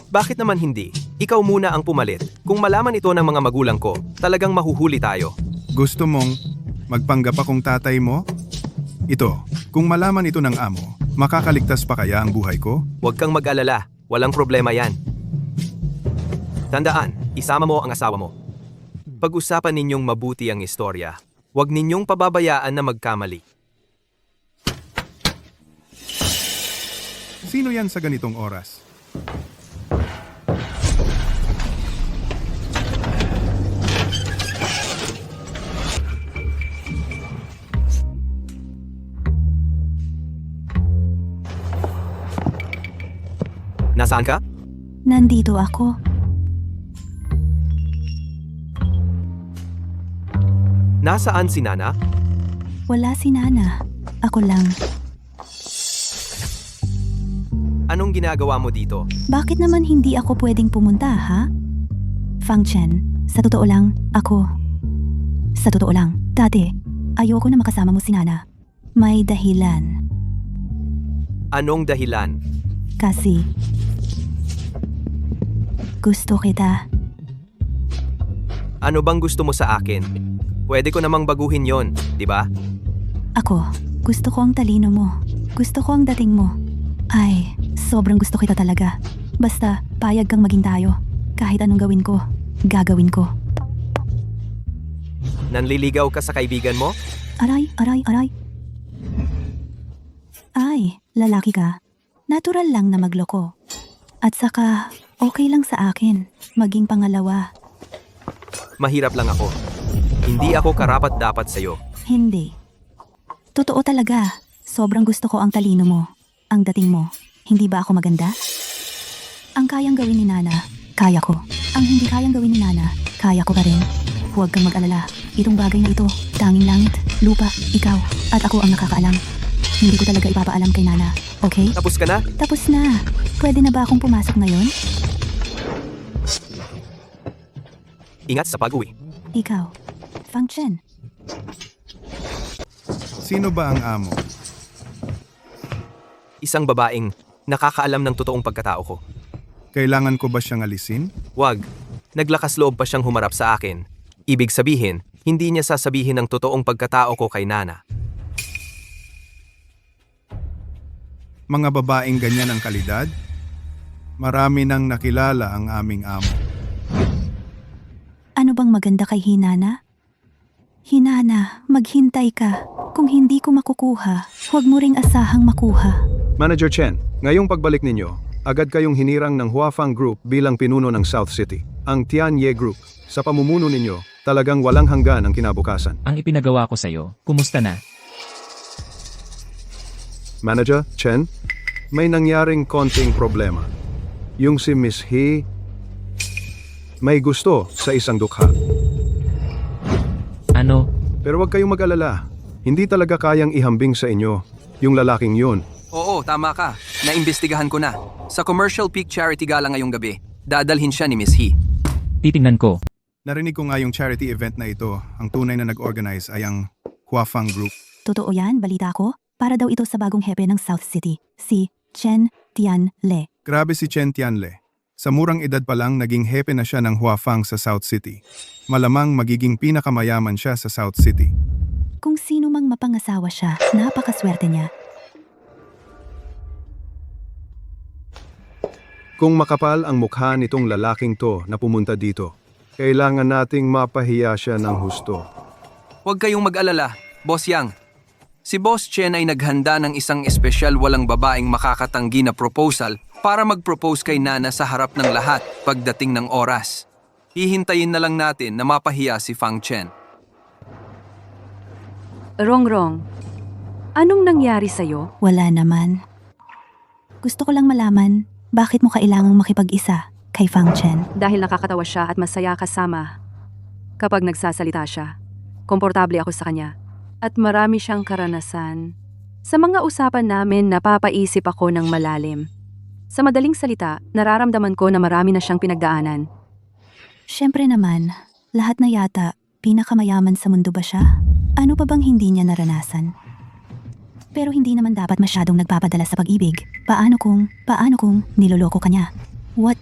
Bakit naman hindi? Ikaw muna ang pumalit. Kung malaman ito ng mga magulang ko, talagang mahuhuli tayo. Gusto mong magpanggap akong tatay mo? Ito, kung malaman ito ng amo, makakaligtas pa kaya ang buhay ko? Huwag kang mag-alala. Walang problema yan. Tandaan, isama mo ang asawa mo. Pag-usapan ninyong mabuti ang istorya. Huwag ninyong pababayaan na magkamali. Sino yan sa ganitong oras? Nasaan ka? Nandito ako. Nasaan si Nana? Wala si Nana. Ako lang. Anong ginagawa mo dito? Bakit naman hindi ako pwedeng pumunta, ha? Fang Chen, sa totoo lang, dati, ayoko na makasama mo si Nana. May dahilan. Anong dahilan? Kasi, gusto kita. Ano bang gusto mo sa akin? Pwede ko namang baguhin yon, di ba? Ako, gusto ko ang talino mo. Gusto ko ang dating mo. Ay, sobrang gusto kita talaga. Basta, payag kang maging tayo. Kahit anong gawin ko. gagawin ko. Nanliligaw ka sa kaibigan mo? Aray, aray, aray. Ay, lalaki ka. Natural lang na magloko. At saka, okay lang sa akin, maging pangalawa. Mahirap lang ako. Hindi ako karapat-dapat sa'yo. Hindi. Totoo talaga, sobrang gusto ko ang talino mo, ang dating mo. Hindi ba ako maganda? Ang kayang gawin ni Nana, kaya ko. Ang hindi kayang gawin ni Nana, kaya ko pa rin. Huwag kang mag-alala. Itong bagay na ito, tanging langit, lupa, ikaw, at ako ang nakakaalam. Hindi ko talaga ipapaalam kay Nana, okay? Tapos ka na? Tapos na. Pwede na ba akong pumasok ngayon? Ingat sa pag-uwi. Ikaw, Fang Chen. Sino ba ang amo? Isang babaeng nakakaalam ng totoong pagkatao ko. Kailangan ko ba siyang alisin? Wag. Naglakas loob pa siyang humarap sa akin. Ibig sabihin, hindi niya sasabihin ang totoong pagkatao ko kay Nana. Mga babaeng ganyan ang kalidad? Marami nang nakilala ang aming amo. Ano bang maganda kay Hinana? Hinana, maghintay ka. Kung hindi ko makukuha, huwag mo ring asahang makuha. Manager Chen, ngayong pagbalik ninyo, agad kayong hinirang ng Huafang Group bilang pinuno ng South City. Ang Tianye Group, sa pamumuno ninyo, talagang walang hanggan ang kinabukasan. Ang ipinagawa ko sa'yo, kumusta na? Manager Chen, may nangyaring konting problema. Yung si Miss He, may gusto sa isang dukha. Ano? Pero huwag kayong mag-alala. Hindi talaga kayang ihambing sa inyo yung lalaking yun. Oo, tama ka. Naimbestigahan ko na. Sa Commercial Peak Charity Gala ngayong gabi, dadalhin siya ni Miss He. Titingnan ko. Narinig ko nga yung charity event na ito. Ang tunay na nag-organize ay ang Huafang Group. Totoo yan, balita ko. Para daw ito sa bagong hepe ng South City, si Chen Tianle. Grabe si Chen Tianle. Sa murang edad pa lang, naging hepe na siya ng Huafang sa South City. Malamang magiging pinakamayaman siya sa South City. Kung sino mang mapangasawa siya, napakaswerte niya. Kung makapal ang mukha nitong lalaking to na pumunta dito, kailangan nating mapahiya siya ng husto. Huwag kayong mag-alala, Boss Yang. Si Boss Chen ay naghanda ng isang espesyal walang babaeng makakatanggi na proposal para mag-propose kay Nana sa harap ng lahat pagdating ng oras. Hihintayin na lang natin na mapahiya si Fang Chen. Rongrong, anong nangyari sa'yo? Wala naman. Gusto ko lang malaman, bakit mo kailangang makipag-isa kay Fang Chen? Dahil nakakatawa siya at masaya kasama. Kapag nagsasalita siya, komportable ako sa kanya. At marami siyang karanasan. Sa mga usapan namin, napapaisip ako ng malalim. Sa madaling salita, nararamdaman ko na marami na siyang pinagdaanan. Siyempre naman, lahat na yata, pinakamayaman sa mundo ba siya? Ano pa bang hindi niya naranasan? Pero hindi naman dapat masyadong nagpapadala sa pag-ibig. Paano kung niloloko ka niya? What?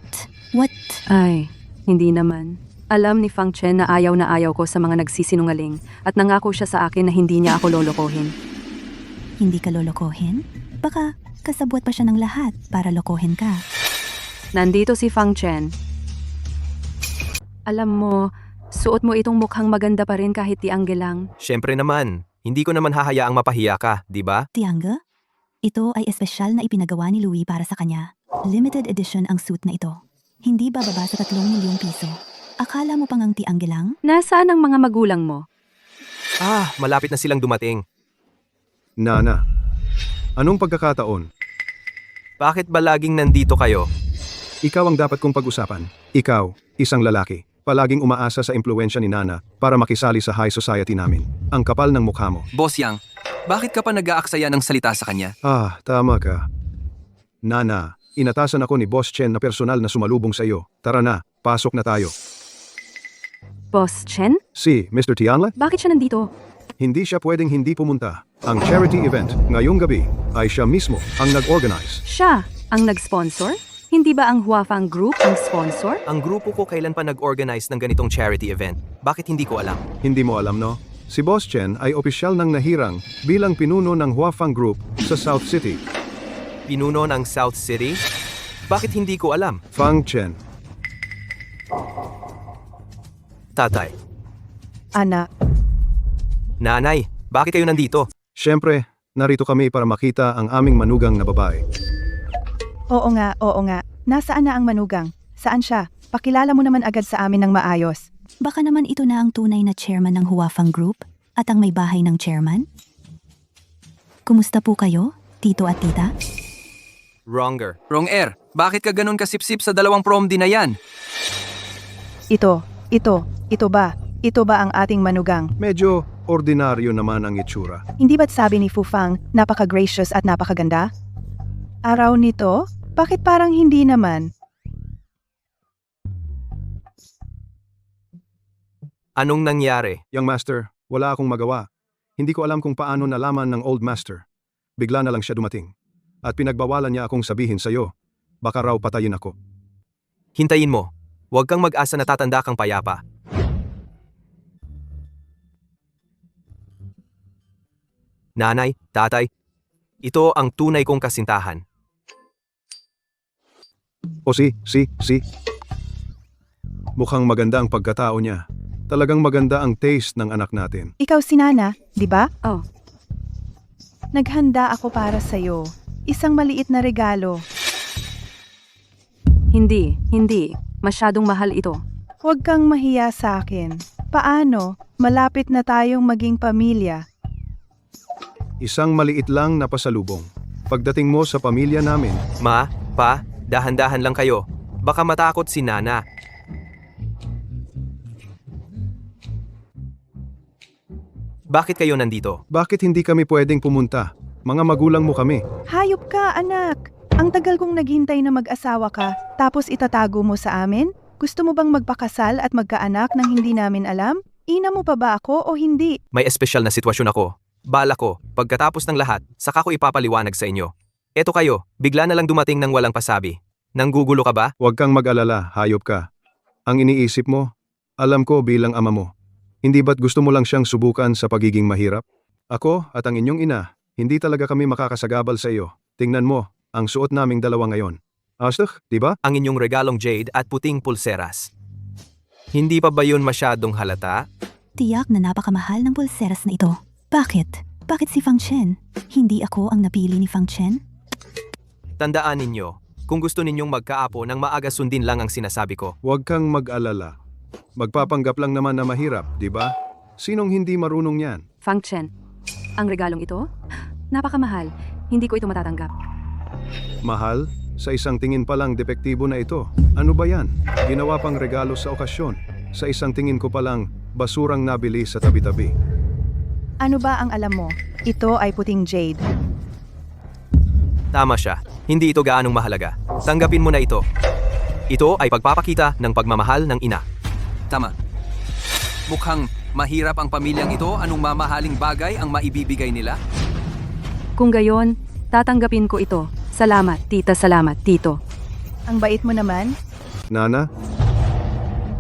Ay, hindi naman. Alam ni Fang Chen na ayaw ko sa mga nagsisinungaling at nangako siya sa akin na hindi niya ako lolokohin. Hindi ka lolokohin? Baka kasabwat pa siya ng lahat para lokohin ka. Nandito si Fang Chen. Alam mo, suot mo itong mukhang maganda pa rin kahit tiangge lang. Siyempre naman, hindi ko naman hahayaang mapahiya ka, di ba? Tiangge? Ito ay espesyal na ipinagawa ni Louie para sa kanya. Limited edition ang suit na ito. Hindi bababa sa 3 milyong piso. Akala mo pang ang tiangge lang? Nasaan ang mga magulang mo? Malapit na silang dumating. Nana, anong pagkakataon? Bakit ba laging nandito kayo? Ikaw ang dapat kong pag-usapan. Ikaw, isang lalaki, palaging umaasa sa impluensya ni Nana para makisali sa high society namin. Ang kapal ng mukha mo. Boss Yang, bakit ka pa nag-aaksaya ng salita sa kanya? Tama ka. Nana, inatasan ako ni Boss Chen na personal na sumalubong sa iyo. Tara na, pasok na tayo. Boss Chen? Si Mr. Tianle? Bakit siya nandito? Hindi siya pwedeng hindi pumunta. Ang charity event ngayong gabi ay siya mismo ang nag-organize. Siya ang nag-sponsor? Hindi ba ang Huafang Group ang sponsor? Ang grupo ko kailan pa nag-organize ng ganitong charity event? Bakit hindi ko alam? Hindi mo alam, no? Si Boss Chen ay opisyal ng nahirang bilang pinuno ng Huafang Group sa South City. Pinuno ng South City? Bakit hindi ko alam? Fang Chen. Tatay. Anak, Nanay, bakit kayo nandito? Siyempre, narito kami para makita ang aming manugang na babae. oo nga. Nasaan na ang manugang? Saan siya? Pakilala mo naman agad sa amin ng maayos. Baka naman ito na ang tunay na chairman ng Huafang Group at ang may bahay ng chairman? Kumusta po kayo, tito at tita? Wronger. Wrong air. Bakit ka ganun kasipsip sa dalawang prom din na yan? Ito ba ang ating manugang? Medyo ordinaryo naman ang itsura. Hindi ba't sabi ni Fufang, napaka-gracious at napakaganda? Araw nito? Bakit parang hindi naman? Anong nangyari? Young master, wala akong magawa. Hindi ko alam kung paano nalaman ng old master. Bigla na lang siya dumating. At pinagbawalan niya akong sabihin sa'yo. Baka raw patayin ako. Hintayin mo. Huwag kang mag-asa na tatanda kang payapa. Nanay, tatay, ito ang tunay kong kasintahan. O si. Mukhang maganda ang pagkatao niya. Talagang maganda ang taste ng anak natin. Ikaw si Nana, di ba? Oh, Naghanda ako para sa'yo. Isang maliit na regalo. hindi. Masyadong mahal ito. Huwag kang mahiya sa akin. Paano? Malapit na tayong maging pamilya. Isang maliit lang na pasalubong. Pagdating mo sa pamilya namin, Ma, pa, dahan-dahan lang kayo. Baka matakot si Nana. Bakit kayo nandito? bakit hindi kami pwedeng pumunta? Mga magulang mo kami. Hayop ka, anak! Ang tagal kong naghintay na mag-asawa ka, tapos itatago mo sa amin? Gusto mo bang magpakasal at magkaanak nang hindi namin alam? Ina mo pa ba ako o hindi? May espesyal na sitwasyon ako. Bala ko, pagkatapos ng lahat, saka ko ipapaliwanag sa inyo. Eto kayo, bigla na lang dumating ng walang pasabi. Nanggugulo ka ba? Huwag kang mag-alala, hayop ka. Ang iniisip mo, alam ko bilang ama mo. Hindi ba't gusto mo lang siyang subukan sa pagiging mahirap? Ako at ang inyong ina, hindi talaga kami makakasagabal sa iyo. Tingnan mo, ang suot naming dalawa ngayon. Astok, di ba? Ang inyong regalong jade at puting pulseras. Hindi pa ba yun masyadong halata? Tiyak na napakamahal ng pulseras na ito. Bakit? Bakit si Fang Chen? Hindi ako ang napili ni Fang Chen? Tandaan ninyo, kung gusto ninyong magkaapo nang maaga sundin lang ang sinasabi ko. Huwag kang mag-alala. Magpapanggap lang naman na mahirap, di ba? Sinong hindi marunong yan? Fang Chen, ang regalong ito? Napakamahal. Hindi ko ito matatanggap. Mahal? Sa isang tingin pa lang depektibo na ito. Ano ba yan? Ginawa pang regalo sa okasyon. Sa isang tingin ko pa lang, basurang nabili sa tabi-tabi. Ano ba ang alam mo? Ito ay puting jade. Tama siya, hindi ito gaanong mahalaga. Tanggapin mo na ito. Ito ay pagpapakita ng pagmamahal ng ina. Tama. Mukhang mahirap ang pamilyang ito. Anong mamahaling bagay ang maibibigay nila? Kung gayon, tatanggapin ko ito. Salamat, tita, salamat, tito. Ang bait mo naman. Nana?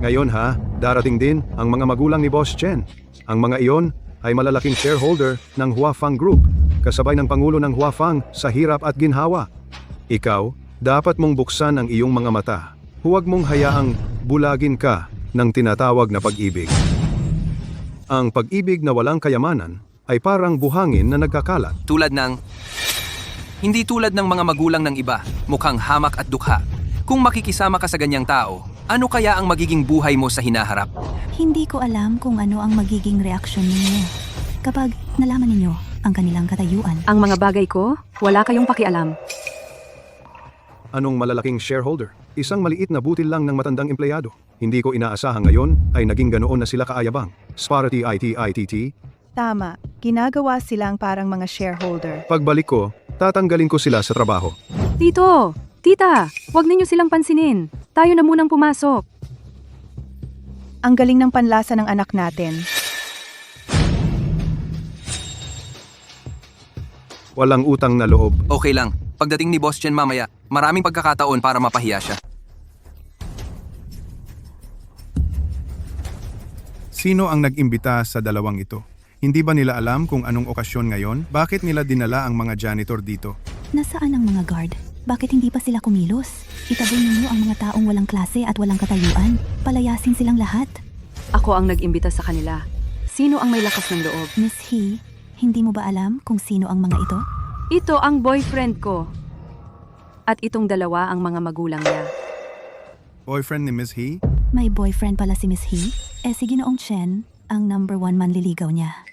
Ngayon ha, darating din ang mga magulang ni Boss Chen. Ang mga iyon ay malalaking shareholder ng Huafang Group, kasabay ng Pangulo ng Huafang sa hirap at ginhawa. Ikaw, dapat mong buksan ang iyong mga mata. Huwag mong hayaang bulagin ka ng tinatawag na pag-ibig. Ang pag-ibig na walang kayamanan ay parang buhangin na nagkakalat. Hindi tulad ng mga magulang ng iba, mukhang hamak at dukha. Kung makikisama ka sa ganyang tao, ano kaya ang magiging buhay mo sa hinaharap? Hindi ko alam kung ano ang magiging reaksyon ninyo kapag nalaman ninyo ang kanilang katayuan. Ang mga bagay ko, wala kayong pakialam. Anong malalaking shareholder? Isang maliit na butil lang ng matandang empleyado. Hindi ko inaasahan ngayon ay naging ganoon na sila kaayabang. Sparity ITITT. Tama, ginagawa silang parang mga shareholder. Pagbalik ko, tatanggalin ko sila sa trabaho. Tito, tita, wag ninyo silang pansinin. Tayo na munang pumasok. Ang galing ng panlasa ng anak natin. Walang utang na loob. Okay lang, pagdating ni Boss Chen mamaya, maraming pagkakataon para mapahiya siya. Sino ang nag-imbita sa dalawang ito? Hindi ba nila alam kung anong okasyon ngayon? Bakit nila dinala ang mga janitor dito? Nasaan ang mga guard? Bakit hindi pa sila kumilos? Itaboy ninyo ang mga taong walang klase at walang katayuan. Palayasin silang lahat. Ako ang nag-imbita sa kanila. Sino ang may lakas ng loob? Miss He, hindi mo ba alam kung sino ang mga ito? Ito ang boyfriend ko. At itong dalawa ang mga magulang niya. Boyfriend ni Miss He? May boyfriend pala si Miss He? Si Ginoong Chen, ang number 1 manliligaw niya.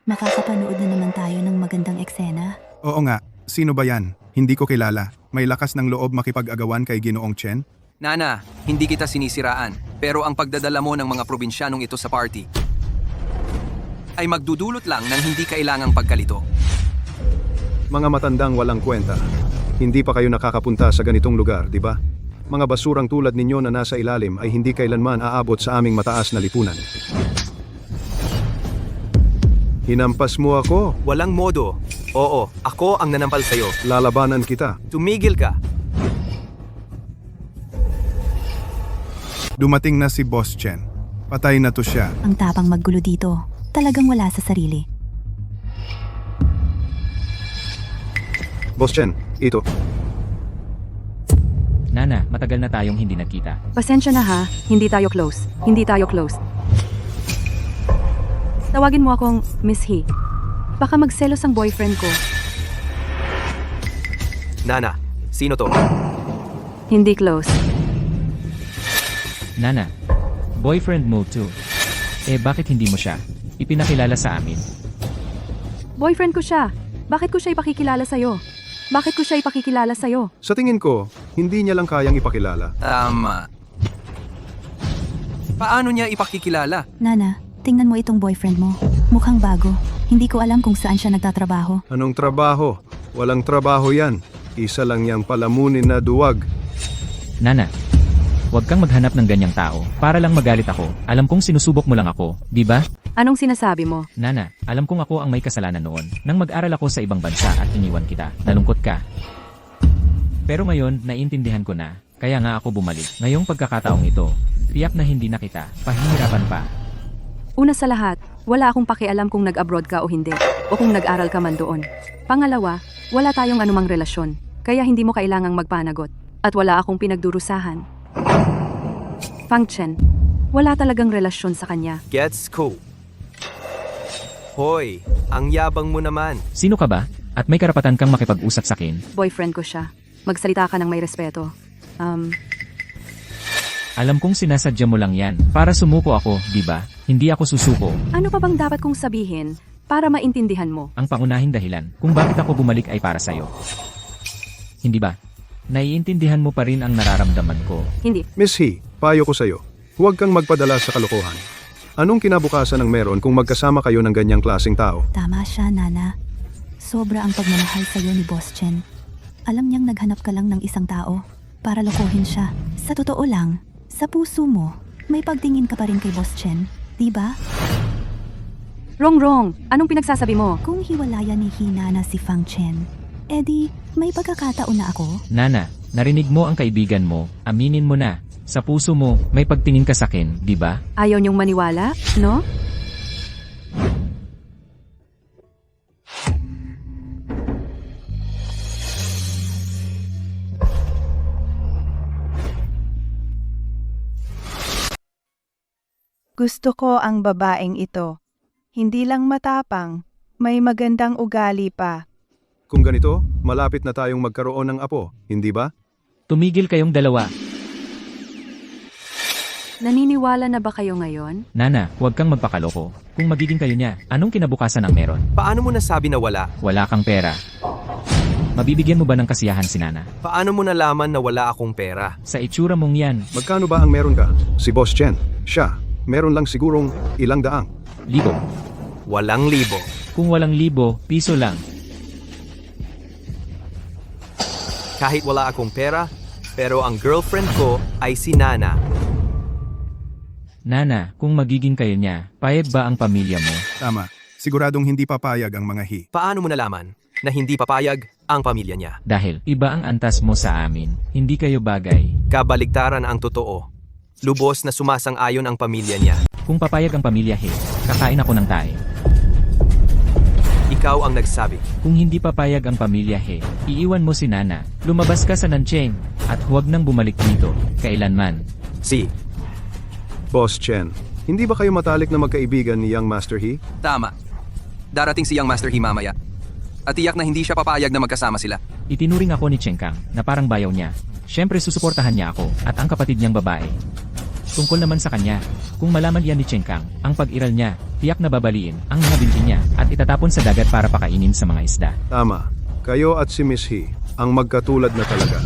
Makakapanood na naman tayo ng magandang eksena. Oo nga, sino ba yan? Hindi ko kilala. May lakas ng loob makipag-agawan kay Ginoong Chen? Nana, hindi kita sinisiraan, pero ang pagdadala mo ng mga probinsyanong ito sa party ay magdudulot lang ng hindi kailangang pagkalito. Mga matandang walang kwenta. Hindi pa kayo nakakapunta sa ganitong lugar, di ba? Mga basurang tulad ninyo na nasa ilalim ay hindi kailanman aabot sa aming mataas na lipunan. Hinampas mo ako. Walang modo. Oo, ako ang nanampal sa'yo. Lalabanan kita. Tumigil ka. Dumating na si Boss Chen. Patay na to siya. Ang tapang maggulo dito. Talagang wala sa sarili. Boss Chen, ito. Nana, matagal na tayong hindi nagkita. Pasensya na ha, hindi tayo close. Hindi tayo close. Tawagin mo akong Miss He. Baka magselos ang boyfriend ko. Nana, sino to? Hindi close. Nana, boyfriend mo too. Bakit hindi mo siya ipinakilala sa amin? Boyfriend ko siya. Bakit ko siya ipakikilala sa'yo? Bakit ko siya ipakikilala sa'yo? Sa tingin ko, hindi niya lang kayang ipakilala. Tama. Paano niya ipakikilala? Nana, tingnan mo itong boyfriend mo. Mukhang bago. Hindi ko alam kung saan siya nagtatrabaho. Anong trabaho? Walang trabaho yan. Isa lang yang palamunin na duwag. Nana, huwag kang maghanap ng ganyang tao para lang magalit ako. Alam kong sinusubok mo lang ako, di ba? Anong sinasabi mo? Nana, alam kong ako ang may kasalanan noon nang mag-aral ako sa ibang bansa at iniwan kita. Nalungkot ka. Pero ngayon, naiintindihan ko na. Kaya nga ako bumalik. Ngayong pagkakataong ito, tiyak na hindi na kita pahihirapan pa. Una sa lahat, wala akong pakialam kung nag-abroad ka o hindi, o kung nag-aral ka man doon. Pangalawa, wala tayong anumang relasyon, kaya hindi mo kailangang magpanagot. At wala akong pinagdurusahan. Fang Chen, wala talagang relasyon sa kanya. Gets ko. Hoy, ang yabang mo naman. Sino ka ba? At may karapatan kang makipag-usap sa akin? Boyfriend ko siya. Magsalita ka ng may respeto. Alam kong sinasadya mo lang yan para sumuko ako, di ba? Hindi ako susuko. Ano pa bang dapat kong sabihin para maintindihan mo? Ang pangunahing dahilan kung bakit ako bumalik ay para sa'yo. Hindi ba? Naiintindihan mo pa rin ang nararamdaman ko. Hindi. Miss He, payo ko sa'yo. Huwag kang magpadala sa kalokohan. Anong kinabukasan ng meron kung magkasama kayo ng ganyang klaseng tao? Tama siya, Nana. Sobra ang pagmamahal sa'yo ni Boss Chen. Alam niyang naghanap ka lang ng isang tao para lokohin siya. Sa totoo lang, sa puso mo, may pagtingin ka pa rin kay Boss Chen, di ba? Wrong. Anong pinagsasabi mo? Kung hiwalayan ni Hina na si Fang Chen, edi may pagkakataon na ako. Nana, narinig mo ang kaibigan mo. Aminin mo na. Sa puso mo, may pagtingin ka sa akin, di ba? Ayaw niyong maniwala, no? Gusto ko ang babaeng ito. Hindi lang matapang, may magandang ugali pa. Kung ganito, malapit na tayong magkaroon ng apo, hindi ba? Tumigil kayong dalawa. Naniniwala na ba kayo ngayon? Nana, huwag kang magpakaloko. Kung magiging kayo niya, anong kinabukasan ang meron? Paano mo nasabi na wala? Wala kang pera. Mabibigyan mo ba ng kasiyahan si Nana? Paano mo nalaman na wala akong pera? Sa itsura mong yan, Magkano ba ang meron ka? Si Boss Chen. Siya, meron lang sigurong ilang daang. libo. Walang libo. Kung walang libo, piso lang. Kahit wala akong pera, pero ang girlfriend ko ay si Nana. Nana, kung magiging kayo niya, payag ba ang pamilya mo? Tama. Siguradong hindi papayag ang mga He. Paano mo nalaman na hindi papayag ang pamilya niya? Dahil iba ang antas mo sa amin, hindi kayo bagay. Kabaligtaran ang totoo. Lubos na sumasang-ayon ang pamilya niya. Kung papayag ang pamilya He, kakain ako ng tae. Ikaw ang nagsabi. Kung hindi papayag ang pamilya He, iiwan mo si Nana, lumabas ka sa Nancheng, at huwag nang bumalik dito, kailanman. Si. Boss Chen, hindi ba kayo matalik na magkaibigan ni Young Master He? Tama. Darating si Young Master He mamaya. At tiyak na hindi siya papayag na magkasama sila. Itinuring ako ni Cheng Kang na parang bayaw niya. Siyempre susuportahan niya ako at ang kapatid niyang babae. Tungkol naman sa kanya, kung malaman yan ni Cheng Kang, ang pag-iral niya, tiyak na babaliin ang mga binti niya at itatapon sa dagat para pakainin sa mga isda. Tama. Kayo at si Miss He, ang magkatulad na talaga.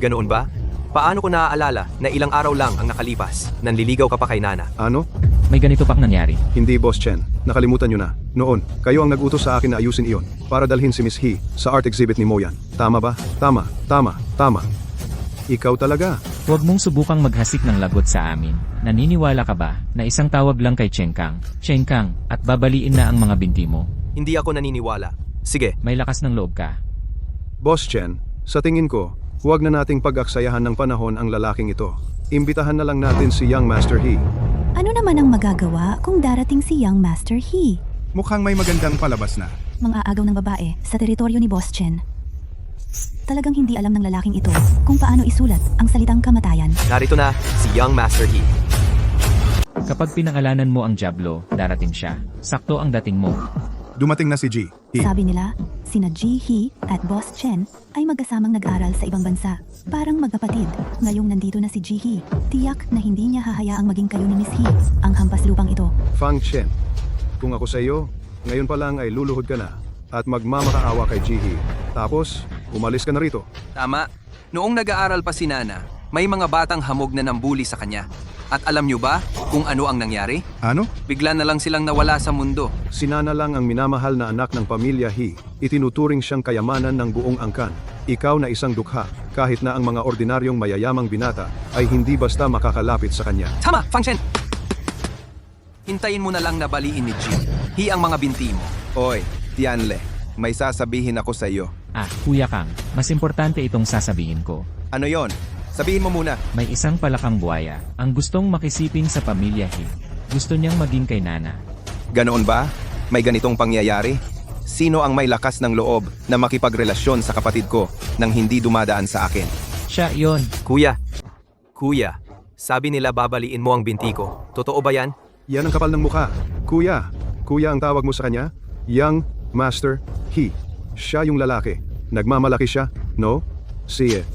Ganoon ba? Paano ko naaalala na ilang araw lang ang nakalipas, nanliligaw ka pa kay Nana? Ano? May ganito pang nangyari. Hindi, Boss Chen. Nakalimutan nyo na. Noon, kayo ang nag-utos sa akin na ayusin iyon para dalhin si Miss He sa art exhibit ni Moyan. Tama ba? Tama. Ikaw talaga. Huwag mong subukang maghasik ng lagot sa amin. Naniniwala ka ba na isang tawag lang kay Cheng Kang, at babaliin na ang mga binti mo? Hindi ako naniniwala. Sige, May lakas ng loob ka. Boss Chen, sa tingin ko, huwag na nating pag-aksayahan ng panahon ang lalaking ito. Imbitahan na lang natin si Young Master He. Ano naman ang magagawa kung darating si Young Master He? Mukhang may magandang palabas na. Mga agaw ng babae sa teritoryo ni Boss Chen. Talagang hindi alam ng lalaking ito kung paano isulat ang salitang kamatayan. narito na si Young Master He. Kapag pinangalanan mo ang Diablo, darating siya. Sakto ang dating mo. Dumating na si G. He. Sabi nila, sina Ji He at Boss Chen ay magkasamang nag-aral sa ibang bansa. Parang magkapatid. Ngayong nandito na si Ji He, tiyak na hindi niya hahayaang maging kayo ni Miss He. Ang hampas lupang ito. Fang Chen, kung ako sa iyo, ngayon pa lang ay luluhod ka na at magmamakaawa kay Ji He. Tapos, umalis ka na rito. Tama. Noong nag-aaral pa si Nana, may mga batang hamog na nambuli sa kanya. At alam nyo ba kung ano ang nangyari? Ano? Bigla na lang silang nawala sa mundo. Si Nana lang ang minamahal na anak ng pamilya He. Itinuturing siyang kayamanan ng buong angkan. Ikaw na isang dukha, kahit na ang mga ordinaryong mayayamang binata ay hindi basta makakalapit sa kanya. Tama, Fang Chen! Hintayin mo na lang na baliin ni Jin. He ang mga binti mo. Oy, Tianle, may sasabihin ako sa iyo. Kuya Kang, mas importante itong sasabihin ko. Ano yon? Sabihin mo muna. May isang palakang buhaya ang gustong makisiping sa pamilya He. Gusto niyang maging kay Nana. Ganoon ba? May ganitong pangyayari? Sino ang may lakas ng loob na makipagrelasyon sa kapatid ko nang hindi dumadaan sa akin? Siya yon. Kuya, sabi nila babaliin mo ang binti ko. Totoo ba yan? Yan ang kapal ng mukha. Kuya ang tawag mo sa kanya? Young Master He. Siya yung lalaki. Nagmamalaki siya, no? Sige.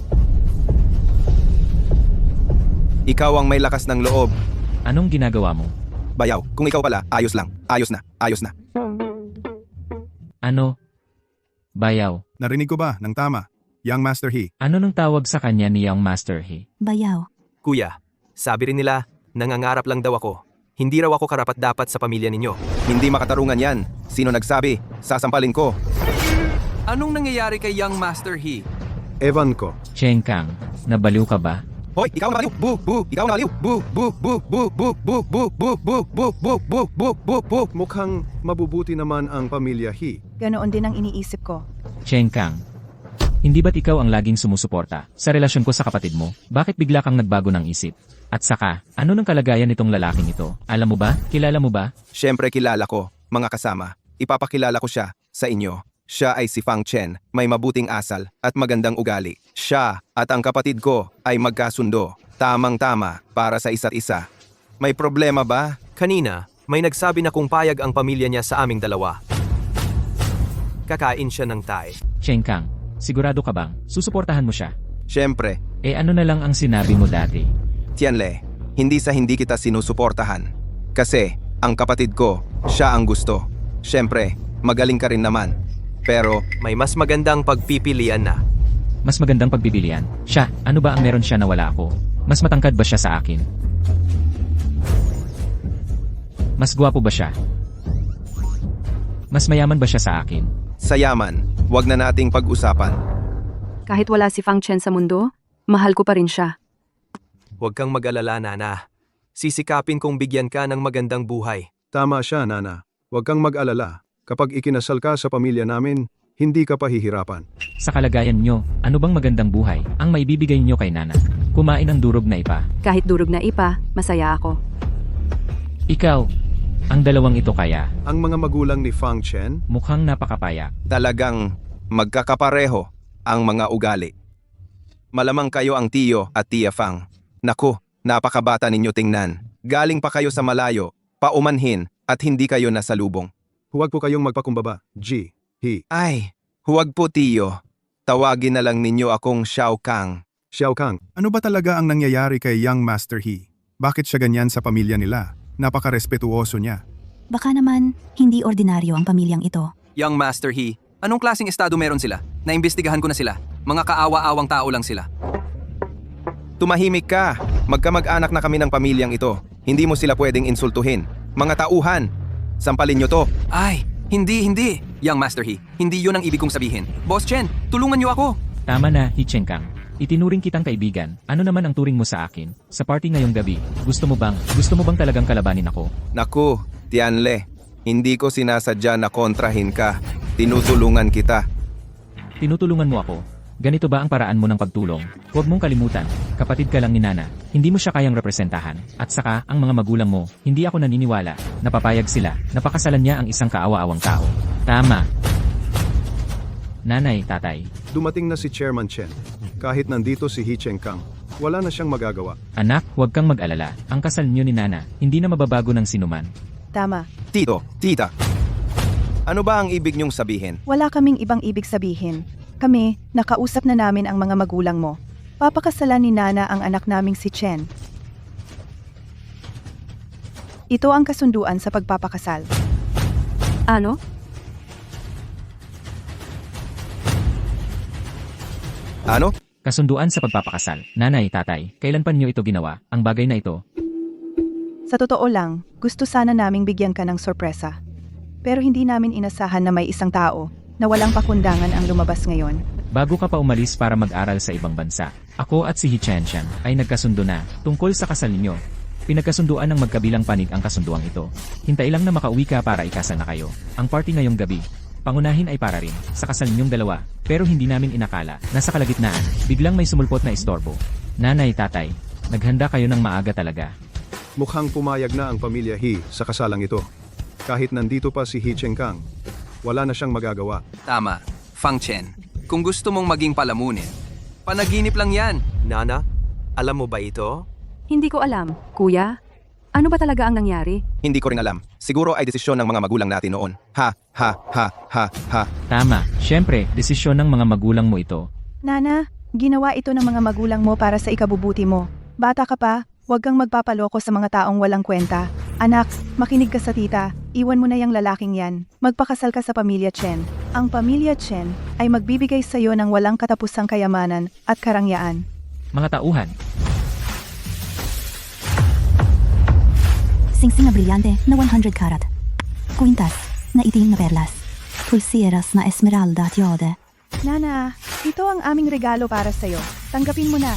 Ikaw ang may lakas ng loob. Anong ginagawa mo? Bayaw, kung ikaw pala, ayos lang. Ayos na. Ano? Bayaw. Narinig ko ba ng tama? Young Master He. Ano nang tawag sa kanya ni Young Master He? Bayaw. Kuya, sabi rin nila, nangangarap lang daw ako. Hindi raw ako karapat-dapat sa pamilya ninyo. Hindi makatarungan yan. Sino nagsabi? Sasampalin ko. Anong nangyayari kay Young Master He? Evan ko. Cheng Kang, nabaliw ka ba? Hoy, ikaw ang maliw! Ikaw ang maliw! Mukhang mabubuti naman ang pamilya He. Ganoon din ang iniisip ko. Cheng Kang, hindi ba't ikaw ang laging sumusuporta sa relasyon ko sa kapatid mo? Bakit bigla kang nagbago ng isip? At saka, ano ng kalagayan nitong lalaking ito? Alam mo ba? Kilala mo ba? Siyempre kilala ko, mga kasama. Ipapakilala ko siya sa inyo. Siya ay si Fang Chen, may mabuting asal at magandang ugali. Siya at ang kapatid ko ay magkasundo. Tamang-tama para sa isa't isa. May problema ba? Kanina, may nagsabi na kung payag ang pamilya niya sa aming dalawa. Kakain siya ng tae. Cheng Kang, sigurado ka bang susuportahan mo siya? Siyempre, Ano na lang ang sinabi mo dati? Tianle, hindi sa hindi kita sinusuportahan. Kasi, ang kapatid ko, siya ang gusto. Siyempre, magaling ka rin naman. Pero, May mas magandang pagpipilian na. Mas magandang pagbibilian. Siya, ano ba ang meron siya na wala ako? Mas matangkad ba siya sa akin? Mas gwapo ba siya? Mas mayaman ba siya sa akin? sa yaman, wag na nating pag-usapan. Kahit wala si Fang Chen sa mundo, mahal ko pa rin siya. Huwag kang mag-alala, Nana. Sisikapin kong bigyan ka ng magandang buhay. Tama siya, Nana. Huwag kang mag-alala. Kapag ikinasal ka sa pamilya namin, hindi ka pahihirapan. Sa kalagayan nyo, ano bang magandang buhay ang maibibigay nyo kay Nana? Kumain ng durog na ipa. Kahit durog na ipa, masaya ako. Ikaw, ang dalawang ito kaya, Ang mga magulang ni Fang Chen, mukhang napakapaya. Talagang magkakapareho ang mga ugali. Malamang kayo ang tiyo at tia Fang. Naku, Napakabata ninyo tingnan. Galing pa kayo sa malayo, paumanhin, at hindi kayo nasalubong. Huwag po kayong magpakumbaba. G. He. Ay, huwag po tiyo. Tawagin na lang ninyo akong Xiao Kang. Xiao Kang. Ano ba talaga ang nangyayari kay Young Master He? Bakit siya ganyan sa pamilya nila? Napaka-respetuoso niya. Baka naman, hindi ordinaryo ang pamilyang ito. Young Master He, anong klaseng estado meron sila? Naimbestigahan ko na sila. Mga kaawa-awang tao lang sila. Tumahimik ka. Magkamag-anak na kami ng pamilyang ito. Hindi mo sila pwedeng insultuhin. Mga tauhan. Sampalin nyo to. Ay, hindi. Young Master He, hindi yun ang ibig kong sabihin. Boss Chen, tulungan niyo ako. Tama na, Hicheng Kang. Itinuring kitang kaibigan. Ano naman ang turing mo sa akin? Sa party ngayong gabi, gusto mo bang talagang kalabanin ako? Naku, Tianle. Hindi ko sinasadya na kontrahin ka. Tinutulungan kita. Tinutulungan mo ako. Ganito ba ang paraan mo ng pagtulong? Huwag mong kalimutan, kapatid ka lang ni Nana. Hindi mo siya kayang representahan. At saka, ang mga magulang mo, hindi ako naniniwala. Napapayag sila. Napakasalan niya ang isang kaawa-awang tao. Tama. Nanay, tatay. Dumating na si Chairman Chen. Kahit nandito si Hicheng Kang, wala na siyang magagawa. Anak, huwag kang mag-alala. Ang kasal niyo ni Nana, hindi na mababago ng sinuman. Tama. Tito, tita. Ano ba ang ibig niyong sabihin? Wala kaming ibang ibig sabihin. Kami, nakausap na namin ang mga magulang mo. Papakasalan ni Nana ang anak naming si Chen. Ito ang kasunduan sa pagpapakasal. Ano? Ano? Kasunduan sa pagpapakasal. Nanay, tatay, kailan pa niyo ito ginawa? Ang bagay na ito. Sa totoo lang, gusto sana naming bigyan ka ng sorpresa. Pero hindi namin inasahan na may isang tao na walang pakundangan ang lumabas ngayon. Bago ka pa umalis para mag-aral sa ibang bansa, ako at si Hichenshan ay nagkasundo na tungkol sa kasal ninyo. Pinagkasunduan ng magkabilang panig ang kasunduang ito. Hintay lang na makauwi ka para ikasal na kayo. Ang party ngayong gabi, pangunahin ay para rin sa kasal ninyong dalawa. Pero hindi namin inakala na sa kalagitnaan, biglang may sumulpot na istorbo. Nanay, tatay, naghanda kayo ng maaga talaga. Mukhang pumayag na ang pamilya He sa kasalang ito. Kahit nandito pa si Hicheng Kang, wala na siyang magagawa. Tama, Fang Chen. Kung gusto mong maging palamunin, panaginip lang yan. Nana, alam mo ba ito? Hindi ko alam. Kuya, ano ba talaga ang nangyari? Hindi ko rin alam. Siguro ay desisyon ng mga magulang natin noon. Ha. Tama, syempre, desisyon ng mga magulang mo ito. Nana, ginawa ito ng mga magulang mo para sa ikabubuti mo. Bata ka pa, huwag kang magpapaloko sa mga taong walang kwenta. Anak, makinig ka sa tita. Iwan mo na yung lalaking yan. Magpakasal ka sa pamilya Chen. Ang pamilya Chen ay magbibigay sa iyo ng walang katapusang kayamanan at karangyaan. Mga tauhan, Singsing na brilyante na 100 karat. Kwintas na itim na perlas. Pulseras na esmeralda at yode. Nana, ito ang aming regalo para sa iyo. Tanggapin mo na.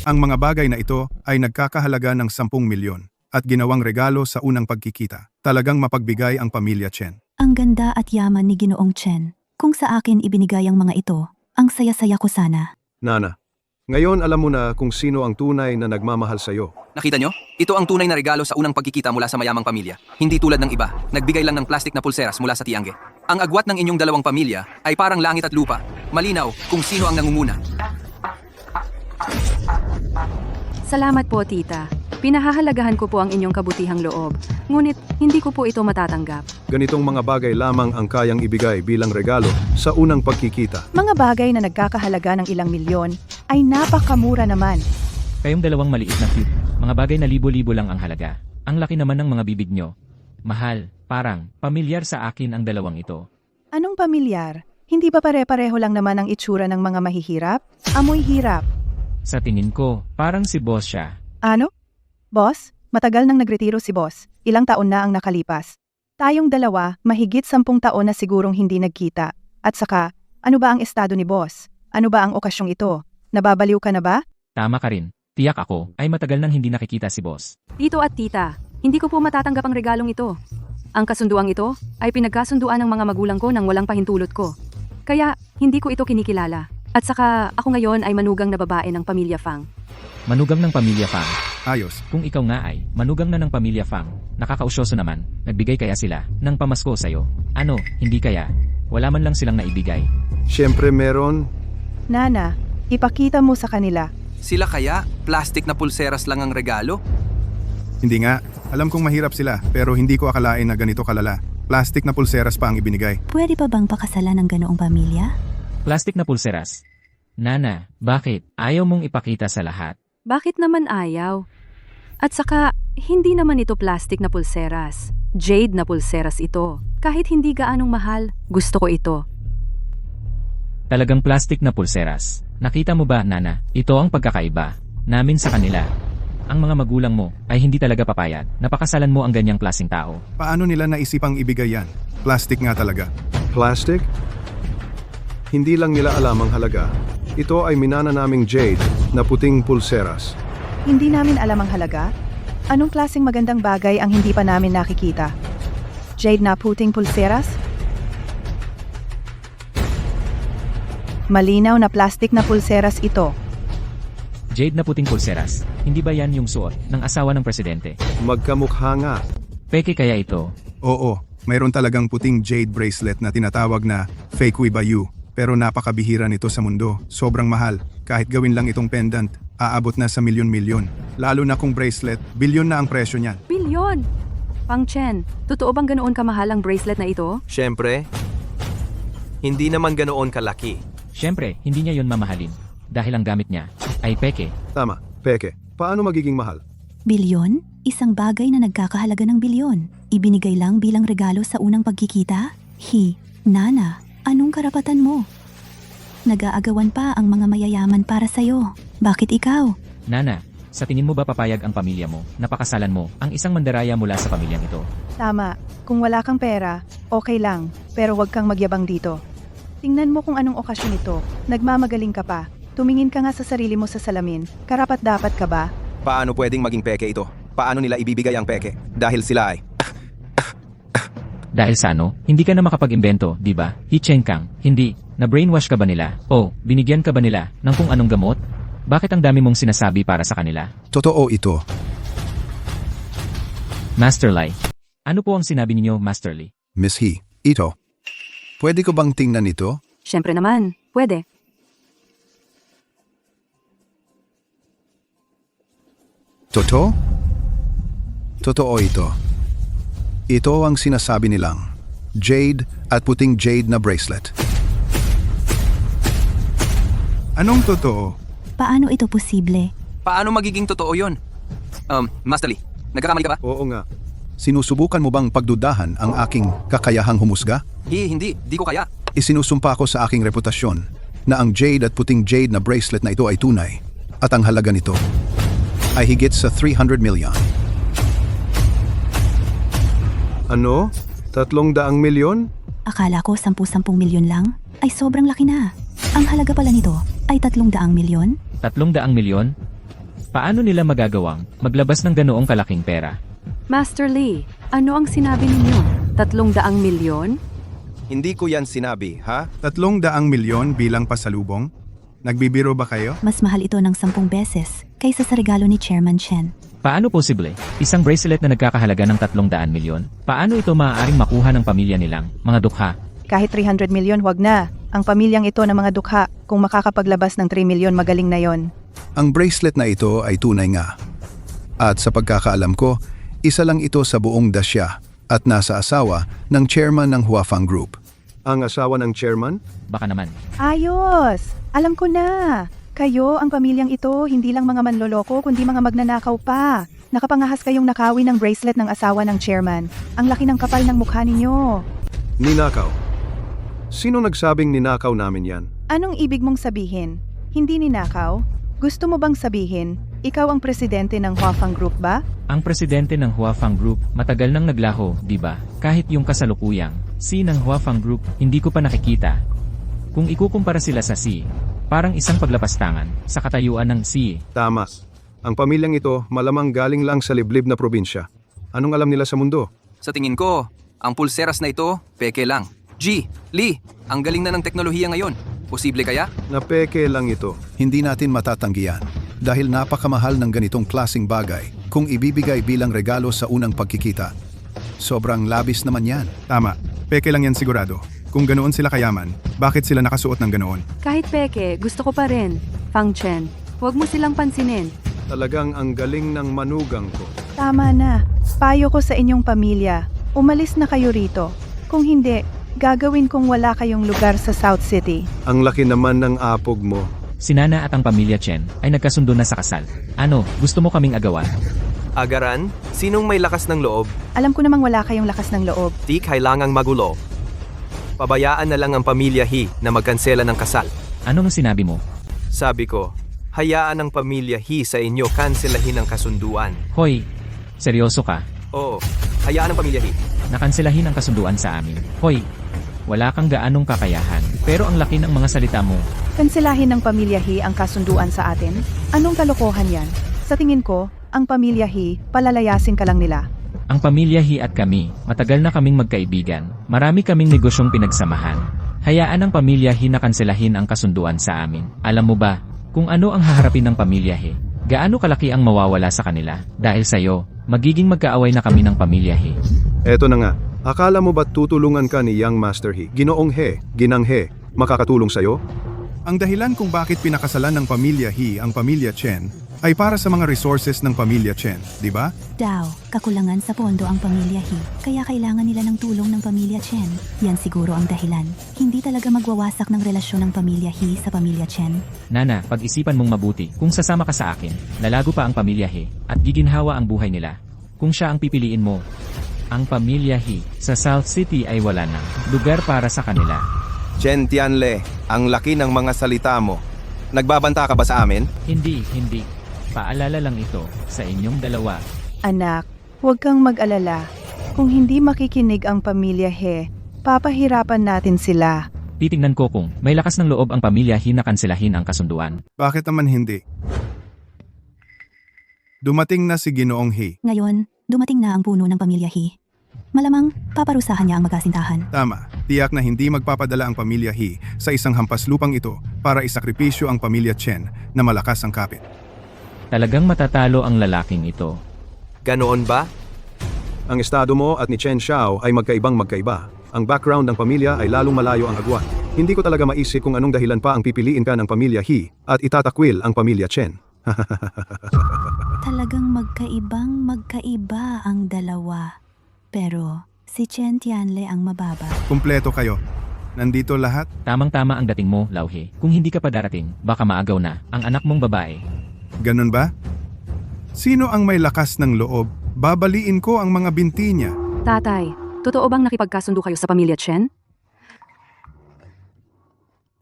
Ang mga bagay na ito ay nagkakahalaga ng 10 milyon at ginawang regalo sa unang pagkikita. Talagang mapagbigay ang pamilya Chen. Ang ganda at yaman ni Ginoong Chen. Kung sa akin ibinigay ang mga ito, ang saya-saya ko sana. Nana, ngayon alam mo na kung sino ang tunay na nagmamahal sa iyo. Nakita nyo? Ito ang tunay na regalo sa unang pagkikita mula sa mayamang pamilya. Hindi tulad ng iba, nagbigay lang ng plastic na pulseras mula sa Tiangge. Ang agwat ng inyong dalawang pamilya ay parang langit at lupa. Malinaw kung sino ang nangunguna. Salamat po, tita. Pinahahalagahan ko po ang inyong kabutihang loob. Ngunit, hindi ko po ito matatanggap. Ganitong mga bagay lamang ang kayang ibigay bilang regalo sa unang pagkikita. Mga bagay na nagkakahalaga ng ilang milyon ay napakamura naman. kayong dalawang maliit na cute. Mga bagay na libo-libo lang ang halaga. Ang laki naman ng mga bibig nyo. Mahal, parang, pamilyar sa akin ang dalawang ito. Anong pamilyar? Hindi ba pare-pareho lang naman ang itsura ng mga mahihirap? Amoy hirap. Sa tingin ko, parang si boss siya. Ano? Boss, matagal nang nagretiro si boss. Ilang taon na ang nakalipas. Tayong dalawa, mahigit 10 taon na sigurong hindi nagkita. At saka, ano ba ang estado ni boss? Ano ba ang okasyong ito? Nababaliw ka na ba? Tama ka rin. Tiyak ako, ay matagal nang hindi nakikita si boss. Tito at tita, hindi ko po matatanggap ang regalong ito. Ang kasunduang ito ay pinagkasunduan ng mga magulang ko nang walang pahintulot ko. Kaya, hindi ko ito kinikilala. At saka, ako ngayon ay manugang na babae ng pamilya Fang. Manugang ng pamilya Fang. Ayos. Kung ikaw nga ay manugang na ng pamilya Fang, nakakausyoso naman, nagbigay kaya sila ng pamasko sa'yo? Ano, hindi kaya? Wala man lang silang naibigay. Siyempre meron. Nana, ipakita mo sa kanila. Sila kaya, plastic na pulseras lang ang regalo? Hindi nga, alam kong mahirap sila pero hindi ko akalain na ganito kalala. Plastic na pulseras pa ang ibinigay. Pwede pa bang pakasalan ng ganoong pamilya? Plastic na pulseras. Nana, bakit? Ayaw mong ipakita sa lahat. Bakit naman ayaw? At saka, hindi naman ito plastic na pulseras. Jade na pulseras ito. Kahit hindi gaanong mahal, gusto ko ito. Talagang plastic na pulseras. Nakita mo ba, Nana? Ito ang pagkakaiba namin sa kanila. Ang mga magulang mo ay hindi talaga papayag. Napakasalan mo ang ganyang klaseng tao. Paano nila naisipang ibigay yan? Plastic nga talaga. Plastic? Hindi lang nila alam ang halaga. Ito ay minana naming jade na puting pulseras. Hindi namin alam ang halaga? Anong klaseng magandang bagay ang hindi pa namin nakikita? Jade na puting pulseras? Malinaw na plastic na pulseras ito. Jade na puting pulseras. Hindi ba yan yung suot ng asawa ng presidente? Magkamukha nga. Peke kaya ito? Oo, mayroon talagang puting jade bracelet na tinatawag na fake Bayu. Pero napakabihira nito sa mundo. Sobrang mahal. Kahit gawin lang itong pendant, aabot na sa milyon-milyon. Lalo na kung bracelet, bilyon na ang presyo niyan. Bilyon! Pang Chen, totoo bang ganoon kamahal ang bracelet na ito? Siyempre, hindi naman ganoon kalaki. Siyempre, hindi niya yon mamahalin. Dahil ang gamit niya ay peke. Tama, peke. Paano magiging mahal? Bilyon? Isang bagay na nagkakahalaga ng bilyon. Ibinigay lang bilang regalo sa unang pagkikita? Nana, anong karapatan mo? Nag-aagawan pa ang mga mayayaman para sa'yo. Bakit ikaw? Nana, sa tingin mo ba papayag ang pamilya mo na pakasalan mo ang isang mandaraya mula sa pamilyang ito? Tama, kung wala kang pera, okay lang, pero huwag kang magyabang dito. Tingnan mo kung anong okasyon ito. Nagmamagaling ka pa. Tumingin ka nga sa sarili mo sa salamin. Karapat-dapat ka ba? Paano pwedeng maging peke ito? Paano nila ibibigay ang peke? Dahil sila ay... Dahil sa ano, hindi ka na makapag-imbento, di ba? Hicheng Kang, hindi. Na-brainwash ka ba nila? O, binigyan ka ba nila ng kung anong gamot? Bakit ang dami mong sinasabi para sa kanila? Totoo ito. Master Lai. Ano po ang sinabi ninyo, Master Lee? Miss He, ito. Pwede ko bang tingnan ito? Siyempre naman, pwede. Totoo? Totoo ito. Ito ang sinasabi nilang jade at puting jade na bracelet. Anong totoo? Paano ito posible? Paano magiging totoo yon? Master Lee, nagkakamali ka ba? Oo nga. Sinusubukan mo bang pagdudahan ang aking kakayahang humusga? Hindi, di ko kaya. Isinusumpa ko sa aking reputasyon na ang jade at puting jade na bracelet na ito ay tunay at ang halaga nito ay higit sa 300 million. Ano? 300 milyon? Akala ko 10 milyon lang? Ay sobrang laki na. Ang halaga pala nito ay 300 milyon? 300 milyon? Paano nila magagawang maglabas ng ganoong kalaking pera? Master Lee, ano ang sinabi ninyo? 300 milyon? Hindi ko yan sinabi, ha? 300 milyon bilang pasalubong? Nagbibiro ba kayo? Mas mahal ito ng 10 beses kaysa sa regalo ni Chairman Chen. Paano posible? Isang bracelet na nagkakahalaga ng 300 milyon? Paano ito maaaring makuha ng pamilya nilang mga dukha? Kahit 300 milyon, wag na. Ang pamilyang ito ng mga dukha, kung makakapaglabas ng 3 milyon, magaling na yon. Ang bracelet na ito ay tunay nga. At sa pagkakaalam ko, isa lang ito sa buong Dasya at nasa asawa ng chairman ng Huafang Group. Ang asawa ng chairman? Baka naman. Ayos! Alam ko na! Kayo, ang pamilyang ito, hindi lang mga manloloko, kundi mga magnanakaw pa. Nakapangahas kayong nakawi ng bracelet ng asawa ng chairman. Ang laki ng kapal ng mukha ninyo. Ninakaw. Sino nagsabing ninakaw namin yan? Anong ibig mong sabihin? Hindi ninakaw? Gusto mo bang sabihin, ikaw ang presidente ng Huafang Group ba? Ang presidente ng Huafang Group matagal nang naglaho, di ba? Kahit yung kasalukuyang C ng Huafang Group, hindi ko pa nakikita. Kung ikukumpara sila sa C, parang isang paglapastangan sa katayuan ng C. Tama. Ang pamilyang ito malamang galing lang sa liblib na probinsya. Anong alam nila sa mundo? Sa tingin ko, ang pulseras na ito, peke lang. Lee, ang galing na ng teknolohiya ngayon. Posible kaya? Napeke lang ito. Hindi natin matatanggihan dahil napakamahal ng ganitong klasing bagay kung ibibigay bilang regalo sa unang pagkikita. Sobrang labis naman yan. Tama, peke lang yan sigurado. Kung ganoon sila kayaman, bakit sila nakasuot ng ganoon? Kahit peke, gusto ko pa rin. Pang Chen, Huwag mo silang pansinin. Talagang ang galing ng manugang ko. Tama na. Payo ko sa inyong pamilya. Umalis na kayo rito. Kung hindi, gagawin kong wala kayong lugar sa South City. Ang laki naman ng apog mo. Si Nana at ang pamilya Chen ay nagkasundo na sa kasal. Ano, gusto mo kaming agawan? Agaran, sinong may lakas ng loob? Alam ko namang wala kayong lakas ng loob. Di kailangang magulo. Pabayaan na lang ang pamilya He na magkansela ng kasal. Ano nung sinabi mo? Sabi ko, hayaan ang pamilya He sa inyo kanselahin ang kasunduan. Hoy, seryoso ka? Oo, hayaan ang pamilya He. Nakanselahin ang kasunduan sa amin. Hoy, wala kang gaanong kakayahan. Pero ang laki ng mga salita mo. Kanselahin ng pamilya He ang kasunduan sa atin? Anong kalokohan yan? Sa tingin ko, ang pamilya He, palalayasin ka lang nila. Ang pamilya He at kami, matagal na kaming magkaibigan. Marami kaming negosyong pinagsamahan. Hayaan ang pamilya He na kanselahin ang kasunduan sa amin. Alam mo ba, kung ano ang haharapin ng pamilya He? Gaano kalaki ang mawawala sa kanila? Dahil sa'yo, magiging magkaaway na kami ng pamilya He. Eto na nga, akala mo ba tutulungan ka ni Young Master He? Ginoong He, Ginang He, makakatulong sa'yo? Ang dahilan kung bakit pinakasalan ng pamilya He ang pamilya Chen ay para sa mga resources ng pamilya Chen, di ba? Daw, kakulangan sa pondo ang pamilya He, kaya kailangan nila ng tulong ng pamilya Chen. Yan siguro ang dahilan. Hindi talaga magwawasak ng relasyon ng pamilya He sa pamilya Chen. Nana, pag-isipan mong mabuti. Kung sasama ka sa akin, lalago pa ang pamilya He at giginhawa ang buhay nila. Kung siya ang pipiliin mo, ang pamilya He sa South City ay wala na lugar para sa kanila. Chen Tianle, ang laki ng mga salita mo. Nagbabanta ka ba sa amin? Hindi. Paalala lang ito sa inyong dalawa. Anak, huwag kang mag-alala. Kung hindi makikinig ang pamilya He, papahirapan natin sila. Titingnan ko kung may lakas ng loob ang pamilya He na kanselahin ang kasunduan. Bakit naman hindi? Dumating na si Ginoong He. Ngayon, dumating na ang puno ng pamilya He. Malamang, paparusahan niya ang magkasintahan. Tama, tiyak na hindi magpapadala ang pamilya He sa isang hampas lupang ito para isakripisyo ang pamilya Chen na malakas ang kapit. Talagang matatalo ang lalaking ito. Ganoon ba? Ang estado mo at ni Chen Xiao ay magkaiba. Ang background ng pamilya ay lalong malayo ang agwat. Hindi ko talaga maisip kung anong dahilan pa ang pipiliin ka ng pamilya He at itatakwil ang pamilya Chen. Talagang magkaiba ang dalawa. Pero, si Chen Tianle ang mababa. Kumpleto kayo. Nandito lahat? Tamang-tama ang dating mo, Lauhe. Kung hindi ka pa darating, baka maagaw na ang anak mong babae. Ganun ba? Sino ang may lakas ng loob? Babaliin ko ang mga binti niya. Tatay, totoo bang nakipagkasundo kayo sa pamilya Chen?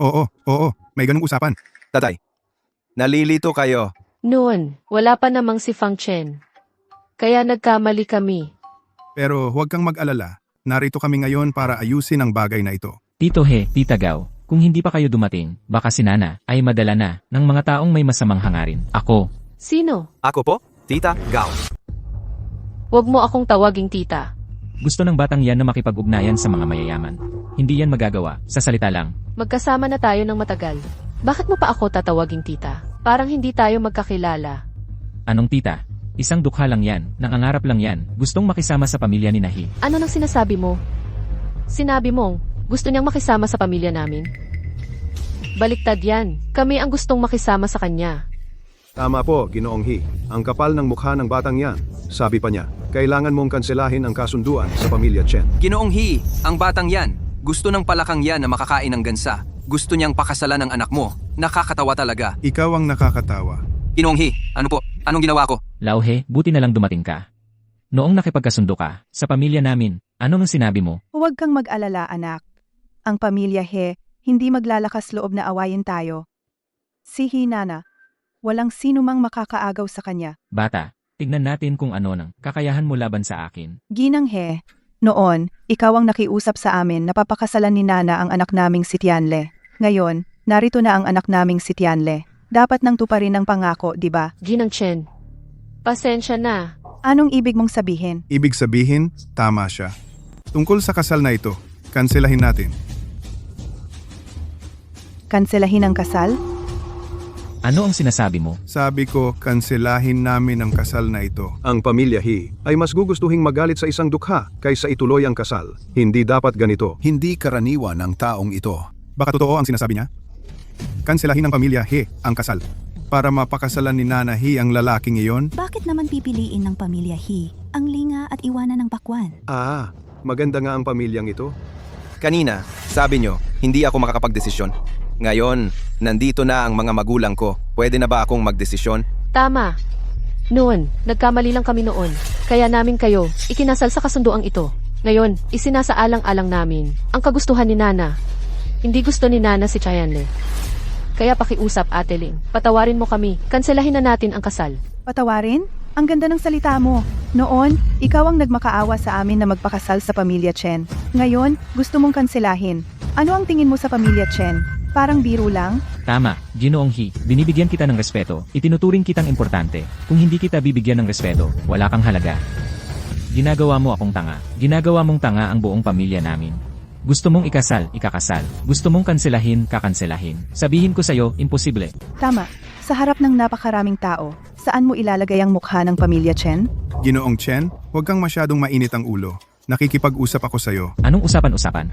Oo. May ganung usapan. Tatay, nalilito kayo. Noon, wala pa namang si Fang Chen. Kaya nagkamali kami. Pero huwag kang mag-alala. Narito kami ngayon para ayusin ang bagay na ito. Tito He, Tita Gao, kung hindi pa kayo dumating, baka si Nana ay madala na ng mga taong may masamang hangarin. Ako. Sino? Ako po, Tita Gao. Huwag mo akong tawaging tita. Gusto ng batang yan na makipag-ugnayan sa mga mayayaman. Hindi yan magagawa, sa salita lang. Magkasama na tayo ng matagal. Bakit mo pa ako tatawaging tita? Parang hindi tayo magkakilala. Anong tita? Isang dukha lang yan, nangangarap lang yan, gustong makisama sa pamilya ni Nahi. Ano nang sinasabi mo? Sinabi mong gusto niyang makisama sa pamilya namin? Baliktad yan. Kami ang gustong makisama sa kanya. Tama po, Ginoong He. Ang kapal ng mukha ng batang yan. Sabi pa niya, kailangan mong kanselahin ang kasunduan sa pamilya Chen. Ginoong He, ang batang yan. Gusto ng palakang yan na makakain ng gansa. Gusto niyang pakasalan ng anak mo. Nakakatawa talaga. Ikaw ang nakakatawa. Ginoong He, ano po? Anong ginawa ko? Lauhe, buti na lang dumating ka. Noong nakipagkasundo ka, sa pamilya namin, ano nang sinabi mo? Huwag kang mag-alala, anak. Ang pamilya He, hindi maglalakas loob na awayin tayo. Si Hinana, walang sino mang makakaagaw sa kanya. Bata, tignan natin kung ano nang kakayahan mo laban sa akin. Ginang He, noon, ikaw ang nakiusap sa amin na papakasalan ni Nana ang anak naming si Tianle. Ngayon, narito na ang anak naming si Tianle. Dapat nang tuparin ang pangako, di ba? Ginang Chen, pasensya na. Anong ibig mong sabihin? Ibig sabihin, tama siya. Tungkol sa kasal na ito, kanselahin natin. Kanselahin ang kasal? Ano ang sinasabi mo? Sabi ko, kanselahin namin ang kasal na ito. Ang pamilya He ay mas gugustuhing magalit sa isang dukha kaysa ituloy ang kasal. Hindi dapat ganito. Hindi karaniwan ang taong ito. Baka totoo ang sinasabi niya? Kanselahin ng pamilya He ang kasal. para mapakasalan ni Nana He ang lalaking iyon? Bakit naman pipiliin ng pamilya He ang linga at iwanan ng pakwan? Maganda nga ang pamilyang ito. Kanina, sabi nyo, hindi ako makakapagdesisyon. Ngayon, nandito na ang mga magulang ko. Pwede na ba akong magdesisyon? Tama. Noon, nagkamali lang kami noon. Kaya namin kayo, ikinasal sa kasunduang ito. Ngayon, isinasaalang-alang namin ang kagustuhan ni Nana. Hindi gusto ni Nana si Chayanle. Kaya pakiusap, Ate Ling. Patawarin mo kami. Kanselahin na natin ang kasal. Patawarin? Ang ganda ng salita mo. Noon, ikaw ang nagmakaawa sa amin na magpakasal sa pamilya Chen. Ngayon, gusto mong kanselahin. Ano ang tingin mo sa pamilya Chen? Parang biro lang? Tama, Ginoong He, binibigyan kita ng respeto, itinuturing kitang importante. Kung hindi kita bibigyan ng respeto, wala kang halaga. Ginagawa mo akong tanga. Ginagawa mong tanga ang buong pamilya namin. Gusto mong ikasal, ikakasal. Gusto mong kanselahin, kakanselahin. Sabihin ko sa'yo, imposible. Tama. Sa harap ng napakaraming tao, saan mo ilalagay ang mukha ng pamilya Chen? Ginoong Chen, huwag kang masyadong mainit ang ulo. Nakikipag-usap ako sa'yo. Anong usapan-usapan?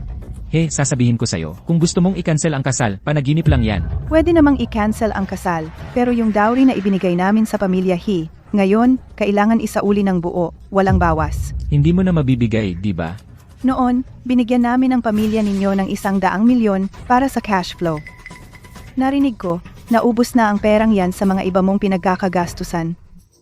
Sasabihin ko sa'yo, kung gusto mong i-cancel ang kasal, panaginip lang yan. Pwede namang i-cancel ang kasal, pero yung dowry na ibinigay namin sa pamilya He, ngayon, kailangan isauli ng buo, walang bawas. Hindi mo na mabibigay, di ba? Noon, binigyan namin ang pamilya ninyo ng 100 milyon para sa cash flow. Narinig ko, naubos na ang perang yan sa mga iba mong pinagkakagastusan.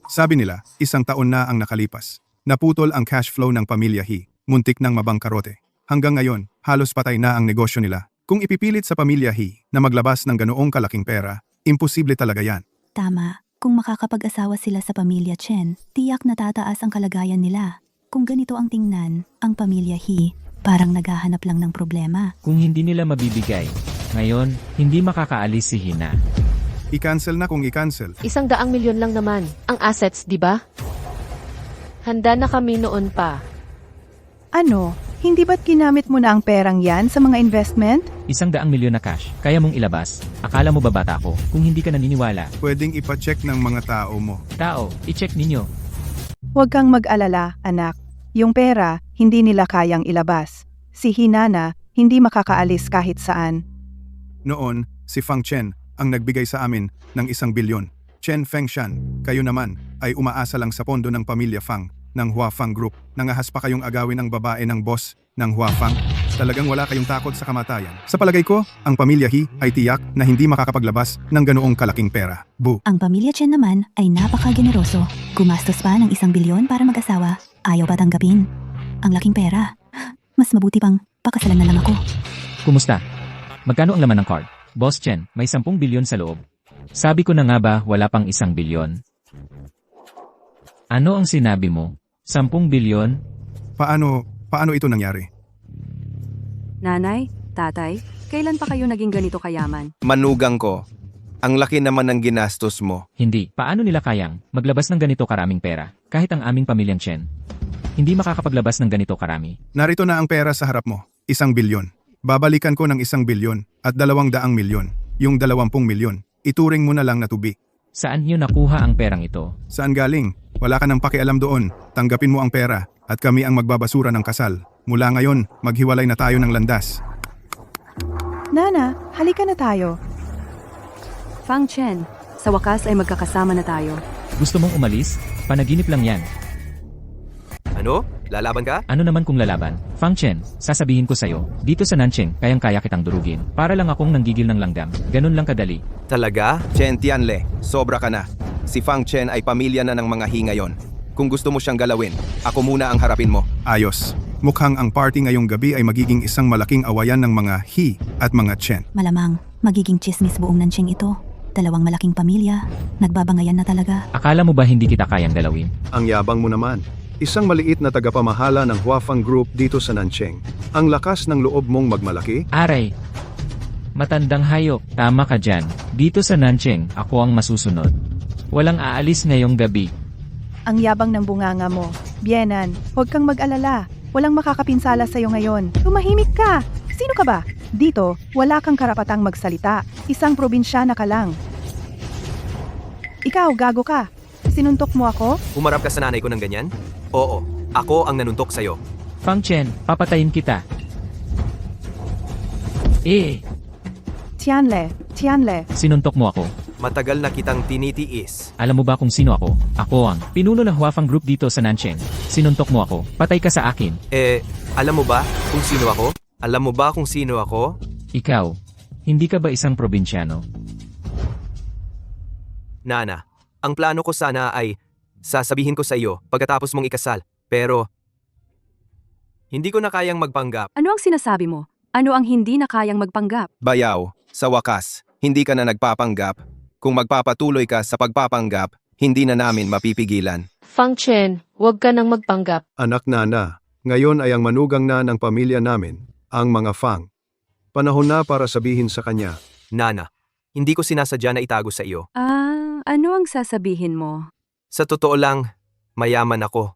Sabi nila, 1 taon na ang nakalipas. Naputol ang cash flow ng pamilya He. Muntik ng mabangkarote. Hanggang ngayon, halos patay na ang negosyo nila. Kung ipipilit sa pamilya He na maglabas ng ganoong kalaking pera, imposible talaga yan. Tama. Kung makakapag-asawa sila sa pamilya Chen, tiyak na tataas ang kalagayan nila. Kung ganito ang tingnan, ang pamilya He, parang naghahanap lang ng problema. Kung hindi nila mabibigay, ngayon, hindi makakaalis si Hina. I-cancel na kung i-cancel. 100 milyon lang naman ang assets, di ba? Handa na kami noon pa. Ano? Hindi ba't ginamit mo na ang perang yan sa mga investment? 100 milyon na cash, kaya mong ilabas. Akala mo ba bata ko? Kung hindi ka naniniwala. Pwedeng ipacheck ng mga tao mo. Tao, i-check ninyo. Huwag kang mag-alala, anak. Yung pera, hindi nila kayang ilabas. Si Hinana, hindi makakaalis kahit saan. Noon, si Fang Chen ang nagbigay sa amin ng 1 bilyon. Chen Fengshan, kayo naman ay umaasa lang sa pondo ng pamilya Fang ng Huafang Group. Nangahas pa kayong agawin ang babae ng boss ng Huafang. Talagang wala kayong takot sa kamatayan. Sa palagay ko, ang pamilya He ay tiyak na hindi makakapaglabas ng ganoong kalaking pera. Bu. Ang pamilya Chen naman ay napakageneroso. Gumastos pa ng 1 bilyon para mag-asawa. Ayaw pa tanggapin. Ang laking pera. Mas mabuti pang pakasalan na lang ako. Kumusta? Magkano ang laman ng card? Boss Chen, may 10 bilyon sa loob. Sabi ko na nga ba wala pang 1 bilyon? Ano ang sinabi mo? 10 bilyon? Paano ito nangyari? Nanay, tatay, kailan pa kayo naging ganito kayaman? Manugang ko. Ang laki naman ng ginastos mo. Hindi. Paano nila kayang maglabas ng ganito karaming pera? Kahit ang aming pamilyang Chen. Hindi makakapaglabas ng ganito karami. Narito na ang pera sa harap mo. 1 bilyon. Babalikan ko ng 1 bilyon at 200 milyon. Yung 20 milyon. Ituring mo na lang na tubi. Saan niyo nakuha ang perang ito? Saan galing? Wala ka nang pakialam doon. Tanggapin mo ang pera at kami ang magbabasura ng kasal. Mula ngayon, maghiwalay na tayo ng landas. Nana, halika na tayo. Fang Chen, sa wakas ay magkakasama na tayo. Gusto mong umalis? Panaginip lang yan. Ano? Lalaban ka? Ano naman kung lalaban? Fang Chen, sasabihin ko sa'yo, dito sa Nancheng, kayang-kaya kitang durugin. Para lang akong nanggigil ng langgam. Ganun lang kadali. Talaga? Chen Tianle, sobra ka na. Si Fang Chen ay pamilya na ng mga He ngayon. Kung gusto mo siyang galawin, ako muna ang harapin mo. Ayos. Mukhang ang party ngayong gabi ay magiging isang malaking awayan ng mga He at mga Chen. Malamang, magiging chismis buong Nanching ito. 2 malaking pamilya. Nagbabangayan na talaga. Akala mo ba hindi kita kayang galawin? Ang yabang mo naman. Isang maliit na tagapamahala ng Huafang Group dito sa Nancheng. Ang lakas ng loob mong magmalaki? Aray! Matandang hayop, tama ka dyan. Dito sa Nancheng, ako ang masusunod. Walang aalis ngayong gabi. Ang yabang ng bunganga mo. Bienan, huwag kang mag-alala. Walang makakapinsala sa'yo ngayon. Tumahimik ka! Sino ka ba? Dito, wala kang karapatang magsalita. Isang probinsyana ka lang. Ikaw, gago ka. Sinuntok mo ako? Umarap ka sa nanay ko ng ganyan? Oo, ako ang nanuntok sa'yo. Fang Chen, papatayin kita. Tianle, Sinuntok mo ako. Matagal na kitang tinitiis. Alam mo ba kung sino ako? Ako ang pinuno ng Huafang Group dito sa Nancheng. Sinuntok mo ako. Patay ka sa akin. Alam mo ba kung sino ako? Alam mo ba kung sino ako? Ikaw, hindi ka ba isang probinsyano? Nana, ang plano ko sana ay sasabihin ko sa iyo pagkatapos mong ikasal. Pero, hindi ko na kayang magpanggap. Ano ang sinasabi mo? Ano ang hindi na kayang magpanggap? Bayaw, sa wakas, hindi ka na nagpapanggap. Kung magpapatuloy ka sa pagpapanggap, hindi na namin mapipigilan. Fang Chen, huwag ka nang magpanggap. Anak Nana, ngayon ay ang manugang na ng pamilya namin, ang mga Fang. Panahon na para sabihin sa kanya. Nana, hindi ko sinasadya na itago sa iyo. Ano ang sasabihin mo? Sa totoo lang, mayaman ako.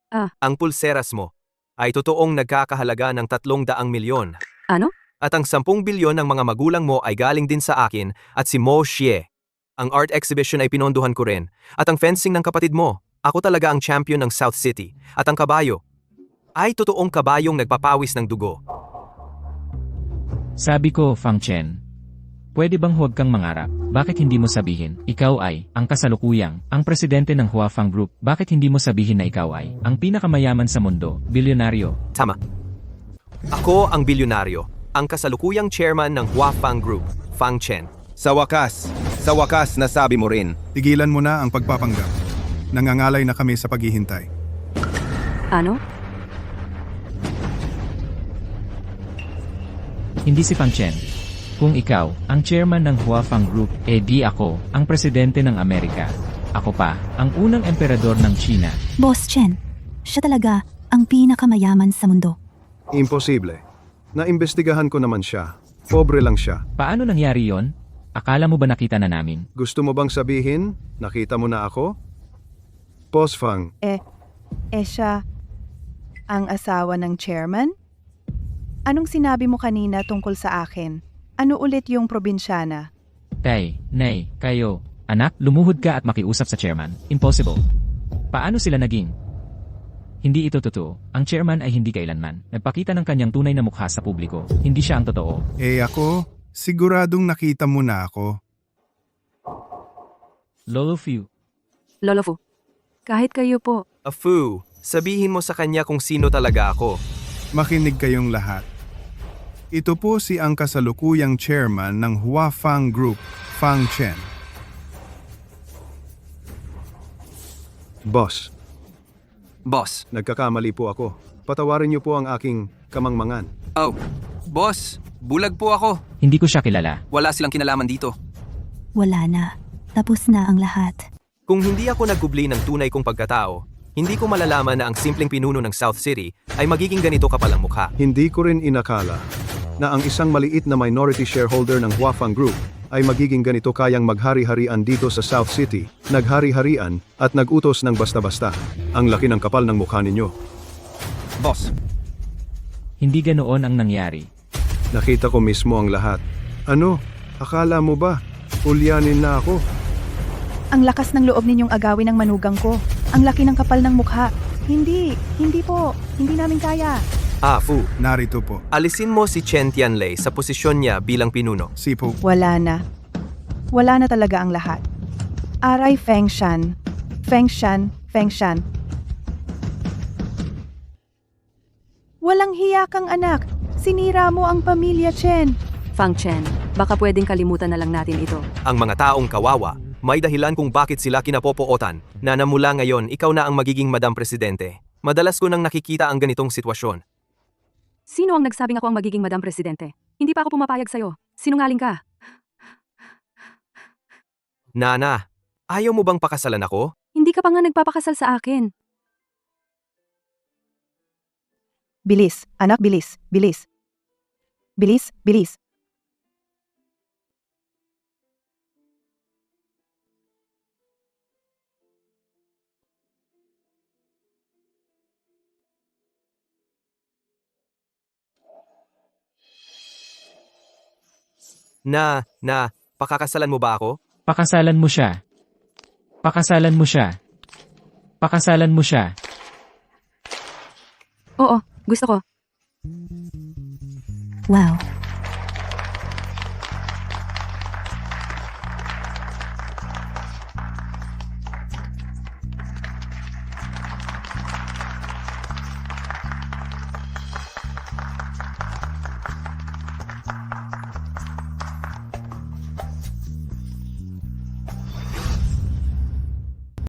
Ah. Ang pulseras mo ay totoong nagkakahalaga ng 300 milyon. Ano? At ang 10 bilyon ng mga magulang mo ay galing din sa akin at si Mo Xie. Ang art exhibition ay pinondohan ko rin. At ang fencing ng kapatid mo, ako talaga ang champion ng South City. At ang kabayo, ay totoong kabayong nagpapawis ng dugo. Sabi ko, Fang Chen, pwede bang huwag kang mangarap? Bakit hindi mo sabihin, ikaw ay, ang kasalukuyang, ang presidente ng Huafang Group? Bakit hindi mo sabihin na ikaw ay, ang pinakamayaman sa mundo, bilyonaryo? Tama. Ako ang bilyonaryo, ang kasalukuyang chairman ng Huafang Group, Fang Chen. Sa wakas, nasabi mo rin. Tigilan mo na ang pagpapanggap. Nangangalay na kami sa paghihintay. Ano? Hindi si Fang Chen. Kung ikaw, ang chairman ng Huafang Group, di ako, ang presidente ng Amerika. Ako pa, ang unang emperador ng China. Boss Chen, siya talaga ang pinakamayaman sa mundo. Imposible. Naimbestigahan ko naman siya. Pobre lang siya. Paano nangyari yon? Akala mo ba nakita na namin? Gusto mo bang sabihin, nakita mo na ako? Boss Fang, Siya ang asawa ng chairman? Anong sinabi mo kanina tungkol sa akin? Ano ulit yung probinsyana? Tay, nay, kayo, anak, lumuhod ka at makiusap sa chairman. Impossible. Paano sila naging? Hindi ito totoo. Ang chairman ay hindi kailanman nagpakita ng kanyang tunay na mukha sa publiko. Hindi siya ang totoo. Ako, siguradong nakita mo na ako. Lolo Fu. Lolo Fu, kahit kayo po. Fu, sabihin mo sa kanya kung sino talaga ako. Makinig kayong lahat. Ito po si ang kasalukuyang chairman ng Huafang Group, Fang Chen. boss, Boss. nagkakamali po ako. Patawarin niyo po ang aking kamangmangan. Oh, boss, bulag po ako. Hindi ko siya kilala. Wala silang kinalaman dito. Wala na. Tapos na ang lahat. Kung hindi ako nagkubli ng tunay kong pagkatao, hindi ko malalaman na ang simpleng pinuno ng South City ay magiging ganito kapalang mukha. Hindi ko rin inakala na ang isang maliit na minority shareholder ng Huafang Group ay magiging ganito kayang maghari-harian dito sa South City, naghari-harian at nagutos ng basta-basta. Ang laki ng kapal ng mukha ninyo. Boss, Hindi ganoon ang nangyari. Nakita ko mismo ang lahat. Ano? Akala mo ba? Ulyanin na ako. Ang lakas ng loob ninyong agawin ng manugang ko. Ang laki ng kapal ng mukha. Hindi po. Hindi namin kaya. Fu, Narito po. alisin mo si Chen Tianlei sa posisyon niya bilang pinuno. Sipo. Wala na. Wala na talaga ang lahat. Aray Feng Shan. Feng Shan. Feng Shan. Walang hiya kang anak. Sinira mo ang pamilya Chen. Fang Chen, baka pwedeng kalimutan na lang natin ito. Ang mga taong kawawa, may dahilan kung bakit sila kinapopootan na mula ngayon ikaw na ang magiging Madam Presidente. Madalas ko nang nakikita ang ganitong sitwasyon. Sino ang nagsabing ako ang magiging Madam Presidente? Hindi pa ako pumapayag sa'yo. Sinungaling ka. Nana, ayaw mo bang pakasalan ako? Hindi ka pa nga nagpapakasal sa akin. Bilis, anak, bilis, bilis. Bilis, bilis. Pakakasalan mo ba ako? Pakasalan mo siya. Pakasalan mo siya. Pakasalan mo siya. Oo, gusto ko. Wow,